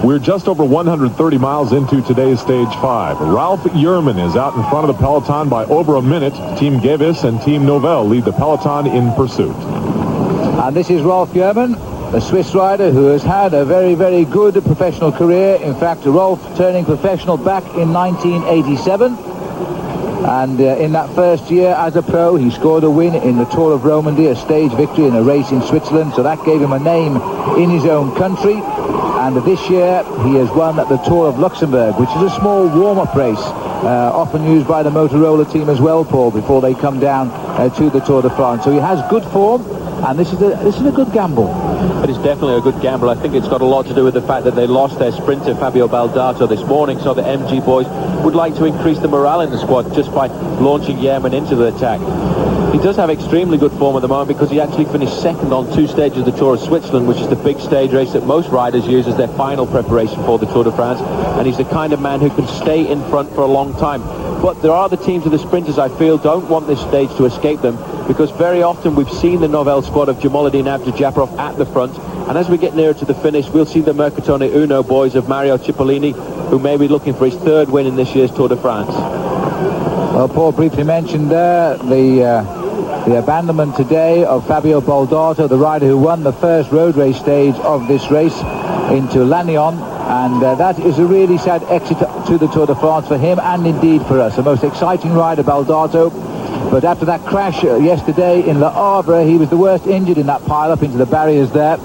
We're just over 130 miles into today's stage 5. Ralph Yerman is out in front of the peloton by over a minute. Team Gevis and Team Novell lead the peloton in pursuit. And this is Rolf Yerman, a Swiss rider who has had a very, very good professional career. In fact, Rolf turning professional back in 1987. And in that first year as a pro, he scored a win in the Tour of Romandy, a stage victory in a race in Switzerland. So that gave him a name in his own country. And this year, he has won the Tour of Luxembourg, which is a small warm-up race, often used by the Motorola team as well, Paul, before they come down to the Tour de France. So he has good form. And this is a good gamble. It is definitely a good gamble. I think it's got a lot to do with the fact that they lost their sprinter Fabio Baldato this morning, so the MG boys would like to increase the morale in the squad just by launching Yerman into the attack. He does have extremely good form at the moment because he actually finished second on 2 stages of the Tour of Switzerland, which is the big stage race that most riders use as their final preparation for the Tour de France. And he's the kind of man who can stay in front for a long time. But there are the teams of the sprinters, I feel, don't want this stage to escape them, because very often we've seen the Novell squad of Jamaluddin Abdou-Japarov at the front, and as we get nearer to the finish, we'll see the Mercatone Uno boys of Mario Cipollini, who may be looking for his 3rd win in this year's Tour de France. Well, Paul briefly mentioned there the abandonment today of Fabio Baldato, the rider who won the first road race stage of this race, into Lannion. And that is a really sad exit to the Tour de France for him, and indeed for us. The most exciting rider, Baldato. But after that crash yesterday in Le Havre, he was the worst injured in that pile-up into the barriers there,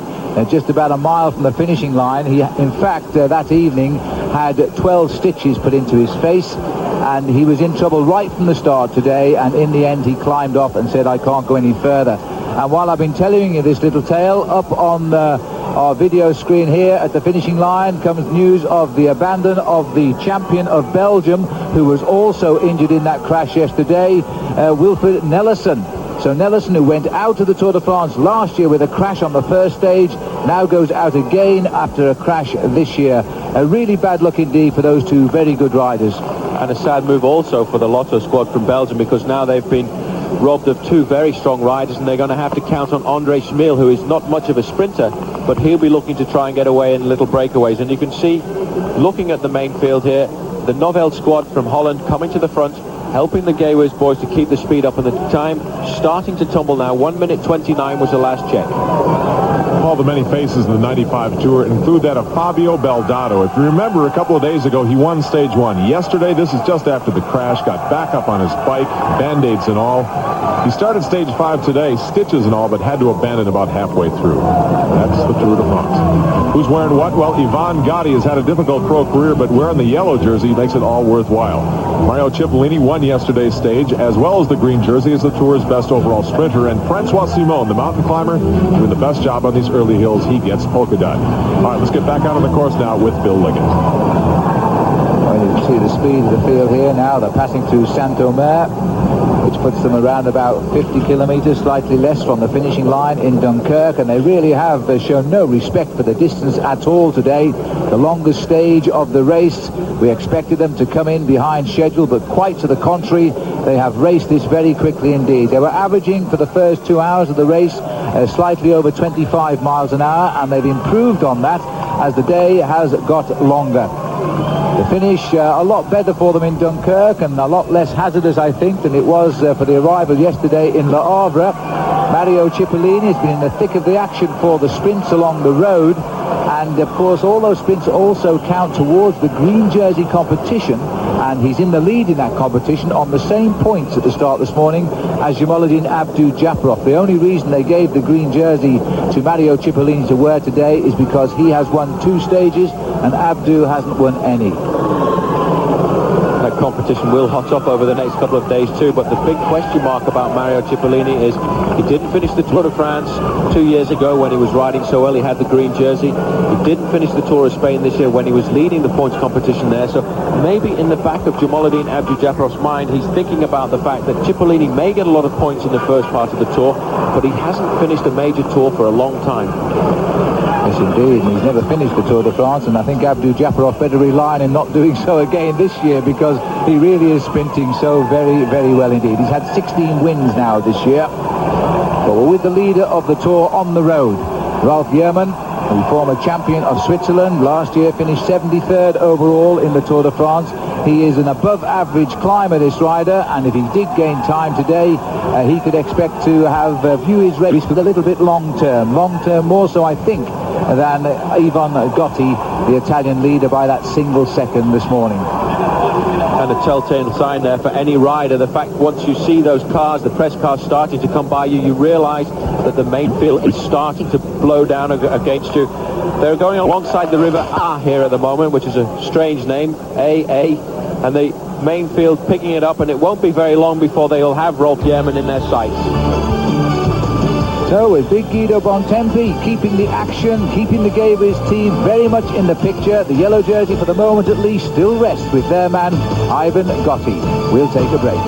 just about a mile from the finishing line. He, in fact, that evening had 12 stitches put into his face, and he was in trouble right from the start today, and in the end he climbed off and said, I can't go any further. And while I've been telling you this little tale, up on our video screen here at the finishing line comes news of the abandon of the champion of Belgium, who was also injured in that crash yesterday, Wilfried Nelissen. So Nelissen, who went out of the Tour de France last year with a crash on the first stage, now goes out again after a crash this year. A really bad luck indeed for those two very good riders. And a sad move also for the Lotto squad from Belgium, because now they've been robbed of 2 very strong riders, and they're going to have to count on Andre Schmil, who is not much of a sprinter, but he'll be looking to try and get away in little breakaways. And you can see, looking at the main field here, the Novell squad from Holland coming to the front, helping the Gaywers boys to keep the speed up, and the time starting to tumble now. 1 minute 29 was the last check. All the many faces in the 95 Tour include that of Fabio Baldato. If you remember, a couple of days ago, he won stage 1. Yesterday, this is just after the crash, got back up on his bike, Band-Aids and all. He started stage 5 today, stitches and all, but had to abandon about halfway through. That's the Tour de France. Who's wearing what? Well, Ivan Gotti has had a difficult pro career, but wearing the yellow jersey makes it all worthwhile. Mario Cipollini won yesterday's stage, as well as the green jersey, as the Tour's best overall sprinter. And Francois Simon, the mountain climber, doing the best job on these early hills. He gets polka dot. All right, let's get back out on the course now with Bill Liggett. Well, you can see the speed of the field here now. They're passing through Saint-Omer, which puts them around about 50 kilometers, slightly less from the finishing line in Dunkirk, and they really have shown no respect for the distance at all today. The longest stage of the race, we expected them to come in behind schedule, but quite to the contrary, they have raced this very quickly indeed. They were averaging for the first 2 hours of the race slightly over 25 miles an hour, and they've improved on that as the day has got longer. The finish a lot better for them in Dunkirk, and a lot less hazardous, I think, than it was for the arrival yesterday in Le Havre. Mario Cipollini has been in the thick of the action for the sprints along the road, and of course all those sprints also count towards the green jersey competition, and he's in the lead in that competition on the same points at the start this morning as Jamaluddin Abdou-Japarov. The only reason they gave the green jersey to Mario Cipollini to wear today is because he has won 2 stages and Abdou hasn't won any. Now competition will hot up over the next couple of days too, but the big question mark about Mario Cipollini is he didn't finish the Tour de France 2 years ago when he was riding so well. He had the green jersey. He didn't finish the Tour of Spain this year when he was leading the points competition there, so maybe in the back of Jamaluddin Abdul-Jabbar's mind he's thinking about the fact that Cipollini may get a lot of points in the first part of the Tour, but he hasn't finished a major Tour for a long time. Yes, indeed. He's never finished the Tour de France, and I think Abdul-Jabbar better rely on him not doing so again this year, because he really is sprinting so very, very well indeed. He's had 16 wins now this year. But we're with the leader of the Tour on the road, Ralph Yearman, the former champion of Switzerland. Last year finished 73rd overall in the Tour de France. He is an above-average climber, this rider, and if he did gain time today, he could expect to have view his race for a little bit long-term more so, I think, than Ivan Gotti, the Italian leader, by that single second this morning. And a telltale sign there for any rider, the fact once you see those cars, the press cars starting to come by you, you realise that the main field is starting to blow down against you. They're going alongside the river here at the moment, which is a strange name, and the main field picking it up, and it won't be very long before they'll have Rolf Yearman in their sights. So with big Guido Bontempi keeping the action, keeping the Gavies team very much in the picture. The yellow jersey, for the moment at least, still rests with their man Ivan Gotti. We'll take a break.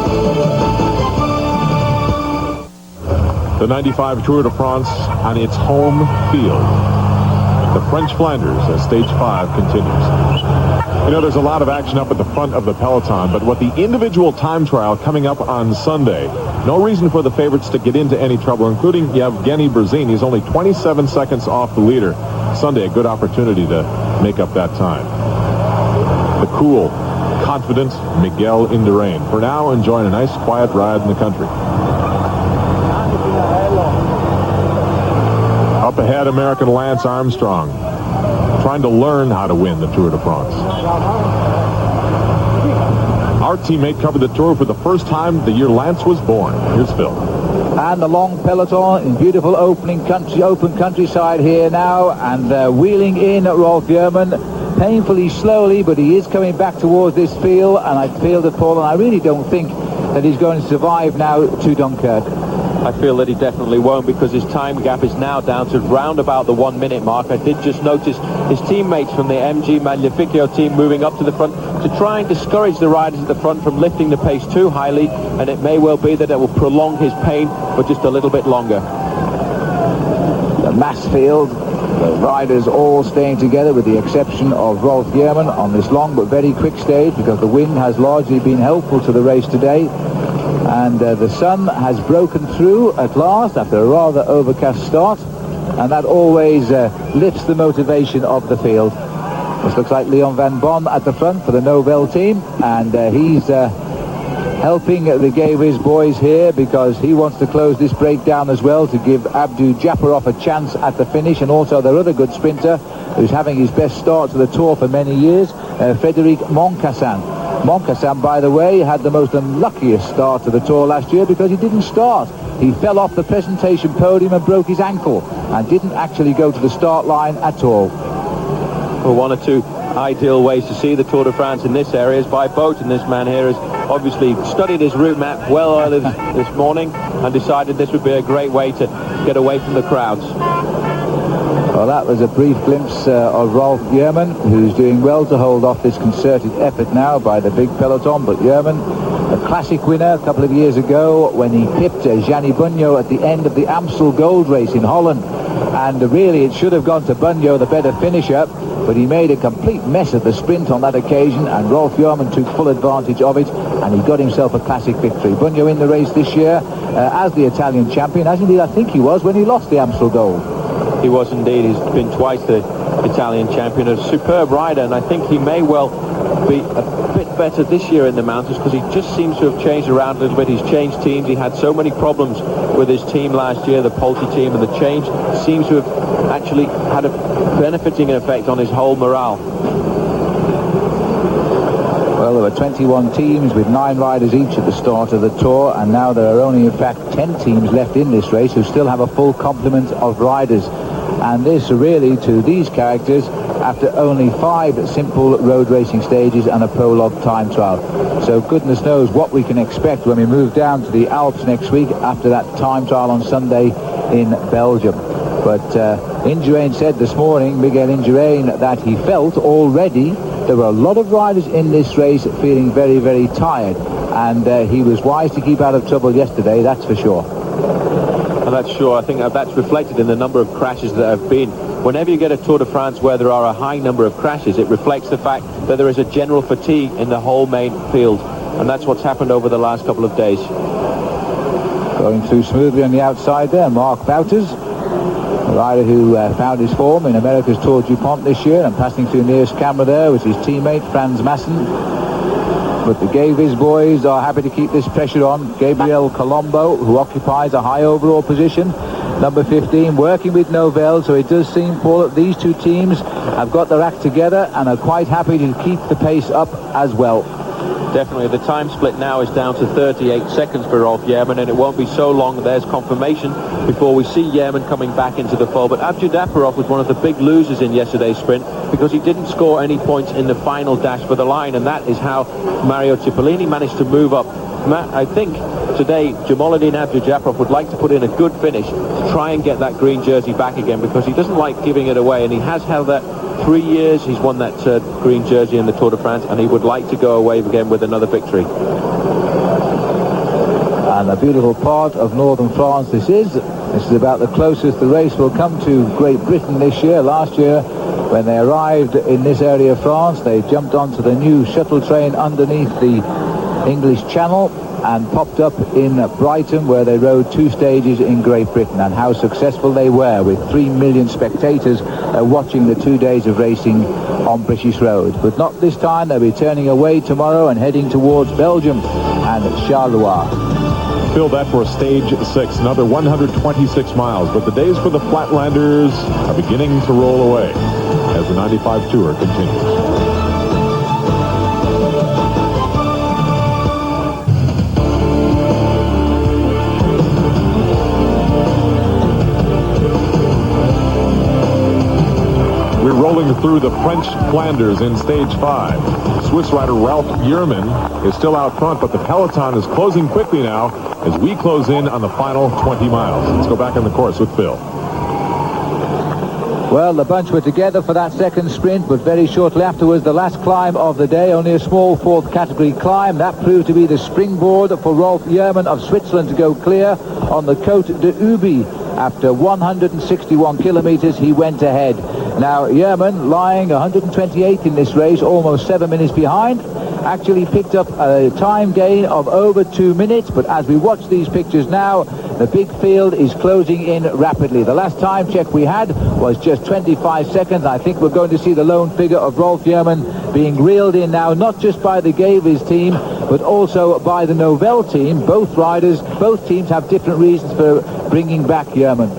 The 95 Tour de France on its home field. The French Flanders as Stage 5 continues. You know, there's a lot of action up at the front of the peloton, but with the individual time trial coming up on Sunday, no reason for the favorites to get into any trouble, including Yevgeny Berzin. He's only 27 seconds off the leader. Sunday, a good opportunity to make up that time. The cool, confident Miguel Indurain, for now enjoying a nice quiet ride in the country. Up ahead, American Lance Armstrong, trying to learn how to win the Tour de France. Our teammate covered the Tour for the first time the year Lance was born. Here's Phil. And the long peloton in beautiful open countryside here now, and wheeling in at Rolf Yearman, painfully slowly, but he is coming back towards this field, and I feel that, Paul, and I really don't think that he's going to survive now to Dunkirk. I feel that he definitely won't, because his time gap is now down to round about the 1 minute mark. I did just notice his teammates from the MG Magnifico team moving up to the front to try and discourage the riders at the front from lifting the pace too highly, and it may well be that it will prolong his pain for just a little bit longer. The mass field, the riders all staying together with the exception of Rolf Yearman on this long but very quick stage, because the wind has largely been helpful to the race today. And the sun has broken through at last after a rather overcast start, and that always lifts the motivation of the field. This looks like Leon van Bon at the front for the Nobel team, and he's helping the Gavies boys here because he wants to close this breakdown as well to give Abdul-Jabbar a chance at the finish, and also their other good sprinter who's having his best start to the Tour for many years, Frédéric Moncassin. Moncassin, by the way, had the most unluckiest start to the Tour last year because he didn't start. He fell off the presentation podium and broke his ankle and didn't actually go to the start line at all. Well, one or two ideal ways to see the Tour de France in this area is by boat, and this man here has obviously studied his route map well early this morning and decided this would be a great way to get away from the crowds. Well, that was a brief glimpse of Rolf Yearman, who's doing well to hold off this concerted effort now by the big peloton. But Yearman, a classic winner a couple of years ago when he pipped Gianni Bugno at the end of the Amstel Gold Race in Holland. And really, it should have gone to Bugno, the better finisher, but he made a complete mess of the sprint on that occasion, and Rolf Yearman took full advantage of it, and he got himself a classic victory. Bugno in the race this year as the Italian champion, as indeed I think he was when he lost the Amstel Gold. He was indeed. He's been twice the Italian champion. A superb rider, and I think he may well be a bit better this year in the mountains because he just seems to have changed around a little bit. He's changed teams. He had so many problems with his team last year, the Polti team, and the change seems to have actually had a benefiting effect on his whole morale. Well, there were 21 teams with 9 riders each at the start of the Tour, and now there are only in fact 10 teams left in this race who still have a full complement of riders. And this really, to these characters, after only 5 simple road racing stages and a prologue time trial. So goodness knows what we can expect when we move down to the Alps next week after that time trial on Sunday in Belgium. But Indurain said this morning, Miguel Indurain, that he felt already there were a lot of riders in this race feeling very, very tired. And he was wise to keep out of trouble yesterday, that's for sure. And that's sure. I think that's reflected in the number of crashes that have been. Whenever you get a Tour de France where there are a high number of crashes, it reflects the fact that there is a general fatigue in the whole main field. And that's what's happened over the last couple of days. Going through smoothly on the outside there, Mark Bouters, a rider who found his form in America's Tour DuPont this year, and passing through nearest camera there was his teammate Franz Massen. But the Gavies boys are happy to keep this pressure on. Gabriel Colombo, who occupies a high overall position, number 15, working with Novell. So it does seem, Paul, that these two teams have got their act together and are quite happy to keep the pace up as well. Definitely. The time split now is down to 38 seconds for Rolf Yerman, and it won't be so long, there's confirmation, before we see Yerman coming back into the fold. But Abdulaziz was one of the big losers in yesterday's sprint because he didn't score any points in the final dash for the line, and that is how Mario Cipollini managed to move up. I think today Jamaluddin Abdul-Jabbar would like to put in a good finish to try and get that green jersey back again, because he doesn't like giving it away, and he has held that 3 years. He's won that green jersey in the Tour de France, and he would like to go away again with another victory. And a beautiful part of northern France this is. This is about the closest the race will come to Great Britain this year. Last year, when they arrived in this area of France, they jumped onto the new shuttle train underneath the English Channel and popped up in Brighton, where they rode 2 stages in Great Britain, and how successful they were, with 3 million spectators watching the 2 days of racing on British road. But not this time. They'll be turning away tomorrow and heading towards Belgium and Charleroi. Fill that for stage 6, another 126 miles. But the days for the Flatlanders are beginning to roll away as the 95 Tour continues. Rolling through the French Flanders in stage 5. Swiss rider Ralph Yerman is still out front, but the peloton is closing quickly now as we close in on the final 20 miles. Let's go back on the course with Phil. Well, the bunch were together for that second sprint, but very shortly afterwards, the last climb of the day, only a small 4th category climb. That proved to be the springboard for Rolf Yerman of Switzerland to go clear on the Côte de Ubi. After 161 kilometers, he went ahead. Now, Yerman, lying 128th in this race, almost 7 minutes behind, actually picked up a time gain of over 2 minutes. But as we watch these pictures now, the big field is closing in rapidly. The last time check we had was just 25 seconds. I think we're going to see the lone figure of Rolf Yerman being reeled in now, not just by the Gavies team, but also by the Novell team. Both riders, both teams have different reasons for bringing back Yerman.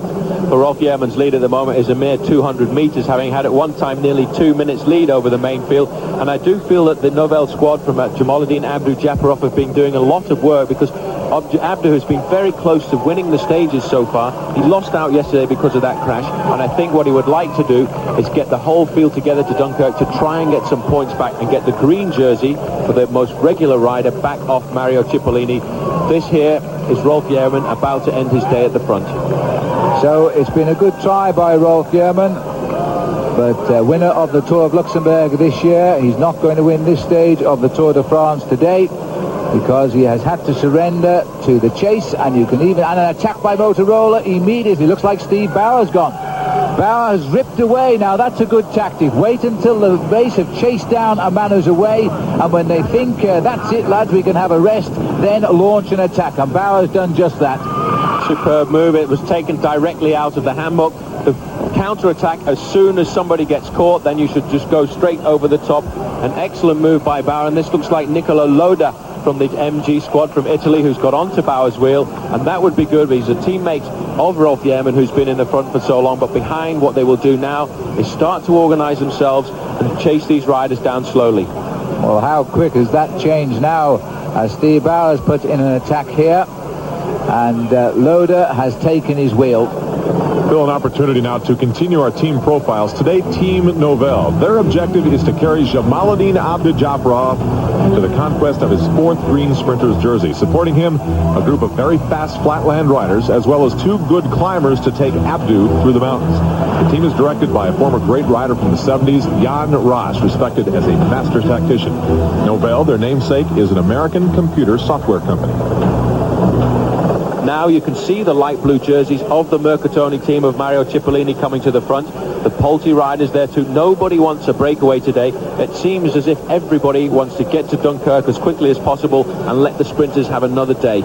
For Rolf Yerman's lead at the moment is a mere 200 meters, having had at one time nearly 2 minutes lead over the main field. And I do feel that the Novell squad from Jamaluddin Abdul-Jabbar have been doing a lot of work, because Abdu has been very close to winning the stages so far. He lost out yesterday because of that crash, and I think what he would like to do is get the whole field together to Dunkirk to try and get some points back and get the green jersey for the most regular rider back off Mario Cipollini. This here is Rolf Yerman about to end his day at the front. So it's been a good try by Rolf Yerman, but winner of the Tour of Luxembourg this year. He's not going to win this stage of the Tour de France today, because he has had to surrender to the chase, and you can even, and an attack by Motorola immediately. Looks like Steve Bauer's gone. Bauer has ripped away. Now that's a good tactic. Wait until the race have chased down a man who's away, and when they think that's it, lads, we can have a rest, then launch an attack. And Bauer's done just that. Superb move. It was taken directly out of the handbook. The counter-attack, as soon as somebody gets caught, then you should just go straight over the top. An excellent move by Bauer, and this looks like Nicola Loda from the MG squad from Italy, who's got onto Bauer's wheel, and that would be good. He's a teammate of Rolf Yerman, who's been in the front for so long. But behind, what they will do now is start to organize themselves and chase these riders down slowly. Well, how quick has that changed now, as Steve Bauer's put in an attack here, and Loda has taken his wheel. Bill, an opportunity now to continue our team profiles. Today, Team Novell. Their objective is to carry Jamaluddin Abdul-Jabbarov to the conquest of his 4th green sprinter's jersey. Supporting him, a group of very fast flatland riders, as well as 2 good climbers to take Abdu through the mountains. The team is directed by a former great rider from the 70s, Jan Ross, respected as a master tactician. Novell, their namesake, is an American computer software company. Now you can see the light blue jerseys of the Mercatoni team of Mario Cipollini coming to the front. The Polti riders there too. Nobody wants a breakaway today. It seems as if everybody wants to get to Dunkirk as quickly as possible and let the sprinters have another day.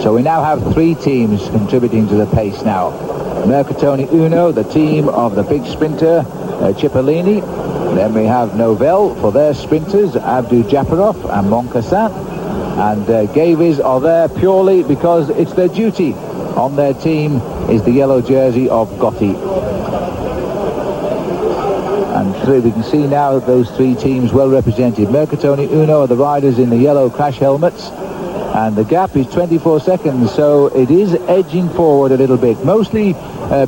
So we now have 3 teams contributing to the pace now. Mercatoni Uno, the team of the big sprinter, Cipollini. Then we have Novell for their sprinters, Abdul-Jabbarov and Moncassin. And Gavies are there purely because it's their duty. On their team is the yellow jersey of Gotti. And we can see now those 3 teams well represented. Mercatoni Uno are the riders in the yellow crash helmets. And the gap is 24 seconds, so it is edging forward a little bit. Mostly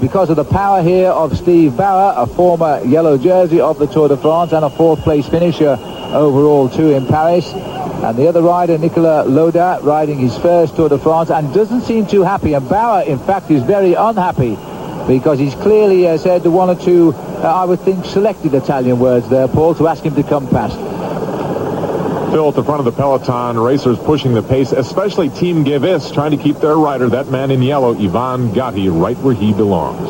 because of the power here of Steve Bauer, a former yellow jersey of the Tour de France and a 4th place finisher overall too in Paris. And the other rider, Nicolas Loda, riding his first Tour de France and doesn't seem too happy. And Bauer, in fact, is very unhappy because he's clearly said 1 or 2, I would think, selected Italian words there, Paul, to ask him to come past. Phil, at the front of the peloton, racers pushing the pace, especially Team Gavis, trying to keep their rider, that man in yellow, Ivan Gotti, right where he belongs.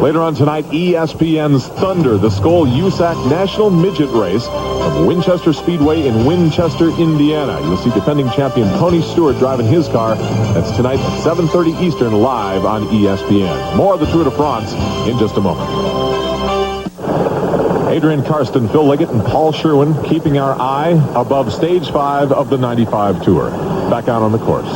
Later on tonight, ESPN's Thunder, the Skoll-Usac National Midget Race from Winchester Speedway in Winchester, Indiana. You'll see defending champion Tony Stewart driving his car. That's tonight at 7:30 Eastern, live on ESPN. More of the Tour de France in just a moment. Adrian, Karsten, Phil Liggett, and Paul Sherwen keeping our eye above Stage 5 of the 95 Tour. Back out on the course.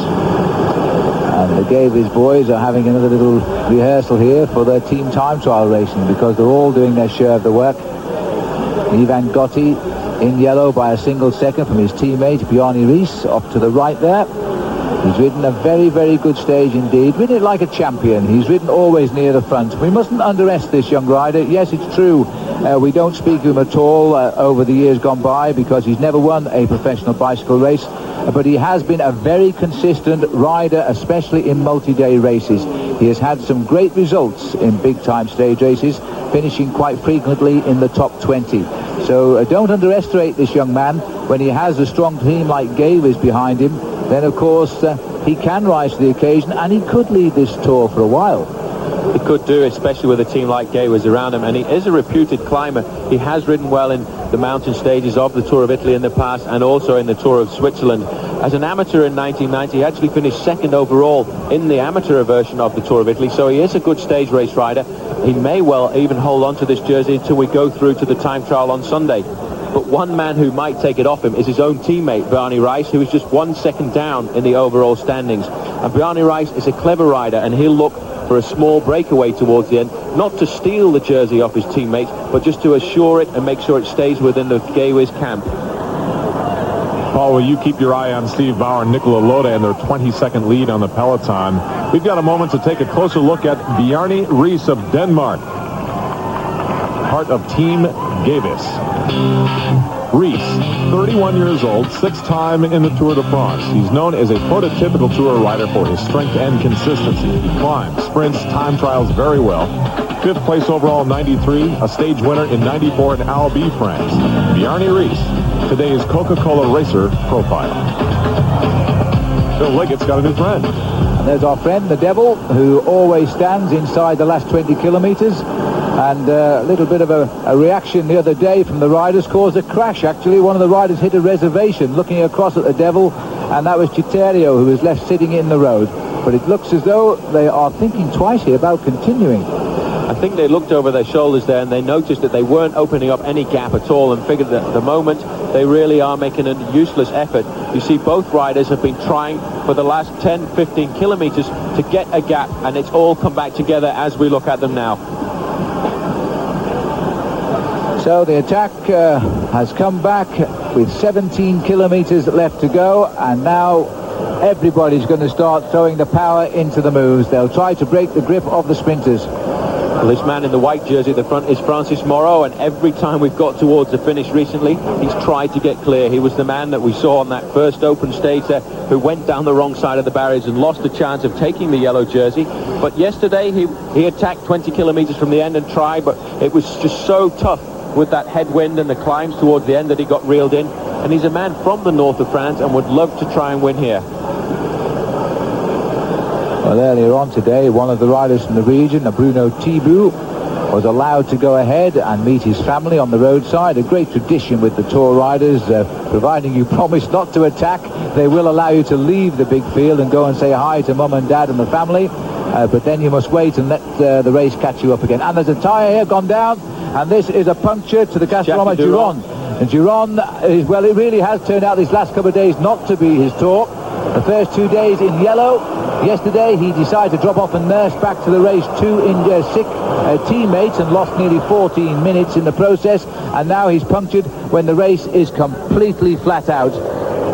And the Gavies boys are having another little rehearsal here for their team time trial racing because they're all doing their share of the work. Ivan Gotti in yellow by a single second from his teammate Bjarne Riis off to the right there. He's ridden a very, very good stage indeed. Ridden it like a champion. He's ridden always near the front. We mustn't underestimate this young rider. Yes, it's true. We don't speak of him at all over the years gone by because he's never won a professional bicycle race. But he has been a very consistent rider, especially in multi-day races. He has had some great results in big-time stage races, finishing quite frequently in the top 20. So don't underestimate this young man. When he has a strong team like Gavies behind him, then of course he can rise to the occasion and he could lead this tour for a while. He could do, especially with a team like Gavies around him, and he is a reputed climber. He has ridden well in the mountain stages of the Tour of Italy in the past and also in the Tour of Switzerland. As an amateur in 1990, he actually finished 2nd overall in the amateur version of the Tour of Italy, so he is a good stage race rider. He may well even hold on to this jersey until we go through to the time trial on Sunday. But one man who might take it off him is his own teammate, Bjarne Riis, who is just 1 second down in the overall standings. And Bjarne Riis is a clever rider, and he'll look for a small breakaway towards the end, not to steal the jersey off his teammates, but just to assure it and make sure it stays within the Gavies camp. Paul, will you keep your eye on Steve Bauer and Nicola Loda and their 20-second lead on the peloton? We've got a moment to take a closer look at Bjarne Riis of Denmark, part of Team Gavis. Riis, 31 years old, 6th time in the Tour de France. He's known as a prototypical tour rider for his strength and consistency. He climbs, sprints, time trials very well. 5th place overall in 93, a stage winner in 94 in Albi, France. Bjarne Riis, today's Coca-Cola Racer profile. Phil Liggett's got a new friend. And there's our friend, the Devil, who always stands inside the last 20 kilometers. And a little bit of a reaction the other day from the riders caused a crash, actually. One of the riders hit a reservation looking across at the Devil, and that was Chiterio, who was left sitting in the road. But it looks as though they are thinking twice here about continuing. I think they looked over their shoulders there and they noticed that they weren't opening up any gap at all and figured that at the moment they really are making a useless effort. You see, both riders have been trying for the last 10-15 kilometers to get a gap, and it's all come back together as we look at them now. So the attack has come back with 17 kilometers left to go, and now everybody's going to start throwing the power into the moves. They'll try to break the grip of the sprinters. Well, this man in the white jersey at the front is Francis Moreau, and every time we've got towards the finish recently, he's tried to get clear. He was the man that we saw on that first open stage there who went down the wrong side of the barriers and lost the chance of taking the yellow jersey. But yesterday he attacked 20 kilometers from the end and tried, but it was just so tough with that headwind and the climbs towards the end that he got reeled in. And he's a man from the north of France and would love to try and win here. Well, earlier on today, one of the riders from the region, Bruno Thibault, was allowed to go ahead and meet his family on the roadside. A great tradition with the Tour riders, providing you promise not to attack. They will allow you to leave the big field and go and say hi to mum and dad and the family. But then you must wait and let the race catch you up again. And there's a tyre here gone down, and this is a puncture to the Castorama Duran. And Duran, well, it really has turned out these last couple of days not to be his Tour. The first 2 days in yellow. Yesterday he decided to drop off and nurse back to the race two sick teammates and lost nearly 14 minutes in the process, and now he's punctured when the race is completely flat out.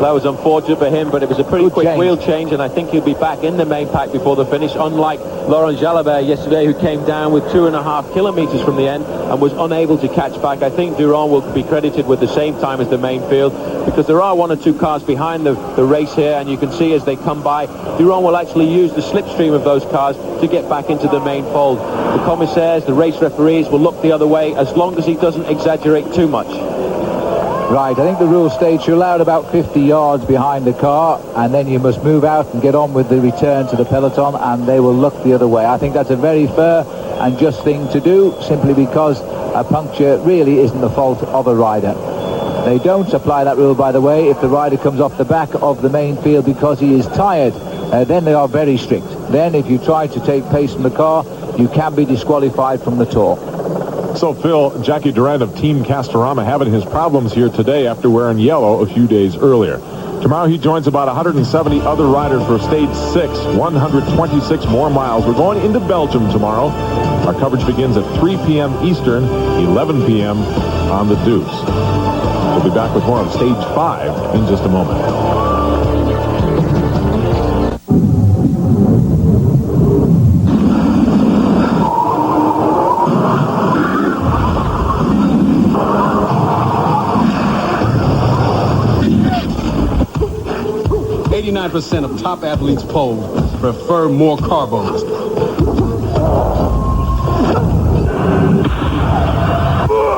That was unfortunate for him, but it was a pretty quick wheel change, and I think he'll be back in the main pack before the finish, unlike Laurent Jalabert yesterday, who came down with 2.5 kilometers from the end and was unable to catch back. I think Duran will be credited with the same time as the main field, because there are 1 or 2 cars behind the race here, and you can see as they come by, Duran will actually use the slipstream of those cars to get back into the main fold. The commissaires, the race referees will look the other way as long as he doesn't exaggerate too much. Right, I think the rule states you're allowed about 50 yards behind the car, and then you must move out and get on with the return to the peloton, and they will look the other way. I think that's a very fair and just thing to do, simply because a puncture really isn't the fault of a rider. They don't apply that rule, by the way, if the rider comes off the back of the main field because he is tired. Then they are very strict. Then if you try to take pace from the car, you can be disqualified from the Tour. So, Phil, Jackie Durand of Team Castorama having his problems here today after wearing yellow a few days earlier. Tomorrow he joins about 170 other riders for Stage 6, 126 more miles. We're going into Belgium tomorrow. Our coverage begins at 3 p.m. Eastern, 11 p.m. on the Deuce. We'll be back with more of Stage 5 in just a moment. 89% of top athletes polled prefer more carbos.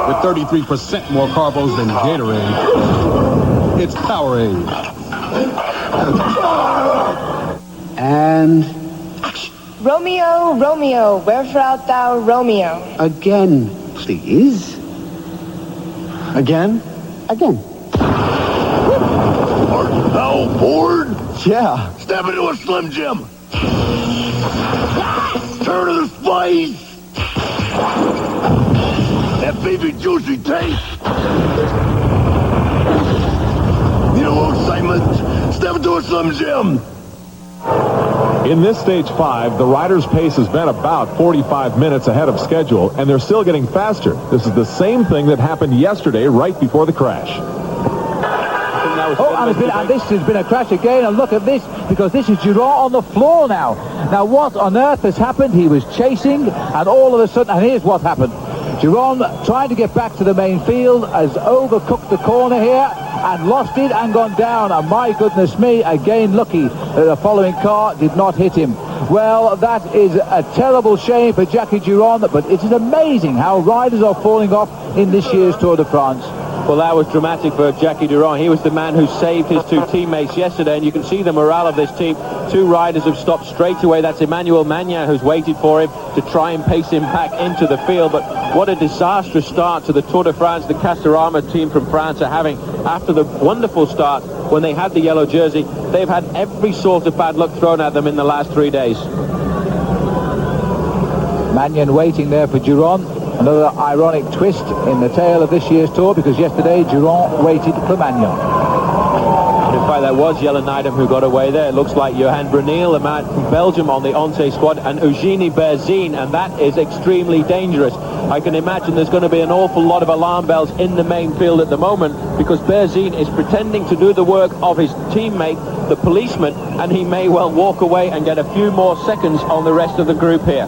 With 33% more carbos than Gatorade, it's Powerade. And Romeo, Romeo, wherefore art thou, Romeo? Again, please. Again? Again. Art thou bored? Yeah. Step into a Slim Jim. Turn to the spice. That baby juicy taste. You know excitement. Step into a Slim Jim. In this Stage 5, the rider's pace has been about 45 minutes ahead of schedule, and they're still getting faster. This is the same thing that happened yesterday right before the crash. And this has been a crash again, and look at this, because this is Duran on the floor now. Now, what on earth has happened? He was chasing, and all of a sudden, and here's what happened. Duran, trying to get back to the main field, has overcooked the corner here, and lost it and gone down. And my goodness me, again lucky that the following car did not hit him. Well, that is a terrible shame for Jackie Duran, but it is amazing how riders are falling off in this year's Tour de France. Well, that was dramatic for Jackie Duran. He was the man who saved his two teammates yesterday, and you can see the morale of this team. Two riders have stopped straight away. That's Emmanuel Magnan, who's waited for him to try and pace him back into the field. But what a disastrous start to the Tour de France the Castorama team from France are having. After the wonderful start when they had the yellow jersey, they've had every sort of bad luck thrown at them in the last 3 days. Magnan waiting there for Duran. Another ironic twist in the tale of this year's Tour, because yesterday Duran waited for Magnan. If In fact, there was Jelle Nydam who got away there. It looks like Johan Bruneel, the man from Belgium on the Once squad, and Eugenie Berzin, and that is extremely dangerous. I can imagine there's going to be an awful lot of alarm bells in the main field at the moment, because Berzin is pretending to do the work of his teammate, the policeman, and he may well walk away and get a few more seconds on the rest of the group here.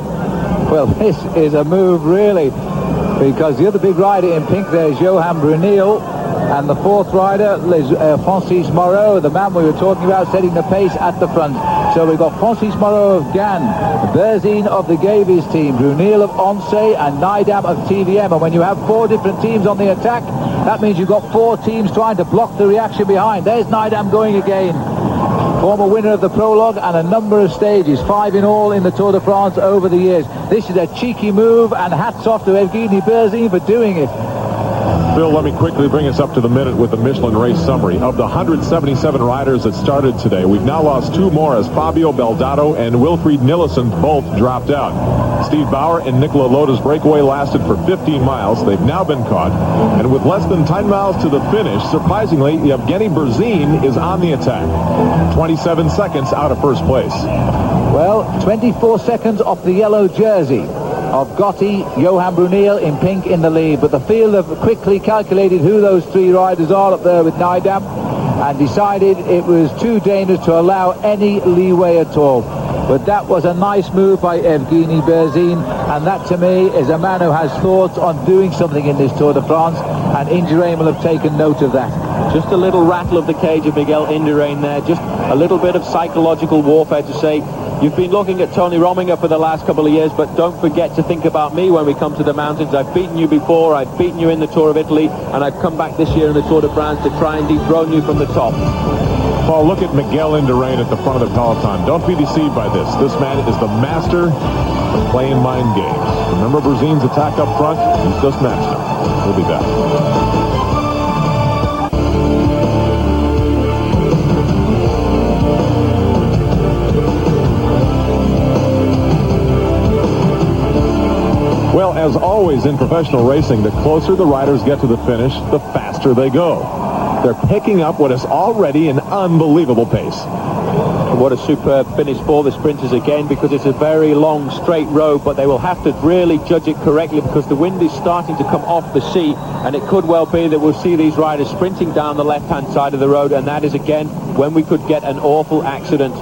Well, this is a move, really, because the other big rider in pink there is Johan Bruneel, and the fourth rider is Francis Moreau, the man we were talking about, setting the pace at the front. So we've got Francis Moreau of Gann, Berzin of the Gavies team, Bruneel of Once, and Nydam of TVM. And when you have 4 different teams on the attack, that means you've got 4 teams trying to block the reaction behind. There's Nydam going again. Former winner of the Prologue and a number of stages, 5 in all in the Tour de France over the years. This is a cheeky move, and hats off to Evgeny Berzin for doing it. Phil, let me quickly bring us up to the minute with the Michelin race summary. Of the 177 riders that started today, we've now lost 2 more as Fabio Beldato and Wilfried Nilsson both dropped out. Steve Bauer and Nicola Loda's breakaway lasted for 15 miles. They've now been caught. And with less than 10 miles to the finish, surprisingly, Evgeny Berzin is on the attack. 27 seconds out of first place. Well, 24 seconds off the yellow jersey of Gotti, Johan Bruneel in pink in the lead, but the field have quickly calculated who those 3 riders are up there with Nydam and decided it was too dangerous to allow any leeway at all. But that was a nice move by Evgeny Berzin, and that to me is a man who has thoughts on doing something in this Tour de France, and Indurain will have taken note of that. Just a little rattle of the cage of Miguel Indurain there, just a little bit of psychological warfare to say, you've been looking at Tony Rominger for the last couple of years, but don't forget to think about me when we come to the mountains. I've beaten you before, I've beaten you in the Tour of Italy, and I've come back this year in the Tour de France to try and dethrone you from the top. Paul, look at Miguel Indurain at the front of the peloton. Don't be deceived by this. This man is the master of playing mind games. Remember Berzin's attack up front? He's just matched him. We'll be back. Well, as always in professional racing, the closer the riders get to the finish, the faster they go. They're picking up what is already an unbelievable pace. What a superb finish for the sprinters again, because it's a very long straight road, but they will have to really judge it correctly because the wind is starting to come off the sea, and it could well be that we'll see these riders sprinting down the left-hand side of the road, and that is again when we could get an awful accident.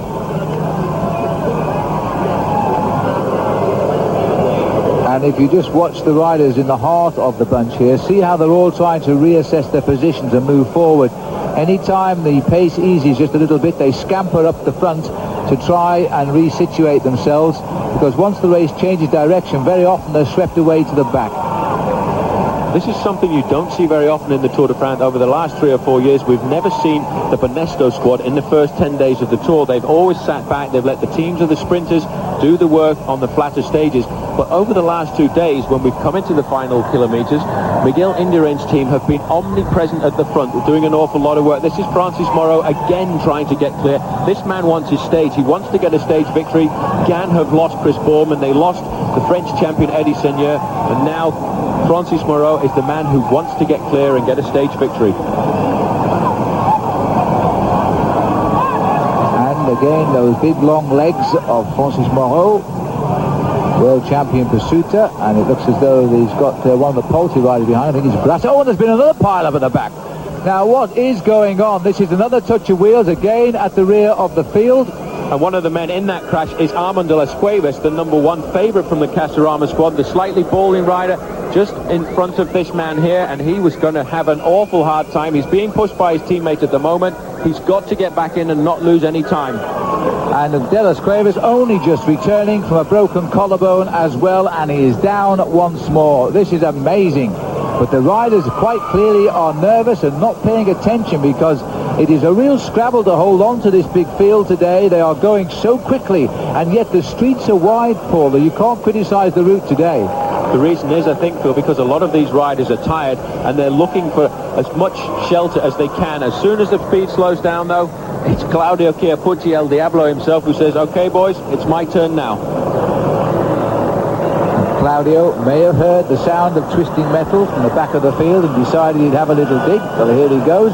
And if you just watch the riders in the heart of the bunch here, see how they're all trying to reassess their positions and move forward. Anytime the pace eases just a little bit, they scamper up the front to try and resituate themselves, because once the race changes direction, very often they're swept away to the back. This is something you don't see very often in the Tour de France. Over the last 3 or 4 years, we've never seen the Banesto squad in the first 10 days of the Tour. They've always sat back. They've let the teams of the sprinters do the work on the flatter stages. But over the last 2 days, when we've come into the final kilometres, Miguel Indurain's team have been omnipresent at the front, doing an awful lot of work. This is Francis Moreau again trying to get clear. This man wants his stage. He wants to get a stage victory. Gann have lost Chris Boorman. They lost the French champion Eddie Seigneur. And now Francis Moreau is the man who wants to get clear and get a stage victory. And again, those big long legs of Francis Moreau, world champion pursuiter, and it looks as though he's got one of the poultry riders behind. I think he's Brass. Oh, and there's been another pile-up at the back. Now, what is going on? This is another touch of wheels again at the rear of the field. And one of the men in that crash is Armand de las Cuevas, the number 1 favourite from the Castorama squad, the slightly balding rider just in front of this man here, and he was going to have an awful hard time. He's being pushed by his teammate at the moment. He's got to get back in and not lose any time. And de las Cuevas only just returning from a broken collarbone as well, and he is down once more. This is amazing. But the riders quite clearly are nervous and not paying attention, because it is a real scrabble to hold on to this big field today. They are going so quickly, and yet the streets are wide, Paul. You can't criticise the route today. The reason is, I think, Phil, because a lot of these riders are tired and they're looking for as much shelter as they can. As soon as the speed slows down, though, it's Claudio Chiappucci, El Diablo himself, who says, "Okay, boys, it's my turn now." Claudio may have heard the sound of twisting metal from the back of the field and decided he'd have a little dig. Well, here he goes.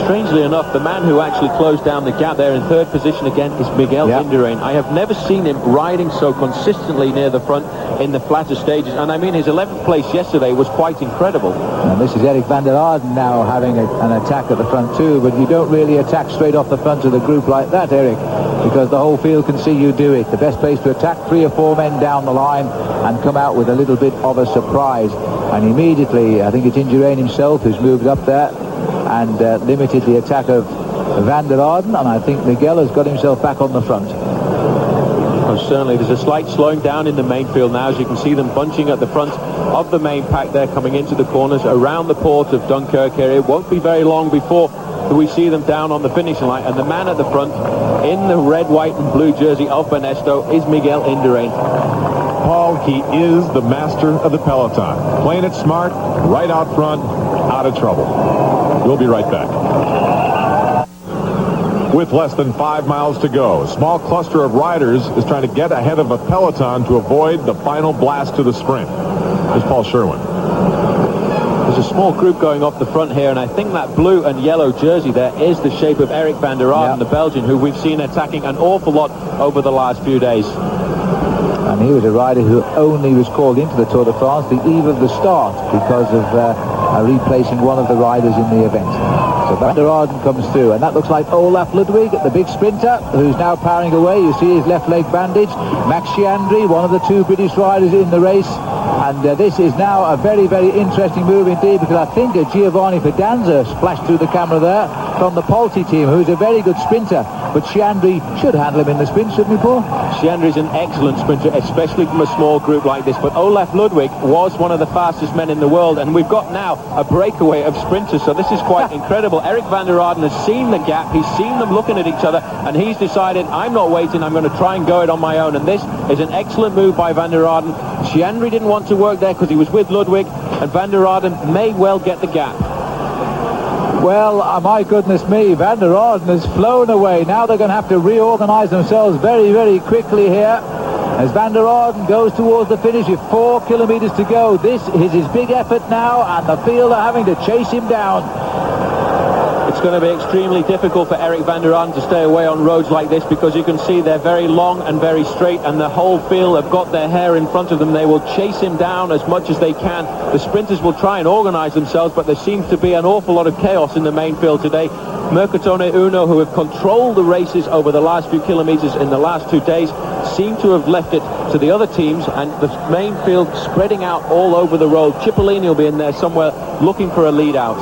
Strangely enough, the man who actually closed down the gap there in third position again is Miguel Indurain. I have never seen him riding so consistently near the front in the flatter stages, and I mean his 11th place yesterday was quite incredible. And this is Eric van der Arden now having an attack at the front too, but you don't really attack straight off the front of the group like that, Eric, because the whole field can see you do it. The best place to attack 3 or 4 men down the line and come out with a little bit of a surprise. And immediately, I think it's Indurain himself who's moved up there and limited the attack of van der Arden, and I think Miguel has got himself back on the front. Oh, certainly. There's a slight slowing down in the main field now, as you can see them bunching at the front of the main pack there, coming into the corners around the port of Dunkirk area. It won't be very long before we see them down on the finishing line, and the man at the front in the red, white and blue jersey of Banesto is Miguel Indurain. Paul, he is the master of the peloton. Playing it smart, right out front, out of trouble. We'll be right back. With less than 5 miles to go, a small cluster of riders is trying to get ahead of a peloton to avoid the final blast to the sprint. Here's Paul Sherwen. There's a small group going off the front here, and I think that blue and yellow jersey there is the shape of Eric van der Arden, the Belgian, who we've seen attacking an awful lot over the last few days. And he was a rider who only was called into the Tour de France the eve of the start because of replacing one of the riders in the event. So van der Arden comes through, and that looks like Olaf Ludwig, the big sprinter, who's now powering away. You see his left leg bandaged. Max Chiandri, one of the 2 British riders in the race. And this is now a very, very interesting move indeed, because I think Giovanni Fidanza splashed through the camera there from the Polti team, who's a very good sprinter. But Chiandri should handle him in the sprint, shouldn't he, Paul? Chiandri's an excellent sprinter, especially from a small group like this. But Olaf Ludwig was one of the fastest men in the world, and we've got now a breakaway of sprinters, so this is quite incredible. Eric van der Arden has seen the gap, he's seen them looking at each other, and he's decided, I'm not waiting, I'm going to try and go it on my own. And this is an excellent move by van der Arden. Chiandri didn't want to work there because he was with Ludwig, and van der Arden may well get the gap. Well, my goodness me, van der Arden has flown away. Now they're going to have to reorganize themselves very, very quickly here as van der Arden goes towards the finish with 4 kilometers to go. This is his big effort now, and the field are having to chase him down. It's going to be extremely difficult for Eric van der Arden to stay away on roads like this, because you can see they're very long and very straight, and the whole field have got their hair in front of them. They will chase him down as much as they can. The sprinters will try and organize themselves, but there seems to be an awful lot of chaos in the main field today. Mercatone Uno, who have controlled the races over the last few kilometers in the last 2 days, seem to have left it to the other teams, and the main field spreading out all over the road. Cipollini will be in there somewhere looking for a lead out.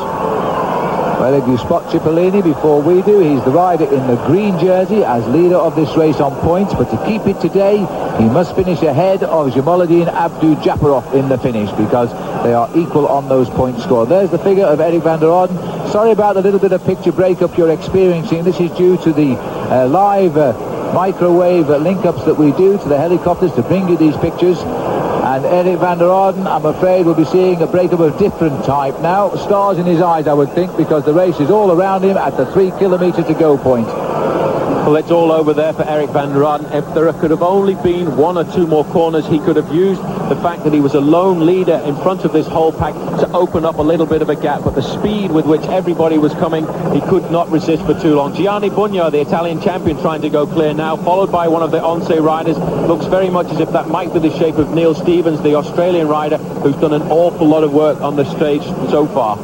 Well, if you spot Cipollini before we do, he's the rider in the green jersey as leader of this race on points, but to keep it today, he must finish ahead of Jamaluddin Abdu-Japarov in the finish, because they are equal on those points scored. There's the figure of Eric van der Arden. Sorry about the little bit of picture breakup you're experiencing. This is due to the live microwave link-ups that we do to the helicopters to bring you these pictures. And Eric van der Arden, I'm afraid, will be seeing a breakup of different type now. Stars in his eyes, I would think, because the race is all around him at the 3 kilometre to go point. Well, it's all over there for Eric van der Arden. If there could have only been 1 or 2 more corners, he could have used the fact that he was a lone leader in front of this whole pack to open up a little bit of a gap. But the speed with which everybody was coming, he could not resist for too long. Gianni Bugno, the Italian champion, trying to go clear now, followed by one of the Once riders. Looks very much as if that might be the shape of Neil Stevens, the Australian rider, who's done an awful lot of work on the stage so far.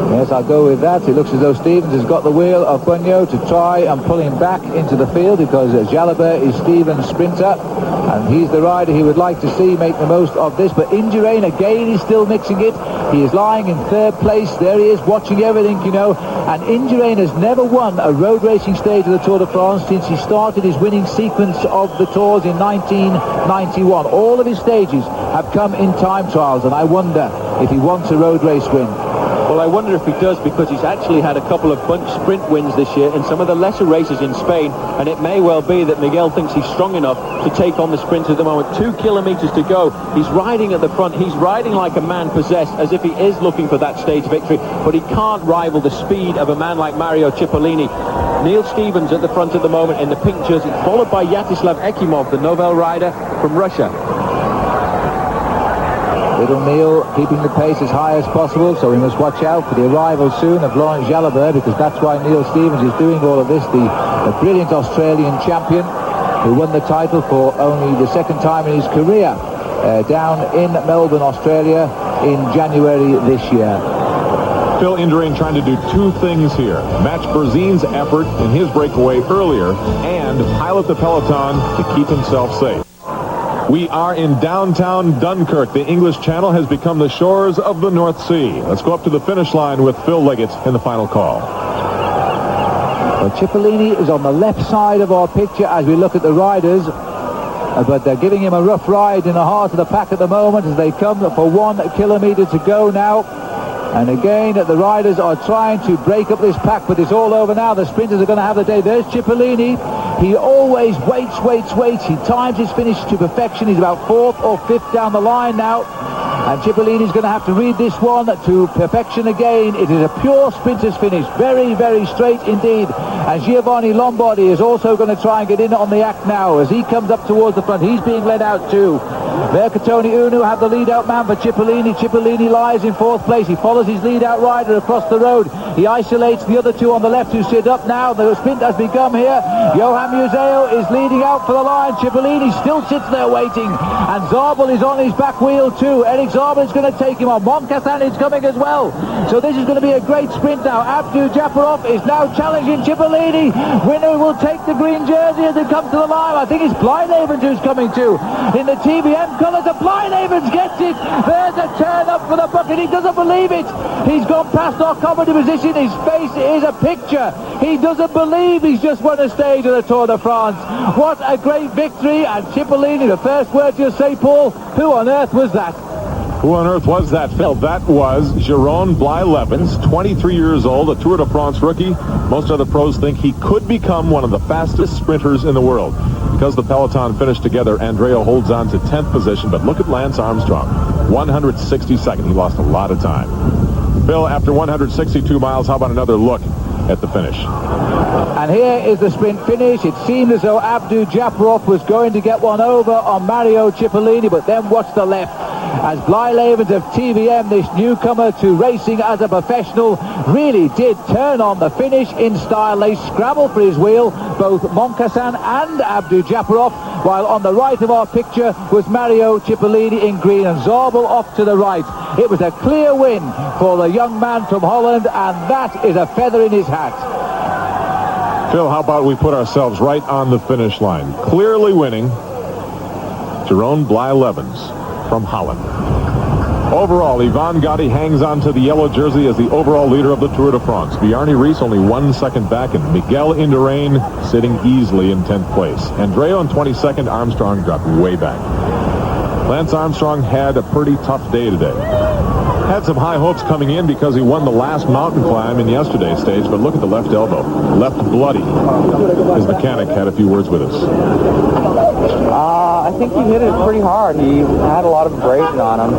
Yes, I'll go with that. It looks as though Stevens has got the wheel of Bugno to try and pull him back into the field, because Jalabert is Stevens' sprinter, and he's the rider he would like to see make the most of this. But Indurain again is still mixing it. He is lying in 3rd place. There he is, watching everything, you know. And Indurain has never won a road racing stage of the Tour de France since he started his winning sequence of the Tours in 1991. All of his stages have come in time trials, and I wonder if he wants a road race win. Well, I wonder if he does, because he's actually had a couple of sprint wins this year in some of the lesser races in Spain, and it may well be that Miguel thinks he's strong enough to take on the sprint at the moment. 2 kilometers to go. He's riding at the front. He's riding like a man possessed, as if he is looking for that stage victory, but he can't rival the speed of a man like Mario Cipollini. Neil Stevens at the front at the moment in the pink jersey, followed by Yaroslav Ekimov, the Novel rider from Russia. Little Neil keeping the pace as high as possible, so we must watch out for the arrival soon of Laurent Jalabert, because that's why Neil Stevens is doing all of this, the brilliant Australian champion who won the title for only the second time in his career down in Melbourne, Australia in January this year. Phil, Adrian trying to do two things here. Match Berzin's effort in his breakaway earlier and pilot the peloton to keep himself safe. We are in downtown Dunkirk. The English Channel has become the shores of the North Sea. Let's go up to the finish line with Phil Liggett in the final call. Well, Cipollini is on the left side of our picture as we look at the riders, but they're giving him a rough ride in the heart of the pack at the moment as they come for 1 kilometre to go now. And again, the riders are trying to break up this pack, but it's all over now. The sprinters are going to have the day. There's Cipollini. He always waits. He times his finish to perfection. He's about 4th or 5th down the line now. And Cipollini's going to have to read this one to perfection again. It is a pure sprinter's finish. Very, very straight indeed. And Giovanni Lombardi is also going to try and get in on the act now as he comes up towards the front. He's being led out too. Mercatoni Unu have the lead-out man for Cipollini. Cipollini lies in 4th place. He follows his lead-out rider across the road. He isolates the other two on the left who sit up now. The sprint has begun here. Johan Museo is leading out for the line. Cipollini still sits there waiting. And Zabel is on his back wheel too. Eric Zabel is going to take him on. Moncassin is coming as well. So this is going to be a great sprint now. Abdu Japarov is now challenging Cipollini. Winner will take the green jersey as it comes to the line. I think it's Blythe who's coming too. In the TBM colours, the Blythe gets it. There's a turn up for the bucket. He doesn't believe it. He's gone past our comedy position. His face is a picture. He doesn't believe he's just won a stage of the Tour de France. What a great victory. And Cipollini, the first word you'll say, Paul, who on earth was that? Who on earth was that, Phil? That was Jeroen Blythe, 23 years old, a Tour de France rookie. Most other pros think he could become one of the fastest sprinters in the world. Because the peloton finished together, Andrea holds on to 10th position, but look at Lance Armstrong, 162nd. He lost a lot of time. Phil, after 162 miles, how about another look at the finish? And here is the sprint finish. It seemed as though Abdu Japarov was going to get one over on Mario Cipollini, but then watch the left. As Blythe of TVM, this newcomer to racing as a professional, really did turn on the finish in style. They scrabbled for his wheel, both Moncassin and Abdu Japarov, while on the right of our picture was Mario Cipollini in green and Zabel off to the right. It was a clear win for the young man from Holland, and that is a feather in his hat. Phil, how about we put ourselves right on the finish line? Clearly winning, Jeroen Blythe from Holland. Overall, Yvonne Gotti hangs on to the yellow jersey as the overall leader of the Tour de France. Bjarne Riis only 1 second back, and Miguel Indurain sitting easily in 10th place. Andrea in 22nd, Armstrong dropped way back. Lance Armstrong had a pretty tough day today. Had some high hopes coming in because he won the last mountain climb in yesterday's stage, but look at the left elbow. Left bloody. His mechanic had a few words with us. I think he hit it pretty hard. He had a lot of abrasion on him.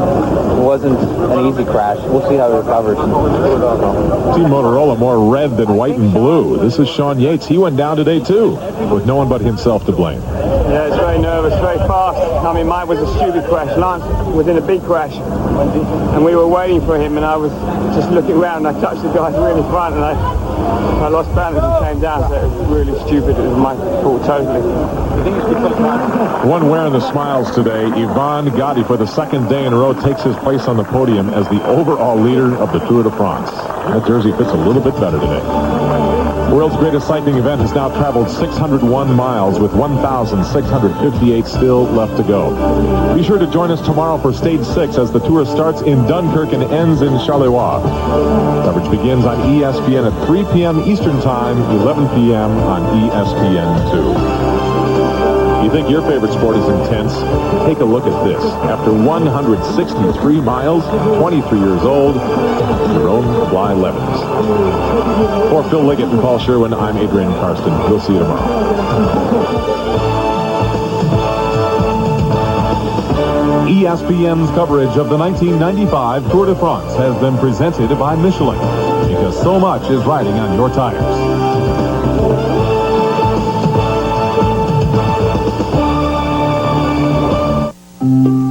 It wasn't an easy crash. We'll see how he recovers. Team Motorola more red than white and blue. This is Sean Yates. He went down today too, with no one but himself to blame. Yeah, it's very nervous, very fast. I mean, mine was a stupid crash. Lance was in a big crash, and we were waiting for him, and I was just looking around, and I touched the guy really in front, and I lost balance and came down, so it was really stupid. It was my fault totally. One wearing the smiles today, Yvonne Gotti, for the second day in a row, takes his place on the podium as the overall leader of the Tour de France. That jersey fits a little bit better today. The world's greatest cycling event has now traveled 601 miles with 1,658 still left to go. Be sure to join us tomorrow for Stage 6 as the tour starts in Dunkirk and ends in Charleroi. Coverage begins on ESPN at 3 p.m. Eastern Time, 11 p.m. on ESPN2. You think your favorite sport is intense? Take a look at this. After 163 miles, 23 years old, Jeroen Blythe. For Phil Liggett and Paul Sherwen, I'm Adrian Karsten. We'll see you tomorrow. ESPN's coverage of the 1995 Tour de France has been presented by Michelin, because so much is riding on your tires.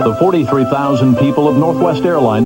the 43,000 people of Northwest Airlines.